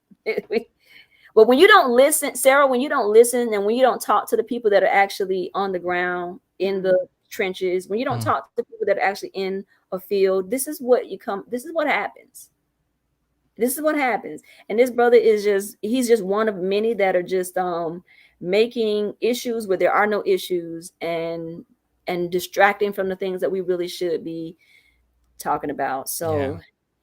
But when you don't listen, Sarah, when you don't listen and when you don't talk to the people that are actually on the ground in the trenches, when you don't talk to the people that are actually in a field, this is what happens. This is what happens. And this brother he's just one of many that are just making issues where there are no issues and distracting from the things that we really should be talking about. So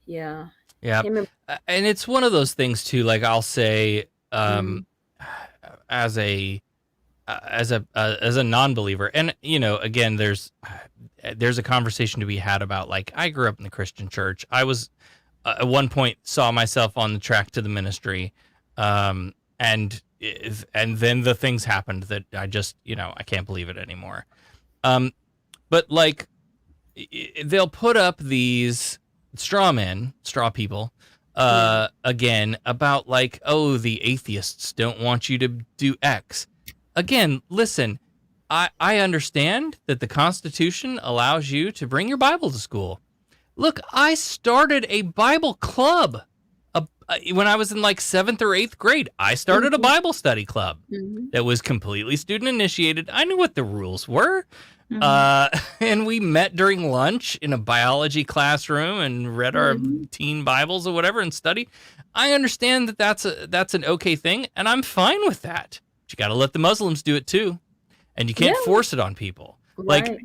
yeah. And it's one of those things too, like I'll say as a non-believer, and again, there's a conversation to be had about, like, I grew up in the Christian church. I was at one point saw myself on the track to the ministry, and then the things happened that I just I can't believe it anymore. But like they'll put up these straw people again about, like, oh, the atheists don't want you to do X. Again, listen, I understand that the Constitution allows you to bring your Bible to school. Look, I started a Bible club when I was in like 7th or 8th grade. I started a Bible study club that was completely student initiated. I knew what the rules were. And we met during lunch in a biology classroom and read our teen Bibles or whatever and studied. I understand that that's an okay thing, and I'm fine with that. But you got to let the Muslims do it too, and you can't force it on people. Right. Like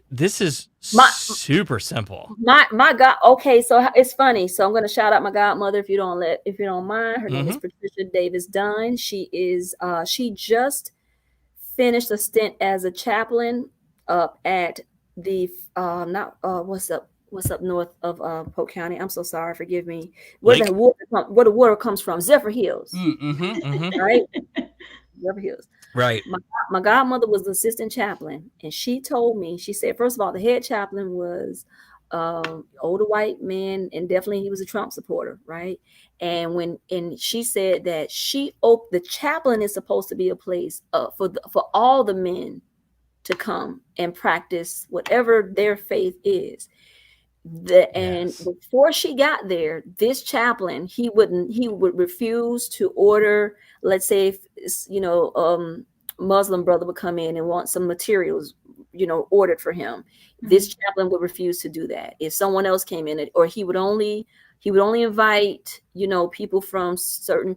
this is super simple. My God. Okay, so it's funny. So I'm going to shout out my godmother if you don't mind. Her name is Patricia Davis Dunn. She just finished a stint as a chaplain up at the what's up north of Polk County. I'm so sorry, forgive me. Where the water comes from, Zephyr Hills. Right? Zephyr Hills. Right. My godmother was the assistant chaplain, and she told me, she said, first of all, the head chaplain was older white man, and definitely he was a Trump supporter, right? And she said that the chaplain is supposed to be a place for all the men to come and practice whatever their faith is. And before she got there, this chaplain, he would refuse to order, let's say, if, Muslim brother would come in and want some materials, ordered for him. This chaplain would refuse to do that. If someone else came in, or he would only invite, people from certain,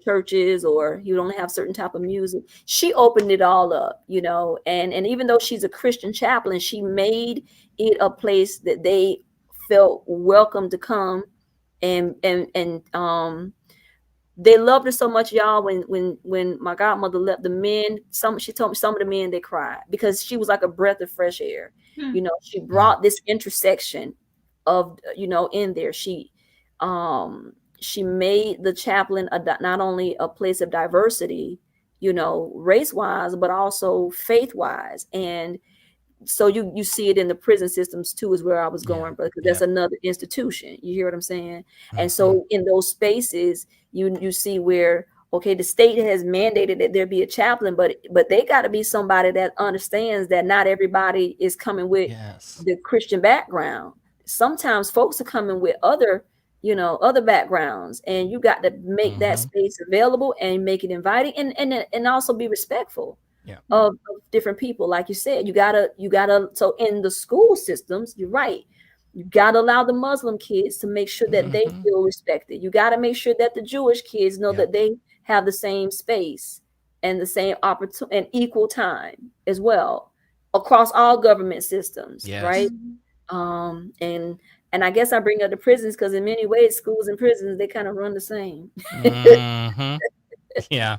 churches, or he would only have certain type of music. She opened it all up, and even though she's a Christian chaplain, she made it a place that they felt welcome to come, and they loved her so much, y'all. When my godmother left, the men, she told me some of the men, they cried because she was like a breath of fresh air. She brought this intersection of, in there. She made the chaplain not only a place of diversity, race-wise, but also faith-wise. And so you see it in the prison systems too, is where I was going, brother, because that's another institution. You hear what I'm saying? And so in those spaces, you see where, okay, the state has mandated that there be a chaplain, but they got to be somebody that understands that not everybody is coming with the Christian background. Sometimes folks are coming with other backgrounds, and you got to make that space available and make it inviting, and also be respectful of different people. Like you said, you gotta, so in the school systems, you're right. You gotta allow the Muslim kids to make sure that they feel respected. You gotta make sure that the Jewish kids know that they have the same space and the same opportunity and equal time as well across all government systems, right? And I guess I bring up the prisons because in many ways, schools and prisons, they kind of run the same. Yeah.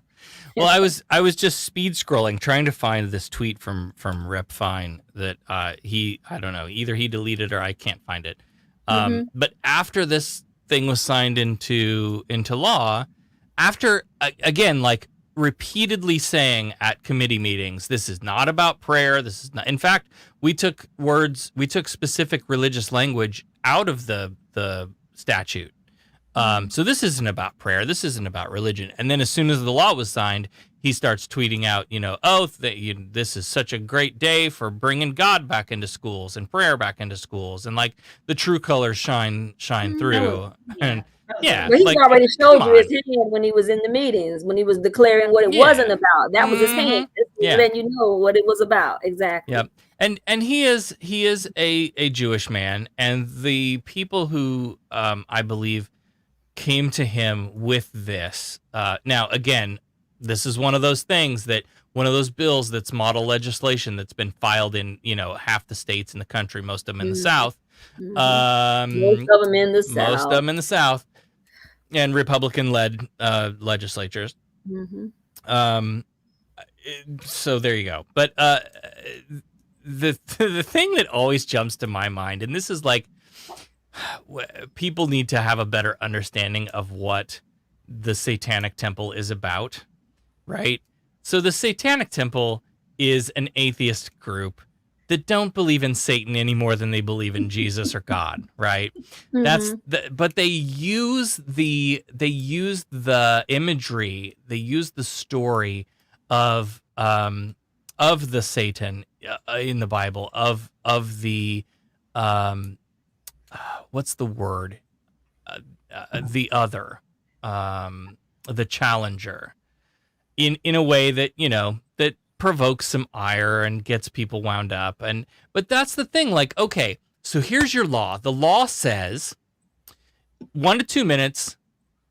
Well, I was just speed scrolling, trying to find this tweet from Rep Fine that I don't know, either he deleted or I can't find it. But after this thing was signed into law, after again, like repeatedly saying at committee meetings, this is not about prayer. This is not. In fact, we took specific religious language out of the statute. So this isn't about prayer. This isn't about religion. And then as soon as the law was signed, he starts tweeting out, this is such a great day for bringing God back into schools and prayer back into schools, and like the true colors shine through. And yeah, but he like, already showed you his on. hand when he was in the meetings, when he was declaring what it wasn't about. That was his hand. Letting you know what it was about. Exactly. Yep. And he is a Jewish man, and the people who I believe came to him with this. Now, again, this is one of those bills that's model legislation that's been filed in, half the states in the country, most of them in the South. Most of them in the South. Most of them in the South, and Republican-led legislatures. So there you go. But the thing that always jumps to my mind, and this is like, people need to have a better understanding of what the Satanic Temple is about, right? So the Satanic Temple is an atheist group that don't believe in Satan any more than they believe in Jesus or God, right? But they use the imagery, they use the story of the Satan in the Bible, of the what's the word? The other, the challenger, in a way that, that provokes some ire and gets people wound up. But that's the thing. Like, okay, so here's your law. The law says 1 to 2 minutes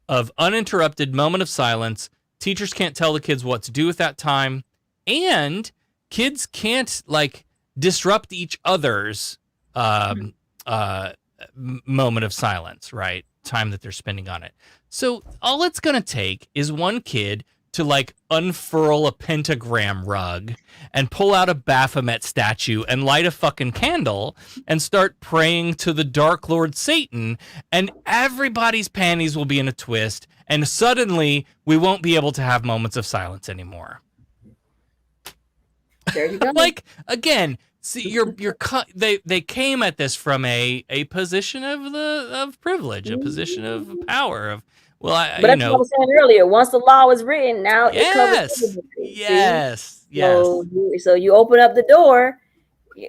of uninterrupted moment of silence. Teachers can't tell the kids what to do with that time, and kids can't like disrupt each other's moment of silence, right? Time that they're spending on it. So all it's going to take is one kid to like unfurl a pentagram rug and pull out a Baphomet statue and light a fucking candle and start praying to the Dark Lord Satan, and everybody's panties will be in a twist, and suddenly we won't be able to have moments of silence anymore. There you go. Like, again, see, they came at this from a position of privilege, a position of power, but that's what I was saying earlier. Once the law is written, now it covers everybody. Yes. So you open up the door,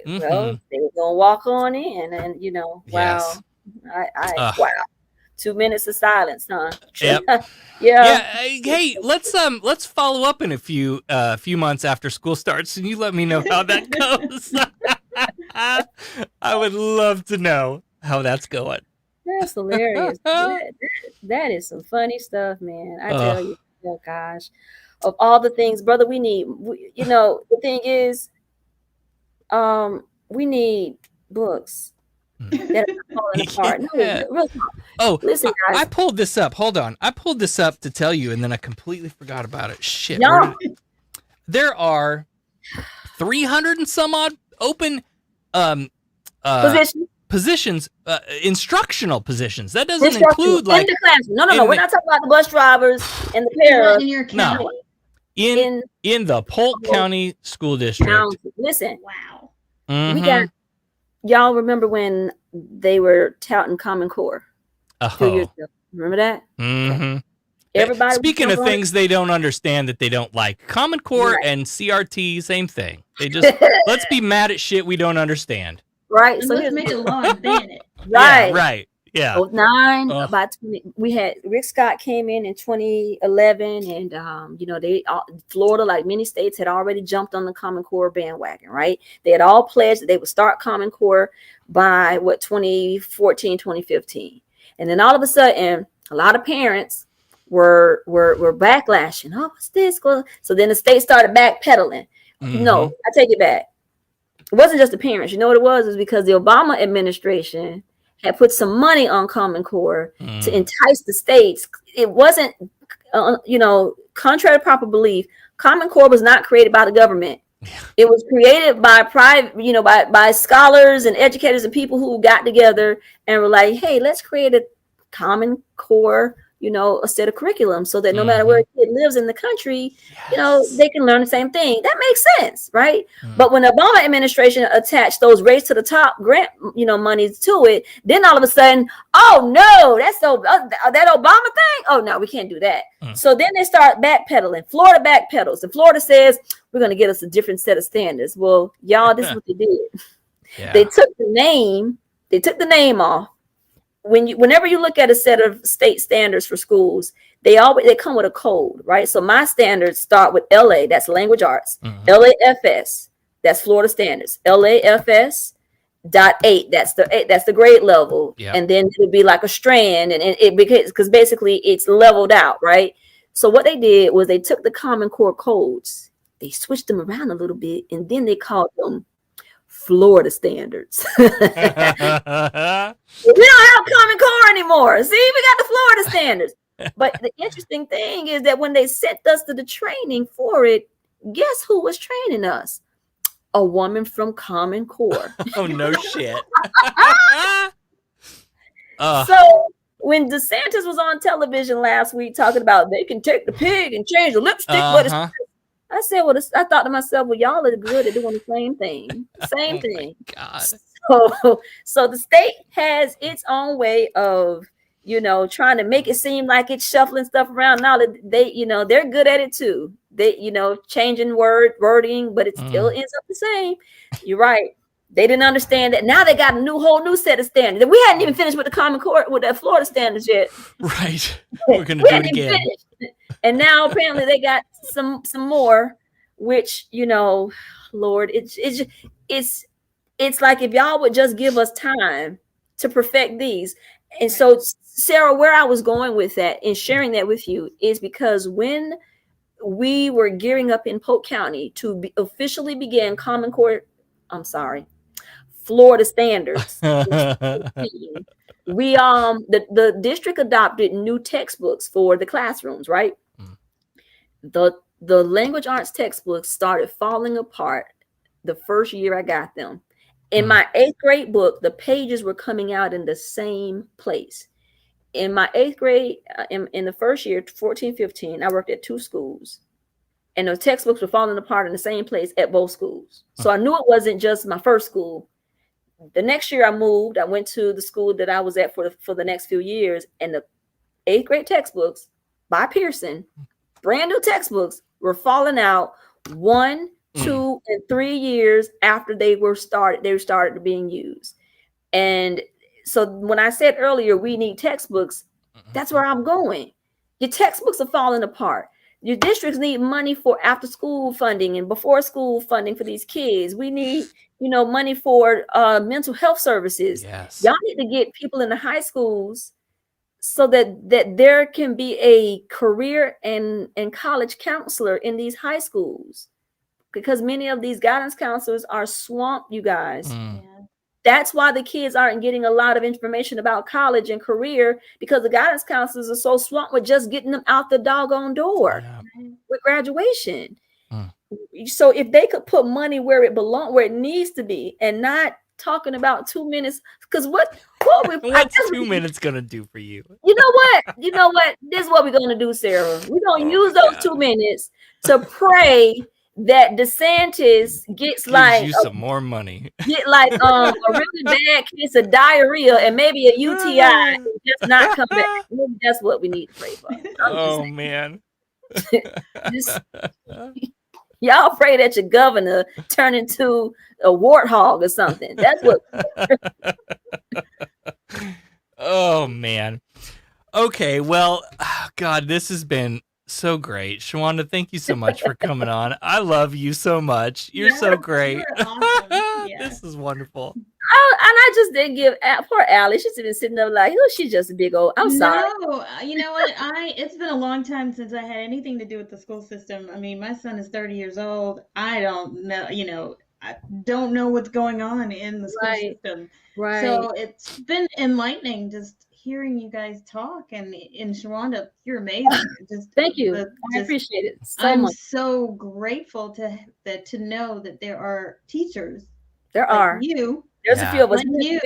well, they're gonna walk on in, and wow, yes. Wow, 2 minutes of silence, huh? Yep. Yeah. Hey, let's follow up in a few months after school starts, and you let me know how that goes. I would love to know how that's going. That's hilarious. That is some funny stuff, man. I tell you, oh gosh, of all the things, brother, we need. The thing is, we need books that are falling apart. Yeah. No, listen, guys. I pulled this up. Hold on, I pulled this up to tell you, and then I completely forgot about it. Shit. No. There are 300 and some odd open positions, instructional positions. That doesn't include like in the classroom. No. We're not talking about the bus drivers and the parents. In your county. No. In the Polk County School District. Listen. Wow. We got. Y'all remember when they were touting Common Core? 2 years ago. Remember that? Mm-hmm. Everybody. Speaking of things they don't understand that they don't like, Common Core and CRT, same thing. They just let's be mad at shit we don't understand. Right. And so let's make a law and ban it. Right. Yeah, right. Yeah. 09, about 20. We had Rick Scott came in 2011, and Florida, like many states, had already jumped on the Common Core bandwagon. Right. They had all pledged that they would start Common Core by 2014, 2015, and then all of a sudden, a lot of parents were backlashing. Oh, what's this? So then the state started backpedaling. No, I take it back. It wasn't just the parents. You know what it was? It was because the Obama administration had put some money on Common Core to entice the states. It wasn't, contrary to proper belief, Common Core was not created by the government. It was created by private, by scholars and educators and people who got together and were like, hey, let's create a Common Core a set of curriculum so that no matter where a kid lives in the country, they can learn the same thing. That makes sense, right? But when the Obama administration attached those race to the top grant, monies to it, then all of a sudden, oh no, that's so that Obama thing. Oh no, we can't do that. So then they start backpedaling. Florida backpedals, and Florida says we're going to get us a different set of standards. Well, y'all, this is what they did. Yeah. They took the name off. Whenever you look at a set of state standards for schools, they come with a code, right? So my standards start with LA, that's language arts, LAFS, that's Florida standards, LAFS .8, that's the grade level, and then it would be like a strand, and it because basically it's leveled out, right? So what they did was they took the Common Core codes, they switched them around a little bit, and then they called them Florida standards. We don't have Common Core anymore. See, we got the Florida standards. But the interesting thing is that when they sent us to the training for it, guess who was training us? A woman from Common Core. Oh, no shit. So when DeSantis was on television last week talking about they can take the pig and change the lipstick, but it's I said, well, I thought to myself, well, y'all are good at doing the same thing. Same thing. God. So the state has its own way of, trying to make it seem like it's shuffling stuff around. Now that they're good at it too. They, changing wording, but it still ends up the same. You're right. They didn't understand that. Now they got a whole new set of standards. And we hadn't even finished with the Common Core, with the Florida standards yet. Right. We're going to do it again. And now apparently they got some more, which, Lord, it's like if y'all would just give us time to perfect these. And so, Sarah, where I was going with that and sharing that with you is because when we were gearing up in Polk County to officially begin Florida standards, we the district adopted new textbooks for the classrooms, right? The language arts textbooks started falling apart the first year I got them. In my 8th grade book, the pages were coming out in the same place. In my 8th grade, in the first year, 14-15, I worked at 2 schools. And the textbooks were falling apart in the same place at both schools. So I knew it wasn't just my first school. The next year I moved, I went to the school that I was at for the next few years. And the 8th grade textbooks by Pearson, brand new textbooks, were falling out 1, 2, and 3 years after they started being used. And so when I said earlier, we need textbooks, that's where I'm going. Your textbooks are falling apart. Your districts need money for after school funding and before school funding for these kids. We need, money for mental health services. Yes. Y'all need to get people in the high schools so that there can be a career and college counselor in these high schools, because many of these guidance counselors are swamped, you guys. That's why the kids aren't getting a lot of information about college and career, because the guidance counselors are so swamped with just getting them out the doggone door with graduation. So if they could put money where it needs to be, and not talking about 2 minutes, because what's 2 minutes gonna do for you? You know what? This is what we're gonna do, Sarah. We're gonna use those 2 minutes to pray that DeSantis gives you some more money. Get like a really bad case of diarrhea and maybe a UTI and just not come back. Maybe that's what we need to pray for. Oh man. Y'all pray that your governor turn into a warthog or something. That's what. Oh man. Okay, well, God, this has been so great. Shawanda, thank you so much for coming on. I love you so much. You're so great. You're awesome. This is wonderful. And I just didn't give poor Allie. She's been sitting there like, oh, she's just a big old. I'm sorry. No, you know what? It's been a long time since I had anything to do with the school system. I mean, my son is 30 years old. I don't know. I don't know what's going on in the school system. Right. So it's been enlightening just hearing you guys talk, and Shawanda, you're amazing. Thank you. I appreciate it so much. I'm so grateful to know that there are teachers. There are. You. There's a few of us. Like you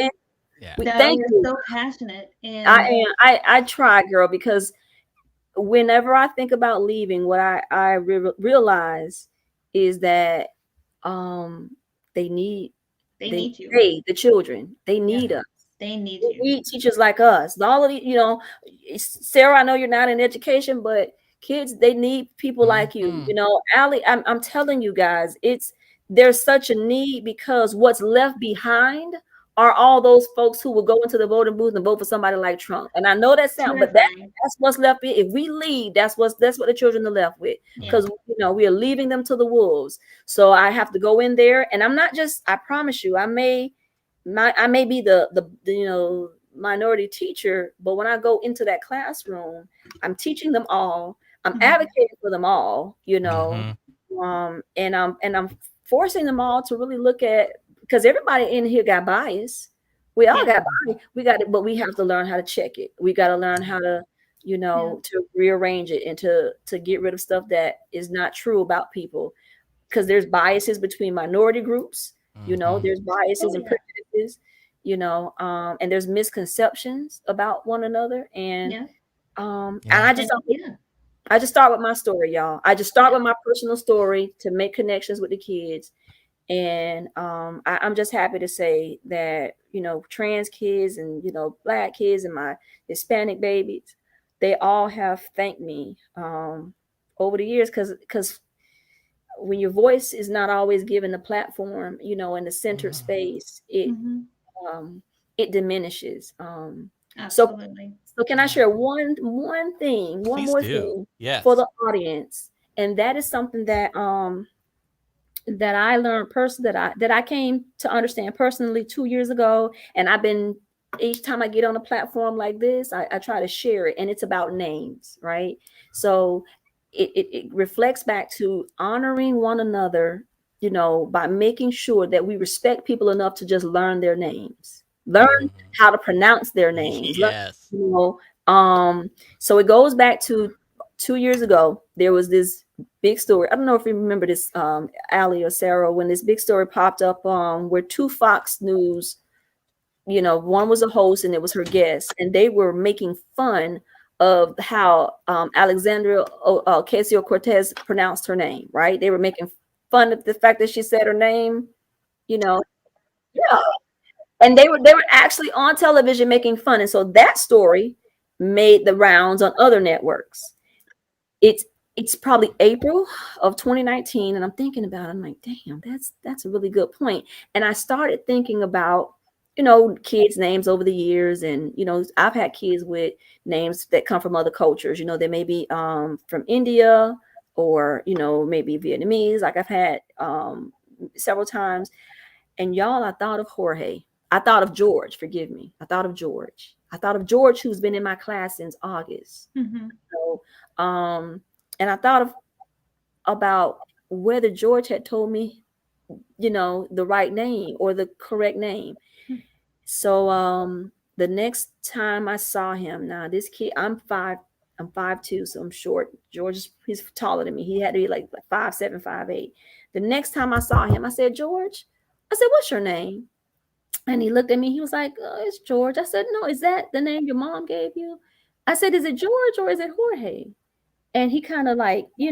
Yeah. Thank you're you. so passionate. And I try, girl, because whenever I think about leaving, what I realize is that they need need you. the children, they need us. They need We you. need teachers like us. All of the, Sarah, I know you're not in education, but kids, they need people like you. Allie, I'm telling you guys, there's such a need, because what's left behind are all those folks who will go into the voting booth and vote for somebody like Trump. And I know that sounds, but that's what's left. If we leave, that's what the children are left with, because we are leaving them to the wolves. So I have to go in there, and I'm not just. I promise you, I may be the minority teacher, but when I go into that classroom, I'm teaching them all. I'm advocating for them all, and I'm forcing them all to really look at, because everybody in here got bias. We all got bias. We got it, but we have to learn how to check it. We got to learn how to, to rearrange it and to get rid of stuff that is not true about people, because there's biases between minority groups. There's biases and prejudices, and there's misconceptions about one another. And I just start with my story, y'all. I just start with my personal story to make connections with the kids. And I'm just happy to say that, trans kids and, Black kids and my Hispanic babies, they all have thanked me over the years, because when your voice is not always given the platform, in the centered space, it diminishes. Absolutely. So can I share one more thing for the audience? And that is something that that I learned personally, that I came to understand personally 2 years ago. And I've been, each time I get on a platform like this, I try to share it, and it's about names, right? So it reflects back to honoring one another, by making sure that we respect people enough to just learn their names, learn how to pronounce their names. Yes. So it goes back to 2 years ago. There was this big story. I don't know if you remember this, Allie or Sarah, when this big story popped up where two Fox News, one was a host and it was her guest, and they were making fun of how Alexandria Ocasio-Cortez pronounced her name, right? They were making fun of the fact that she said her name, Yeah. And they were actually on television making fun. And so that story made the rounds on other networks. It's probably April of 2019, and I'm thinking about it. I'm like, damn, that's a really good point. And I started thinking about, kids' names over the years. And, I've had kids with names that come from other cultures. They may be from India or, maybe Vietnamese, like I've had several times. And y'all, I thought of Jorge. I thought of George, forgive me. I thought of George. Who's been in my class since August. So, and I thought about whether George had told me, the right name or the correct name. So the next time I saw him, now this kid, I'm 5'2", so I'm short. George, he's taller than me. He had to be like 5'7", 5'8". The next time I saw him, I said, George, what's your name? And he looked at me. He was like, oh, it's George. I said, no, is that the name your mom gave you? I said, is it George or is it Jorge? And he kind of like, he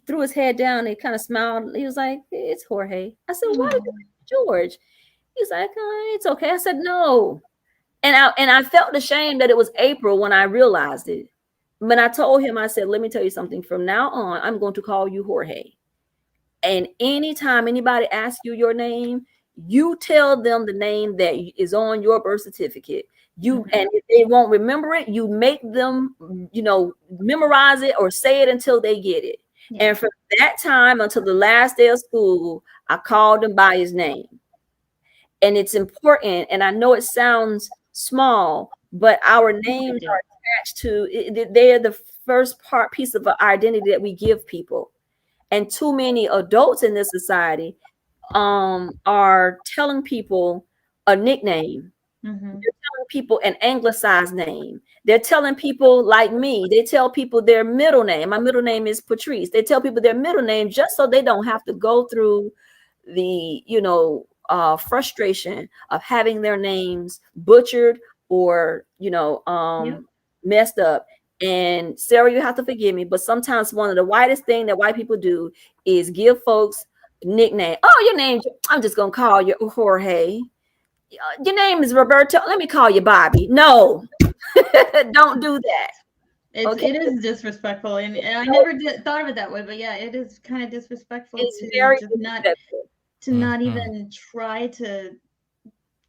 threw his head down and he kind of smiled. He was like, it's Jorge. I said, why did you name George? He's like, oh, it's okay. I said, no. And I felt ashamed that it was April when I realized it. But I told him, I said, let me tell you something. From now on, I'm going to call you Jorge. And anytime anybody asks you your name, you tell them the name that is on your birth certificate. And if they won't remember it, you make them, memorize it or say it until they get it. Yeah. And from that time until the last day of school, I called him by his name. And it's important. And I know it sounds small, but our names are attached to, they're the first piece of identity that we give people. And too many adults in this society are telling people a nickname. They're telling people an anglicized name. They're telling people like me, they tell people their middle name. My middle name is Patrice. They tell people their middle name just so they don't have to go through the, frustration of having their names butchered or messed up. And Sarah, you have to forgive me, but sometimes one of the whitest thing that white people do is give folks nickname. Oh, your name, I'm just gonna call you Jorge. Your name is Roberto. Let me call you Bobby. No, don't do that. It is disrespectful, and I never thought of it that way. But yeah, it is kind of disrespectful to not even try to.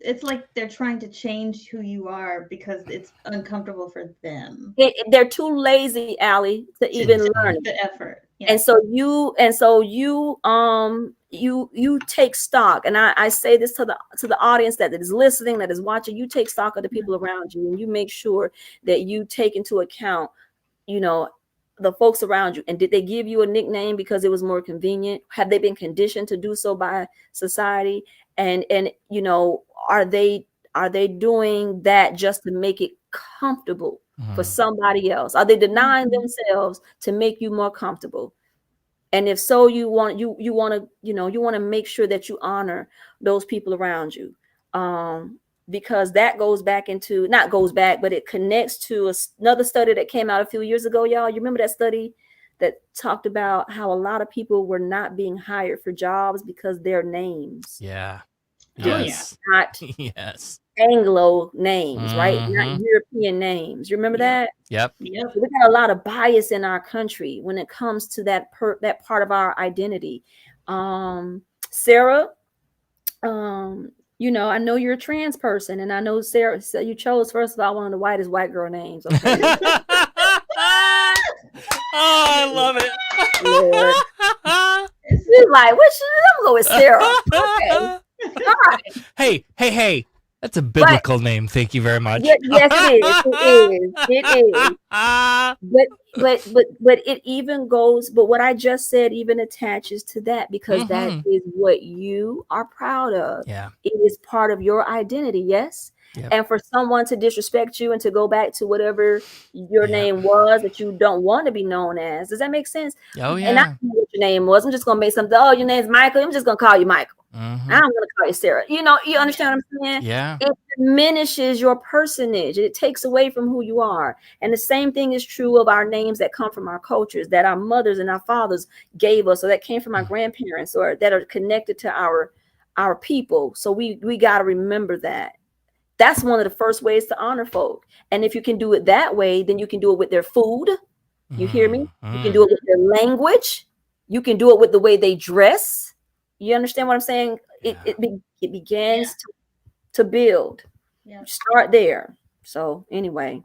It's like they're trying to change who you are because it's uncomfortable for them. They're too lazy, Allie, to even learn the effort. Yeah. And so you take stock, and I say this to the audience that is listening, that is watching. You take stock of the people around you, and you make sure that you take into account, the folks around you. And did they give you a nickname because it was more convenient? Have they been conditioned to do so by society? And are they doing that just to make it comfortable for somebody else? Are they denying themselves to make you more comfortable? And if so, you want to make sure that you honor those people around you, because that but it connects to another study that came out a few years ago, y'all. You remember that study that talked about how a lot of people were not being hired for jobs because their names. Yeah. Yes. Not yes. Anglo names, right? Not European names. You remember that? Yep. We got a lot of bias in our country when it comes to that part of our identity. Sarah, I know you're a trans person, and I know Sarah, so you chose, first of all, one of the whitest white girl names. Okay? Oh, I love it. She's like, I'm going with Sarah. Okay. All right. Hey. That's a biblical name. Thank you very much. Yes, it is. But it even goes. But what I just said even attaches to that, because that is what you are proud of. Yeah, it is part of your identity. Yes. Yep. And for someone to disrespect you and to go back to whatever your name was that you don't want to be known as, does that make sense? Oh yeah. And I don't know what your name was. I'm just gonna make something. Oh, your name's Michael. I'm just gonna call you Michael. I'm gonna call you Sarah. You understand what I'm saying? Yeah. It diminishes your personage. It takes away from who you are. And the same thing is true of our names that come from our cultures, that our mothers and our fathers gave us, or that came from our grandparents, or that are connected to our people. So we got to remember that. That's one of the first ways to honor folk. And if you can do it that way, then you can do it with their food. You hear me? You can do it with their language. You can do it with the way they dress. You understand what I'm saying? Yeah. It begins to build. Yeah. Start there. So anyway.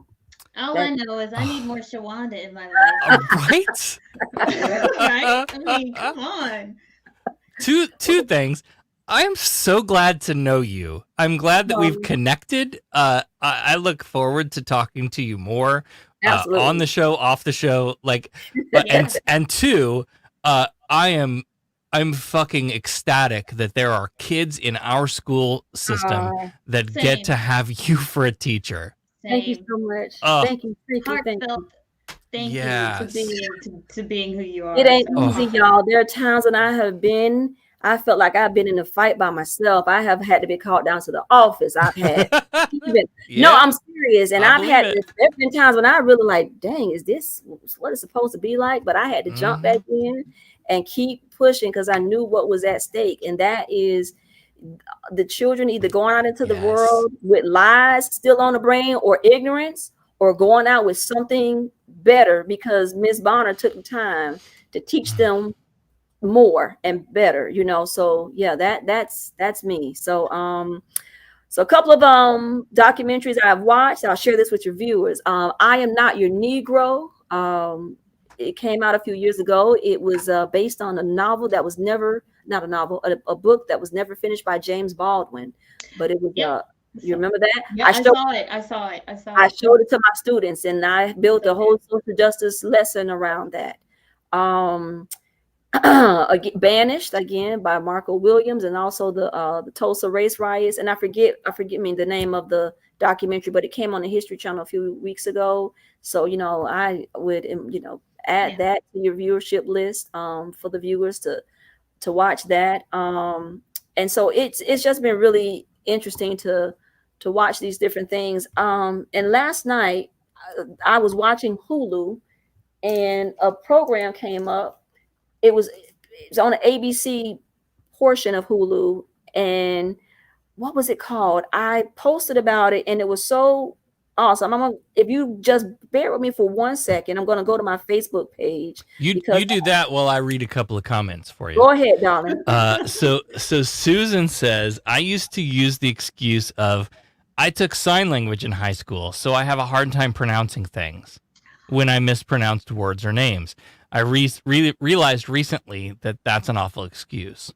All I know is I need more Shawanda in my life. Right? Right? I mean, come on. Two things. I am so glad to know you. I'm glad that we've connected. I look forward to talking to you more on the show, off the show. And two, I'm fucking ecstatic that there are kids in our school system that get to have you for a teacher. Thank you so much. Thank you. Thank you to being who you are. It ain't easy, y'all. There are times when I felt like I've been in a fight by myself. I have had to be called down to the office. I've had no, I'm serious. And there's been times when I really like, dang, is this what it's supposed to be like? But I had to jump back in and keep pushing because I knew what was at stake. And that is the children either going out into the world with lies still on the brain, or ignorance, or going out with something better because Miss Bonner took the time to teach them more and better, so yeah, that's me. So a couple of documentaries I've watched, I'll share this with your viewers. I Am Not Your Negro. It came out a few years ago. It was based on a novel that was never, not a novel, a book that was never finished by James Baldwin, but it was you remember that? Yeah, I saw it. I showed it to my students, and I built a whole social justice lesson around that. Banished, again, by Marco Williams, and also the Tulsa race riots. And I forget the name of the documentary, but it came on the History Channel a few weeks ago. So I would add that to your viewership list for the viewers to watch that. And so it's just been really interesting to watch these different things. And last night I was watching Hulu, and a program came up. It was on the ABC portion of Hulu, and what was it called? I posted about it, and it was so awesome. If you just bear with me for 1 second, I'm gonna go to my Facebook page. You do that while I read a couple of comments for you. Go ahead, darling. So Susan says, I used to use the excuse of I took sign language in high school, so I have a hard time pronouncing things when I mispronounced words or names. I realized recently that that's an awful excuse.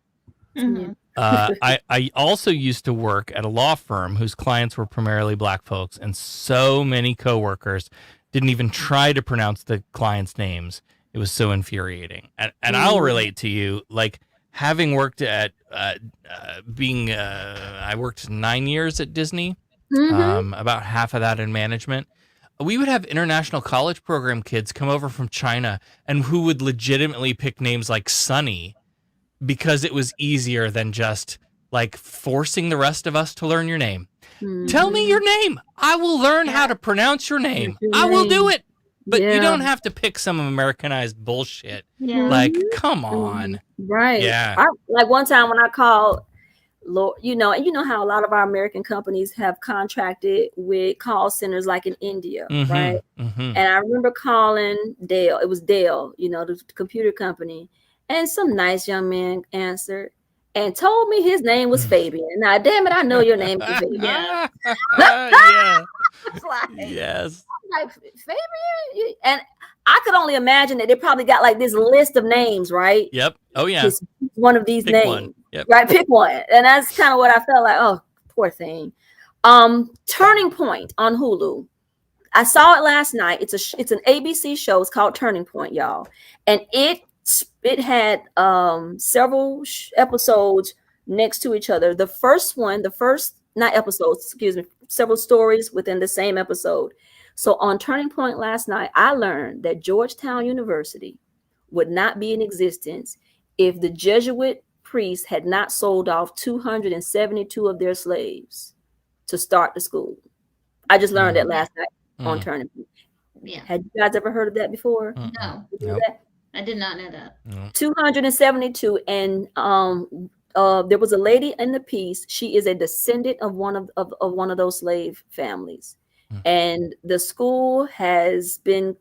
Mm-hmm. I also used to work at a law firm whose clients were primarily Black folks, and so many coworkers didn't even try to pronounce the clients' names. It was so infuriating. And I'll relate to you, like having worked at I worked 9 years at Disney, about half of that in management. We would have international college program kids come over from China and who would legitimately pick names like Sunny because it was easier than just like forcing the rest of us to learn your name. Tell me your name. I will learn how to pronounce your name. I will do it. But you don't have to pick some Americanized bullshit. Yeah. Like, come on. Right. Yeah. Like one time when I called, Lord, and you know how a lot of our American companies have contracted with call centers like in India, right? And I remember calling Dell. It was Dell, the computer company. And some nice young man answered and told me his name was Fabian. Now, damn it, I know your name is Fabian. Yeah. Like, Yes. I'm like, Fabian? And I could only imagine that they probably got like this list of names, right? Yep. Oh, yeah. Just one of these Pick names. one. Yep. Right, pick one. And that's kind of what I felt like. Oh, poor thing. Turning Point on Hulu. I saw it last night. It's an ABC show. It's called Turning Point, y'all. And it had several episodes next to each other. Several stories within the same episode. So on Turning Point last night, I learned that Georgetown University would not be in existence if the Jesuit priests had not sold off 272 of their slaves to start the school. I just learned that last night on Turning Point. Yeah. Had you guys ever heard of that before? No. Nope. I did not know that. 272, and there was a lady in the piece. She is a descendant of one of those slave families, and the school has been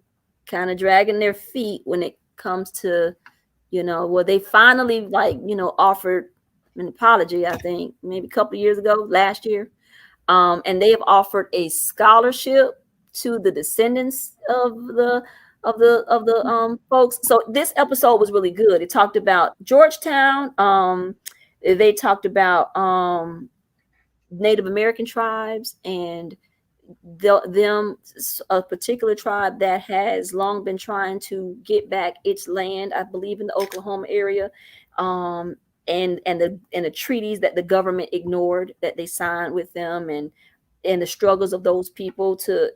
kind of dragging their feet when it comes to, they finally offered an apology. I think maybe a couple of years ago, last year, and they have offered a scholarship to the descendants of the folks. So this episode was really good. It talked about Georgetown. They talked about Native American tribes and a particular tribe that has long been trying to get back its land, I believe in the Oklahoma area, and the treaties that the government ignored that they signed with them, and the struggles of those people to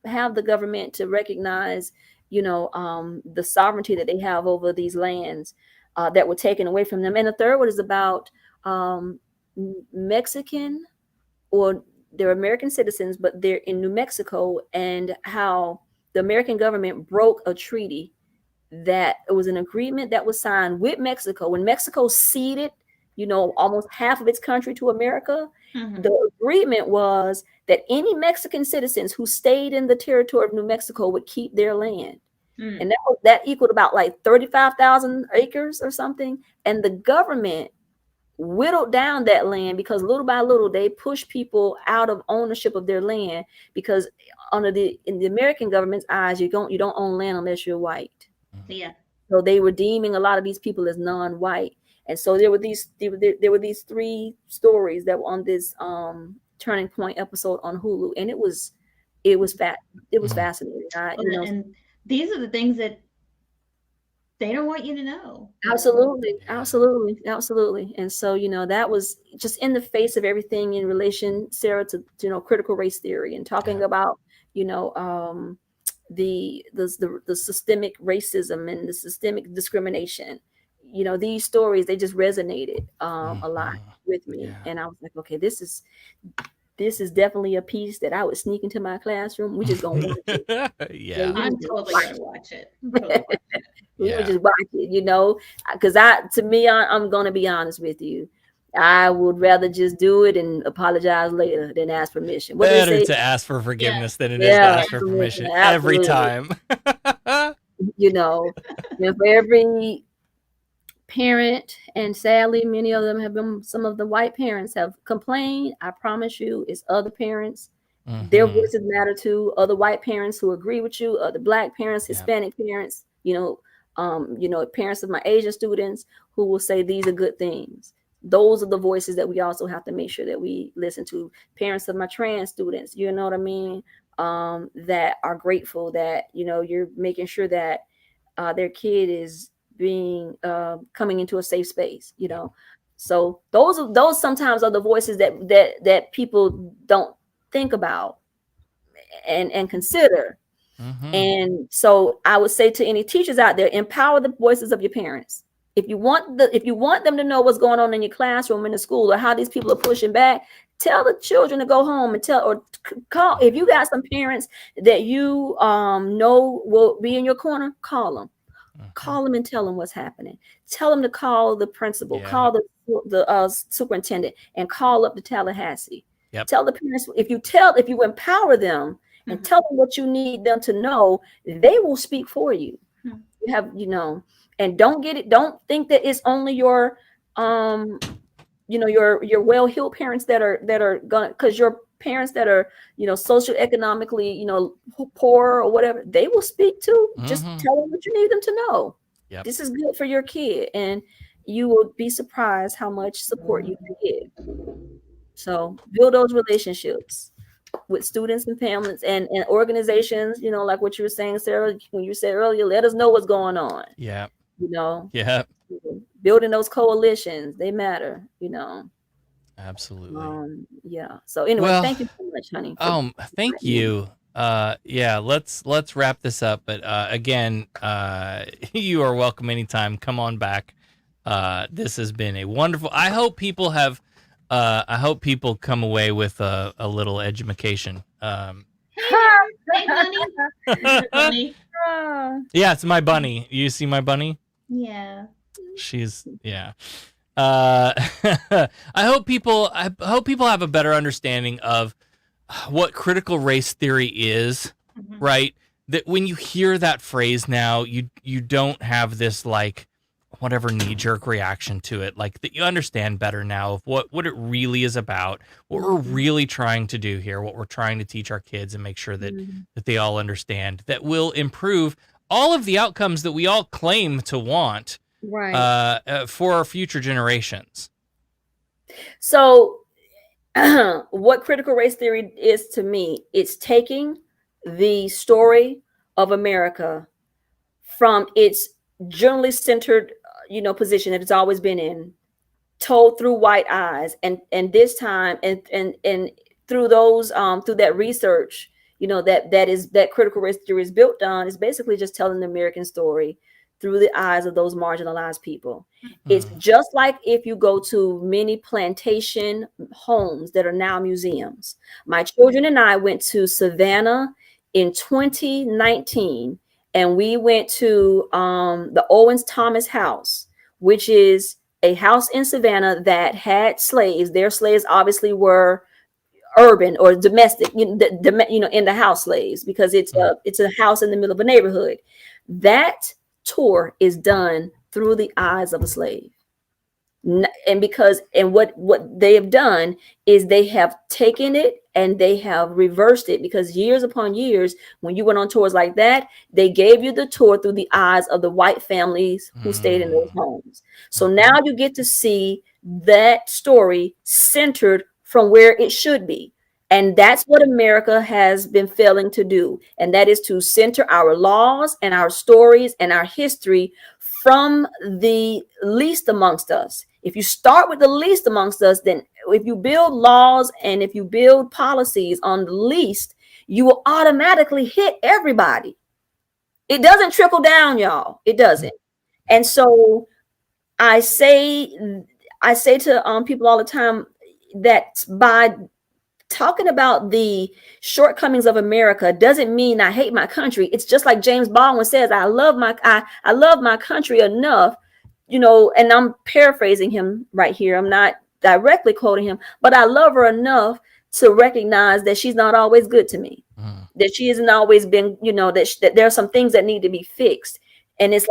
have the government to recognize the sovereignty that they have over these lands that were taken away from them. And the third one is about Mexican, or they're American citizens, but they're in New Mexico, and how the American government broke a treaty that it was an agreement that was signed with Mexico when Mexico ceded almost half of its country to America. The agreement was that any Mexican citizens who stayed in the territory of New Mexico would keep their land. And that equaled about like 35,000 acres or something. And the government whittled down that land because little by little they pushed people out of ownership of their land, because in the American government's eyes, you don't own land unless you're white. Yeah. So they were deeming a lot of these people as non-white. And so there were these three stories that were on this Turning Point episode on Hulu, and it was fascinating. And these are the things that they don't want you to know. Absolutely. And so that was just in the face of everything in relation, Sarah, to critical race theory, and talking about the systemic racism and the systemic discrimination. these stories, they just resonated a lot with me. Yeah. And I was like, okay, this is definitely a piece that I would sneak into my classroom. We just gonna watch it. Yeah. I'm totally gonna watch it. Totally watch it. We would just watch it, because I'm gonna be honest with you. I would rather just do it and apologize later than ask permission. Better to ask for forgiveness than it is to ask for permission every time. For every parent, and sadly many of them have been, some of the white parents have complained, I promise you it's other parents. Their voices matter too. Other white parents who agree with you, other black parents, Hispanic parents, parents of my Asian students who will say these are good things. Those are the voices that we also have to make sure that we listen to. Parents of my trans students, you know what I mean, that are grateful that you're making sure that their kid is being coming into a safe space. So those sometimes are the voices that people don't think about and consider. And so I would say to any teachers out there, empower the voices of your parents. If you want them to know what's going on in your classroom, in the school, or how these people are pushing back, tell the children to go home and call. If you got some parents that you know will be in your corner, call them. Call them and tell them what's happening. Tell them to call the principal, call the superintendent, and call up to Tallahassee. Tell the parents. If you empower them and tell them what you need them to know, they will speak for you. You have, and don't think that it's only your your well-heeled parents that are gonna, because your parents that are socioeconomically poor or whatever, they will speak too. Just tell them what you need them to know. This is good for your kid, and you will be surprised how much support you can get. So build those relationships with students and families and organizations, like what you were saying, Sarah, when you said earlier, let us know what's going on. Building those coalitions, they matter, Absolutely. So anyway, thank you so much, honey. Thank you. Let's wrap this up. But again, you are welcome anytime. Come on back. This has been a wonderful. I hope people come away with a little edumacation. Hey, bunny. Yeah, it's my bunny. You see my bunny? Yeah. She's I hope people have a better understanding of what critical race theory is, right? That when you hear that phrase now, you don't have this like whatever knee-jerk reaction to it, like that you understand better now of what it really is about, what we're really trying to do here, what we're trying to teach our kids and make sure that they all understand, that will improve all of the outcomes that we all claim to want for our future generations. So what critical race theory is to me, it's taking the story of America from its generally centered position that it's always been in, told through white eyes, and this time and through those through that research that critical race theory is built on, is basically just telling the American story through the eyes of those marginalized people. It's just like if you go to many plantation homes that are now museums. My children and I went to Savannah in 2019, and we went to the Owens Thomas House, which is a house in Savannah that had slaves. Their slaves obviously were urban or domestic, in the house slaves, because it's a house in the middle of a neighborhood. That tour is done through the eyes of a slave. And what they have done is they have taken it and they have reversed it, because years upon years, when you went on tours like that, they gave you the tour through the eyes of the white families who stayed in those homes. So now you get to see that story centered from where it should be. And that's what America has been failing to do. And that is to center our laws and our stories and our history from the least amongst us. If you start with the least amongst us, then if you build laws and if you build policies on the least, you will automatically hit everybody. It doesn't trickle down, y'all. It doesn't. And so I say to people all the time that by talking about the shortcomings of America doesn't mean I hate my country. It's just like James Baldwin says, I love my country enough, and I'm paraphrasing him right here. I'm not directly quoting him, but I love her enough to recognize that she's not always good to me, that she hasn't always been, that there are some things that need to be fixed. And it's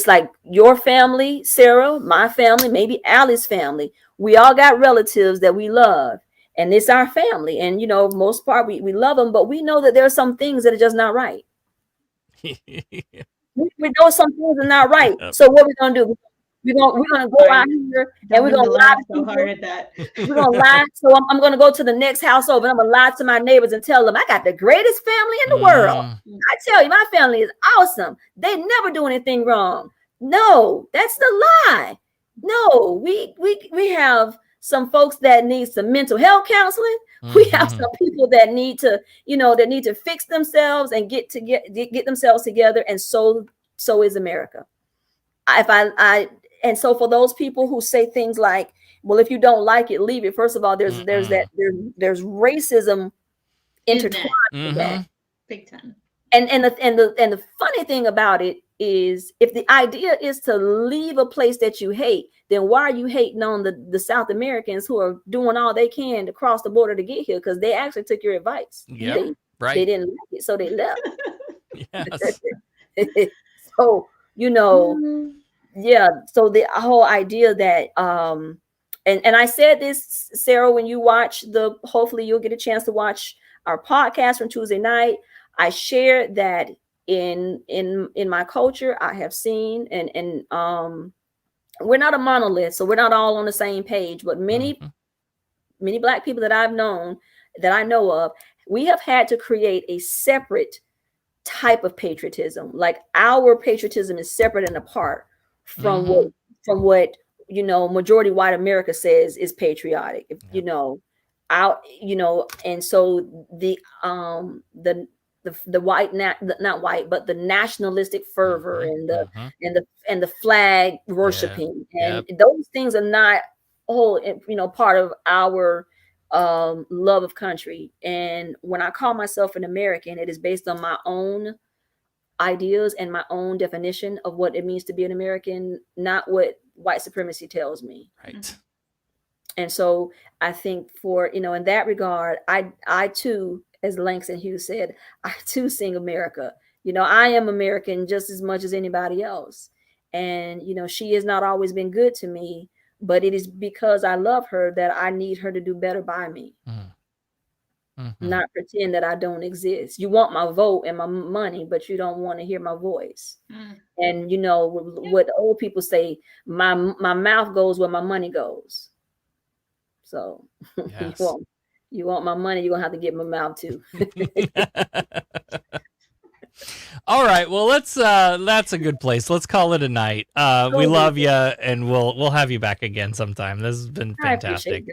like your family, Sarah, my family, maybe Allie's family. We all got relatives that we love, and it's our family. And, most part, we love them, but we know that there are some things that are just not right. we know some things are not right. So what we're going to do? We're gonna go out here and we're gonna lie so hard at that. We're gonna lie. So I'm gonna go to the next house over and I'm gonna lie to my neighbors and tell them I got the greatest family in the world. I tell you, my family is awesome. They never do anything wrong. No, that's the lie. No, we have some folks that need some mental health counseling. We have some people that need to fix themselves and get themselves together. And so is America. And so for those people who say things like, well, if you don't like it, leave it. First of all, there's racism intertwined with that. Big time. And the funny thing about it is, if the idea is to leave a place that you hate, then why are you hating on the South Americans who are doing all they can to cross the border to get here? Because they actually took your advice. Yeah, right. They didn't like it, so they left. Yes. So, yeah. So the whole idea that, and I said this, Sarah, when you watch hopefully you'll get a chance to watch our podcast from Tuesday night. I shared that in my culture, I have seen, and we're not a monolith, so we're not all on the same page, but many Black people that I've known, that I know of, we have had to create a separate type of patriotism. Like, our patriotism is separate and apart from what majority white America says is patriotic. And so the white, not white, but the nationalistic fervor and the flag worshiping, and those things are not part of our love of country. And when I call myself an American, it is based on my own ideas and my own definition of what it means to be an American, not what white supremacy tells me. Right. And so I think for, in that regard, I too, as Langston Hughes said, I too sing America. I am American just as much as anybody else. And, she has not always been good to me, but it is because I love her that I need her to do better by me. Not pretend that I don't exist. You want my vote and my money, but you don't want to hear my voice. And what the old people say, my mouth goes where my money goes. So yes. you want my money, you're gonna have to get my mouth too. All right, well, that's a good place. Let's call it a night. We love you, and we'll have you back again sometime. This has been fantastic.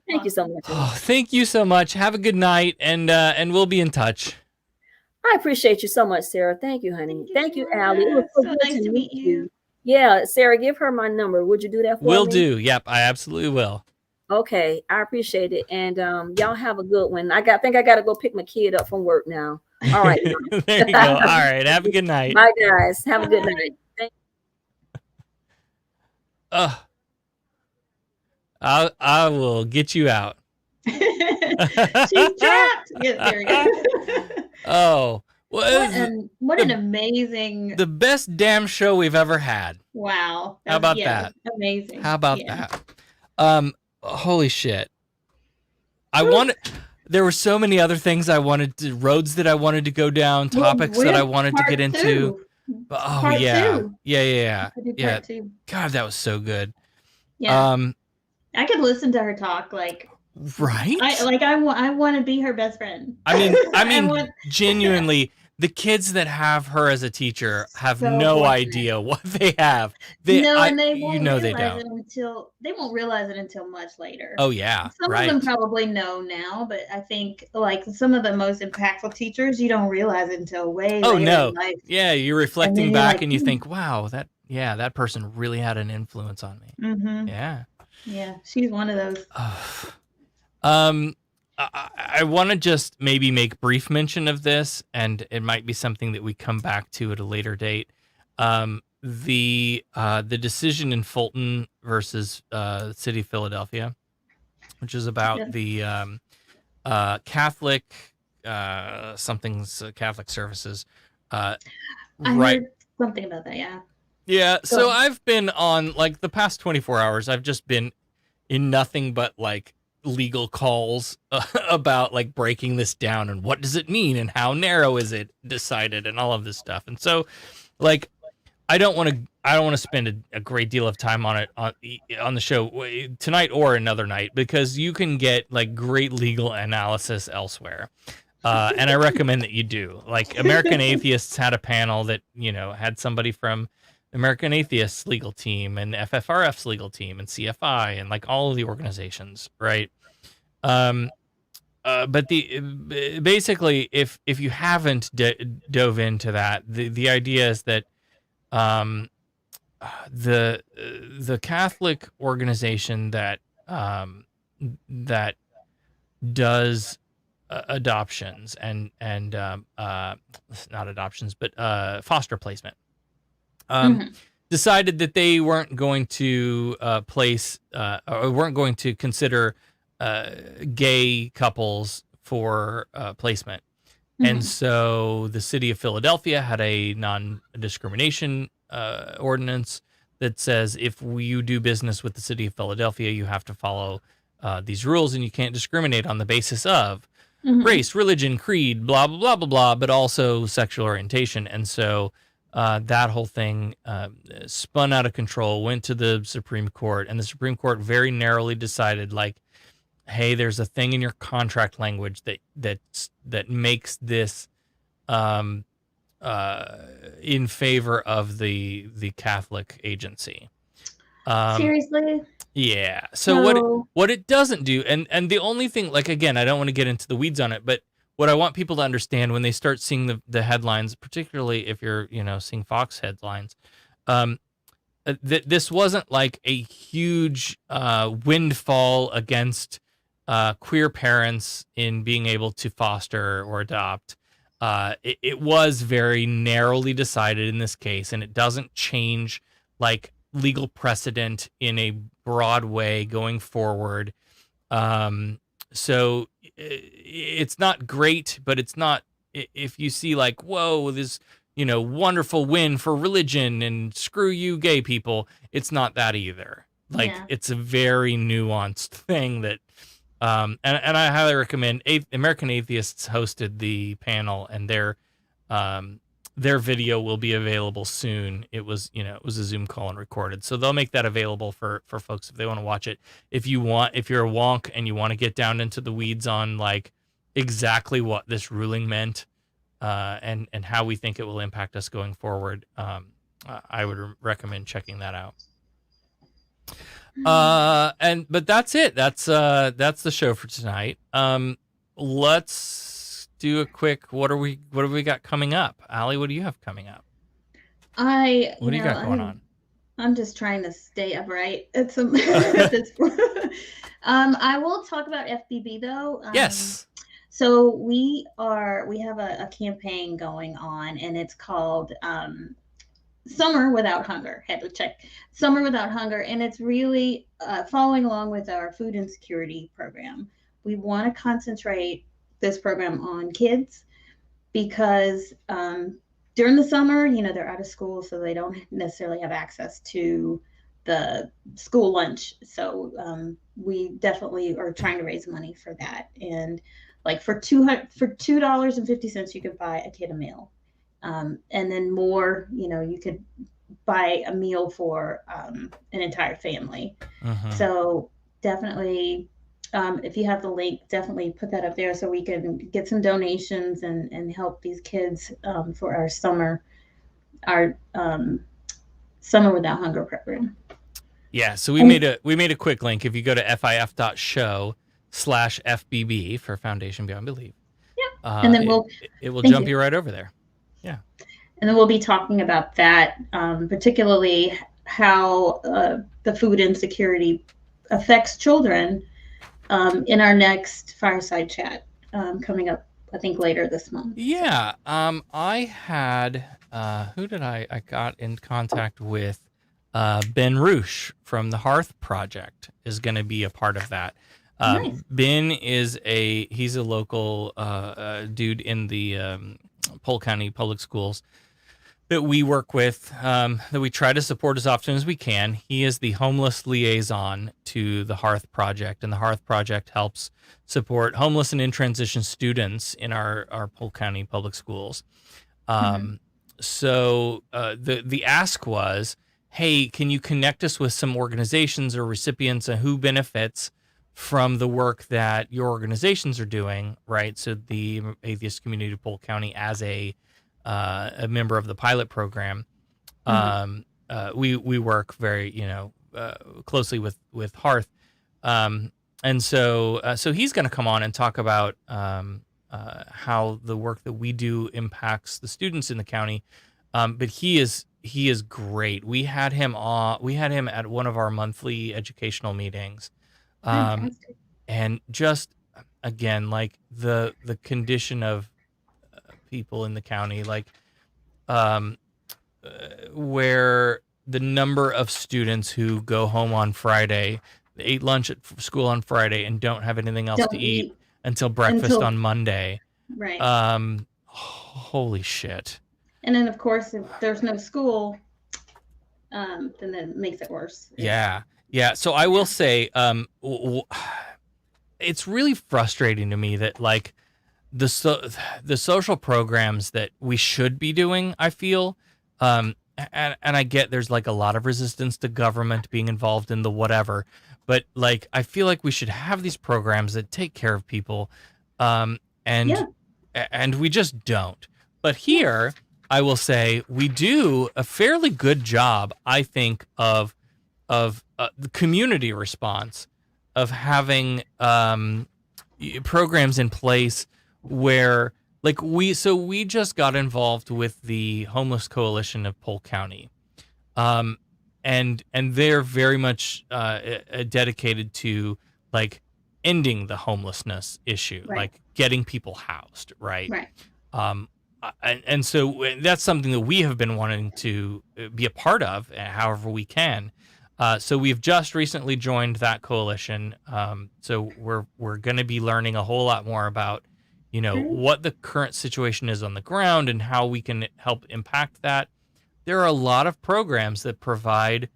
Thank you so much. Oh, thank you so much. Have a good night, and we'll be in touch. I appreciate you so much, Sarah. Thank you, honey. Thank you, Allie. It was so nice to meet you. Yeah, Sarah, give her my number. Would you do that for me? Will do. Yep, I absolutely will. Okay, I appreciate it. And y'all have a good one. I think I got to go pick my kid up from work now. All right. There you go. All right. Have a good night. Bye, guys. Have a good night. I will get you out. She's trapped. Yeah, there we go. Oh, what an amazing, the best damn show we've ever had. Wow. How about that? Amazing. How about that? Holy shit. There were so many other things roads that I wanted to go down, topics that I wanted to get into. Part two. Yeah. Part two. God, that was so good. Yeah. I could listen to her talk right. I want to be her best friend. I mean, genuinely, the kids that have her as a teacher have no idea what they have. They won't realize it until much later. Oh yeah, some of them probably know now, but I think like some of the most impactful teachers, you don't realize it until way later in life. Yeah, you're reflecting back and you think, wow, that yeah, that person really had an influence on me. Mm-hmm. Yeah. Yeah, she's one of those. I want to just maybe make brief mention of this, and it might be something that we come back to at a later date. The decision in Fulton versus City of Philadelphia, which is about the Catholic Catholic services. I heard something about that. Yeah. Yeah. So I've been on, like, the past 24 hours. I've just been in nothing but like legal calls about like breaking this down and what does it mean and how narrow is it decided and all of this stuff. And so, like, I don't want to spend a great deal of time on it on the show tonight or another night, because you can get like great legal analysis elsewhere. And I recommend that you do. Like, American Atheists had a panel that, had somebody from American Atheists legal team and FFRF's legal team and CFI and like all of the organizations, right? But basically, if you haven't dove into that, the idea is that the Catholic organization that does adoptions and not adoptions, but foster placement, decided that they weren't going to place or weren't going to consider gay couples for placement. And so the city of Philadelphia had a non-discrimination ordinance that says if you do business with the city of Philadelphia, you have to follow these rules, and you can't discriminate on the basis of race, religion, creed, blah, blah, blah, blah, blah, but also sexual orientation. And so that whole thing spun out of control, went to the Supreme Court, and the Supreme Court very narrowly decided, like, hey, there's a thing in your contract language that makes this in favor of the Catholic agency. Seriously? Yeah. So what it doesn't do, and the only thing, like, again, I don't want to get into the weeds on it, but what I want people to understand when they start seeing the headlines, particularly if you're, seeing Fox headlines, that this wasn't like a huge windfall against queer parents in being able to foster or adopt. It was very narrowly decided in this case, and it doesn't change like legal precedent in a broad way going forward. So it's not great, but it's not, if you see like, whoa, this, wonderful win for religion and screw you gay people, it's not that either. Like, it's a very nuanced thing that, and I highly recommend. American Atheists hosted the panel, and their video will be available soon. It was a Zoom call and recorded, so they'll make that available for folks if they want to watch it. If you're a wonk and you want to get down into the weeds on like exactly what this ruling meant, and how we think it will impact us going forward, I would recommend checking that out. But that's it. That's the show for tonight. Let's do a quick, what have we got coming up? Allie, what do you have coming up? What do you got going on? I'm just trying to stay upright at this point. I will talk about FBB though. Yes. So we have a campaign going on, and it's called Summer Without Hunger. Had to check Summer Without Hunger, and it's really following along with our food insecurity program. We want to concentrate this program on kids because during the summer, they're out of school, so they don't necessarily have access to the school lunch. So we definitely are trying to raise money for that. And like for $2.50, you could buy a kid a meal. And then more, you could buy a meal for an entire family. So definitely, if you have the link, definitely put that up there so we can get some donations and help these kids for our Summer Without Hunger program. Yeah, so we made a quick link. If you go to fif.show/FBB for Foundation Beyond Belief. Yeah, and then it will jump you right over there. Yeah. And then we'll be talking about that, particularly how the food insecurity affects children in our next fireside chat coming up, I think, later this month. Yeah. I had, who did I got in contact with? Ben Roosh from the Hearth Project is going to be a part of that. Nice. Ben he's a local dude in the Polk County Public Schools that we work with, that we try to support as often as we can. He is the homeless liaison to the Hearth Project, and the Hearth Project helps support homeless and in transition students in our Polk County Public Schools. So the ask was, hey, can you connect us with some organizations or recipients and who benefits from the work that your organizations are doing, right? So the Atheist Community of Polk County, as a member of the pilot program, we work very closely with Hearth, and so he's going to come on and talk about how the work that we do impacts the students in the county. But he is great. We had him at one of our monthly educational meetings, and just again, like the condition of people in the county, like where the number of students who go home on Friday, they ate lunch at school on Friday and don't have anything else to eat until breakfast on Monday. Right. Holy shit. And then, of course, if there's no school, then that makes it worse. Yeah. So I will say, it's really frustrating to me that like the social programs that we should be doing, I feel, and I get there's like a lot of resistance to government being involved in the whatever, but like I feel like we should have these programs that take care of people, and we just don't. But here, I will say we do a fairly good job, I think, of the community response, of having programs in place where, like, we just got involved with the Homeless Coalition of Polk County, and they're very much dedicated to like ending the homelessness issue, like getting people housed, right? And so that's something that we have been wanting to be a part of, however we can. So we've just recently joined that coalition. So we're going to be learning a whole lot more about, what the current situation is on the ground and how we can help impact that. There are a lot of programs that provide,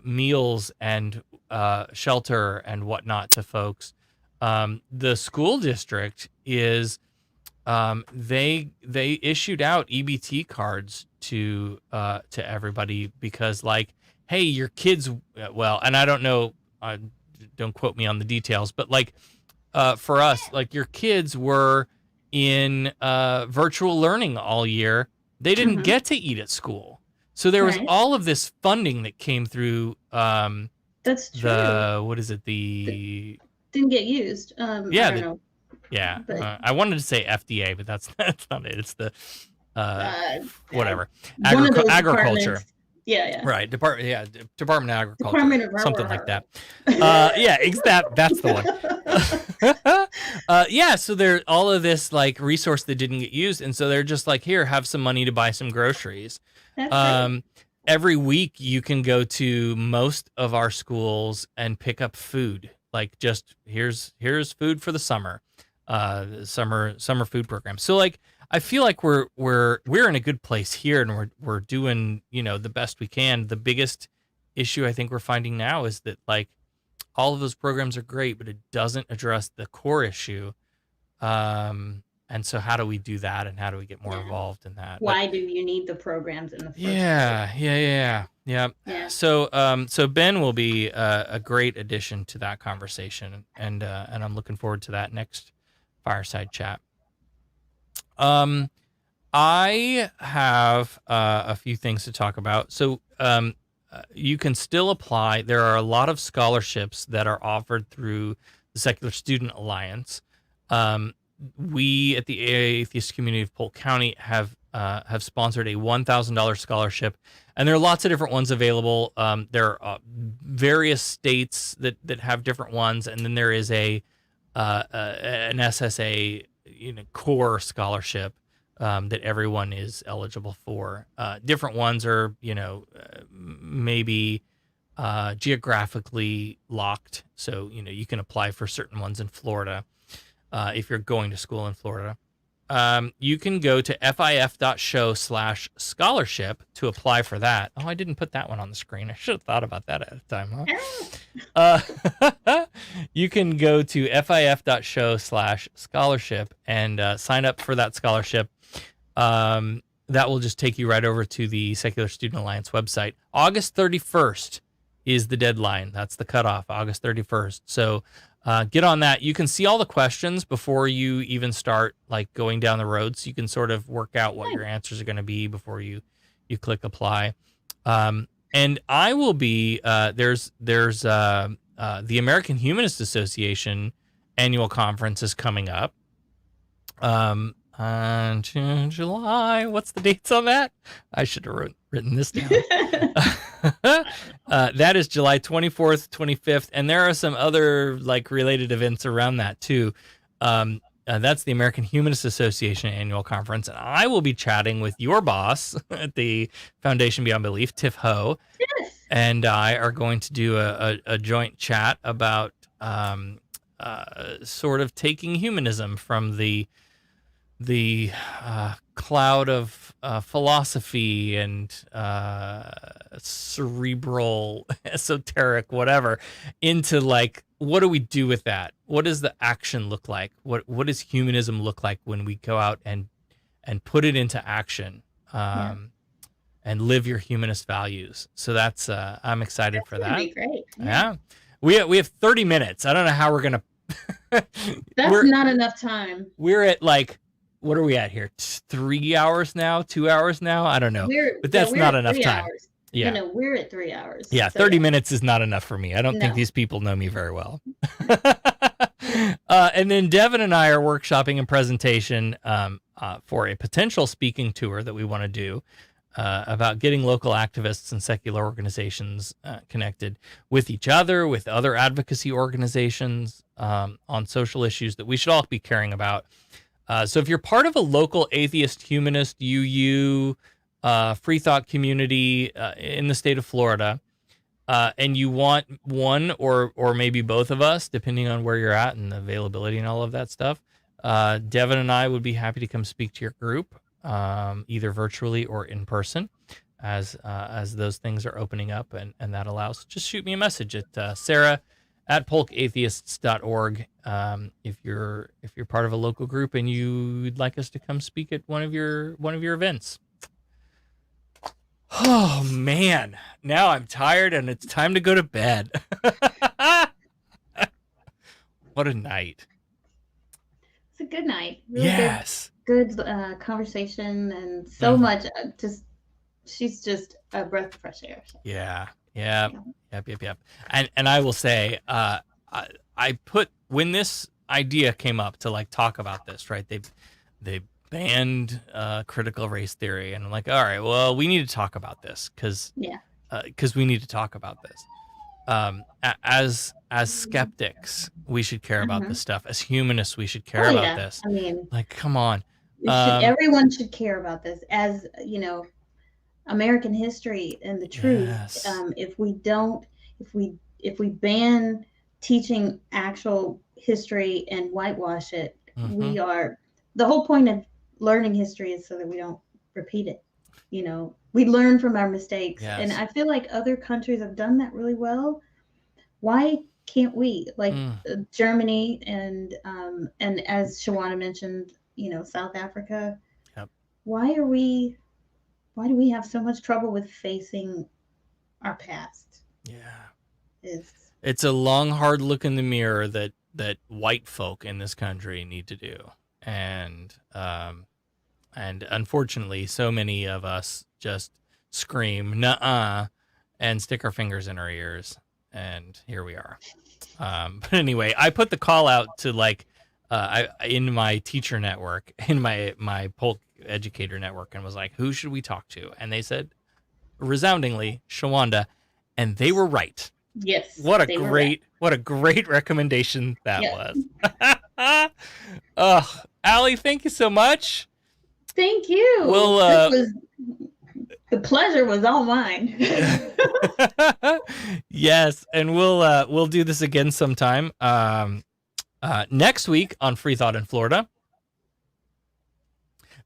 meals and shelter and whatnot to folks. The school district is, they issued out EBT cards to everybody because, like, hey, your kids, and I don't know, don't quote me on the details, but like, for us, like your kids were in virtual learning all year. They didn't get to eat at school. So there was all of this funding that came through. That's true. What is it? Didn't get used. I don't know. Yeah. I wanted to say FDA, but that's not it. It's the whatever. Agriculture. Yeah. Right. Department of Agriculture. Department of something like that. That's the one. So there all of this like resource that didn't get used, and so they're just like, here, have some money to buy some groceries. That's every week you can go to most of our schools and pick up food. Like, just here's food for the summer. Summer food program. So like I feel like we're in a good place here, and we're doing, the best we can. The biggest issue I think we're finding now is that like all of those programs are great, but it doesn't address the core issue. And so how do we do that, and how do we get more involved in that? Why do you need the programs in the first place? Yeah. So Ben will be a great addition to that conversation, and I'm looking forward to that next fireside chat. I have a few things to talk about. So you can still apply. There are a lot of scholarships that are offered through the Secular Student Alliance. We at the Atheist Community of Polk County have have sponsored a $1,000 scholarship, and there are lots of different ones available. There are various states that have different ones, and then there is an SSA core scholarship that everyone is eligible for. Different ones are maybe geographically locked, so you can apply for certain ones in Florida if you're going to school in Florida. You can go to fif.show/scholarship to apply for that. Oh, I didn't put that one on the screen. I should have thought about that at the time, huh? You can go to fif.show/scholarship and sign up for that scholarship. That will just take you right over to the Secular Student Alliance website. August 31st is the deadline. That's the cutoff, August 31st. So get on that. You can see all the questions before you even start going down the road, so you can sort of work out what your answers are going to be before you click apply. And I will be there's the American Humanist Association annual conference is coming up on July. What's the dates on that? I should have written this down. That is July 24th, 25th, and there are some other related events around that too. That's the American Humanist Association annual conference, and I will be chatting with your boss at the Foundation Beyond Belief, Tiff Ho, and I are going to do a joint chat about sort of taking humanism from the cloud of philosophy and cerebral, esoteric, whatever, into what do we do with that? What does the action look like? What does humanism look like when we go out and put it into action and live your humanist values? So that's I'm excited for that. Be great. Yeah. We have 30 minutes. I don't know how we're gonna. That's not enough time. We're at what are we at here? 3 hours now? 2 hours now? I don't know. But that's not enough time. Hours. Yeah. No, we're at 3 hours. Yeah, so 30 minutes is not enough for me. I don't think these people know me very well. And then Devin and I are workshopping a presentation for a potential speaking tour that we want to do about getting local activists and secular organizations connected with each other, with other advocacy organizations on social issues that we should all be caring about. So if you're part of a local atheist, humanist, Freethought community in the state of Florida, and you want one or maybe both of us, depending on where you're at and the availability and all of that stuff, Devin and I would be happy to come speak to your group, either virtually or in person, as those things are opening up and that allows. Just shoot me a message at sarah@polkatheists.org if you're part of a local group and you'd like us to come speak at one of your events. Oh man, now I'm tired and it's time to go to bed. What a night. It's a good night. Really yes. Good conversation and so much. She's just a breath of fresh air. So. Yeah. Yep. And I will say, I put, when this idea came up to talk about this, right? They banned critical race theory, and I'm like, all right, well, we need to talk about this because we need to talk about this. As skeptics, we should care about this stuff. As humanists, we should care about this. I mean, come on. Everyone should care about this. As American history and the truth. Yes. If we ban teaching actual history and whitewash it, we are, the whole point of learning history is so that we don't repeat it. We learn from our mistakes. Yes. And I feel like other countries have done that really well. Why can't we? Germany and as Shawanda mentioned, South Africa. Yep. Why do we have so much trouble with facing our past? Yeah. It's a long, hard look in the mirror that white folk in this country need to do. And unfortunately, so many of us just scream, "Nuh-uh," and stick our fingers in our ears. And here we are. But anyway, I put the call out to in my teacher network, in my Polk Educator network and was like, who should we talk to? And they said resoundingly Shawanda, and they were right. Yes. What a great recommendation that was. Allie, thank you so much. Thank you. The pleasure was all mine. Yes, and we'll do this again sometime. Next week on Freethought in Florida.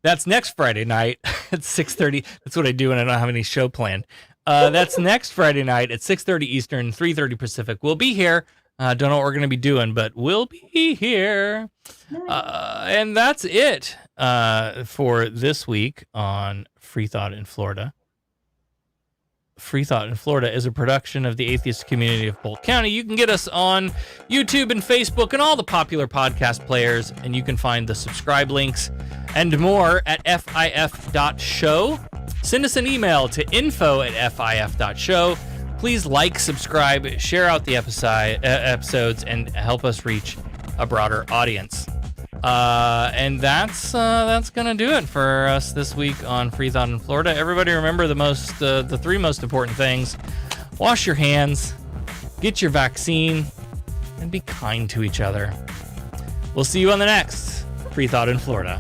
That's next Friday night at 6:30. That's what I do when I don't have any show planned. That's next Friday night at 6:30 Eastern, 3:30 Pacific. We'll be here. Don't know what we're going to be doing, but we'll be here. And that's it for this week on Freethought in Florida. Freethought in Florida is a production of the Atheist community of Polk County. You can get us on YouTube and Facebook and all the popular podcast players, and you can find the subscribe links and more at fif.show. Send us an email to info@fif.show. Please like, subscribe, share out the episodes, and help us reach a broader audience. And that's gonna do it for us this week on Freethought in Florida. Everybody remember the three most important things: wash your hands, get your vaccine, and be kind to each other. We'll see you on the next Freethought in Florida.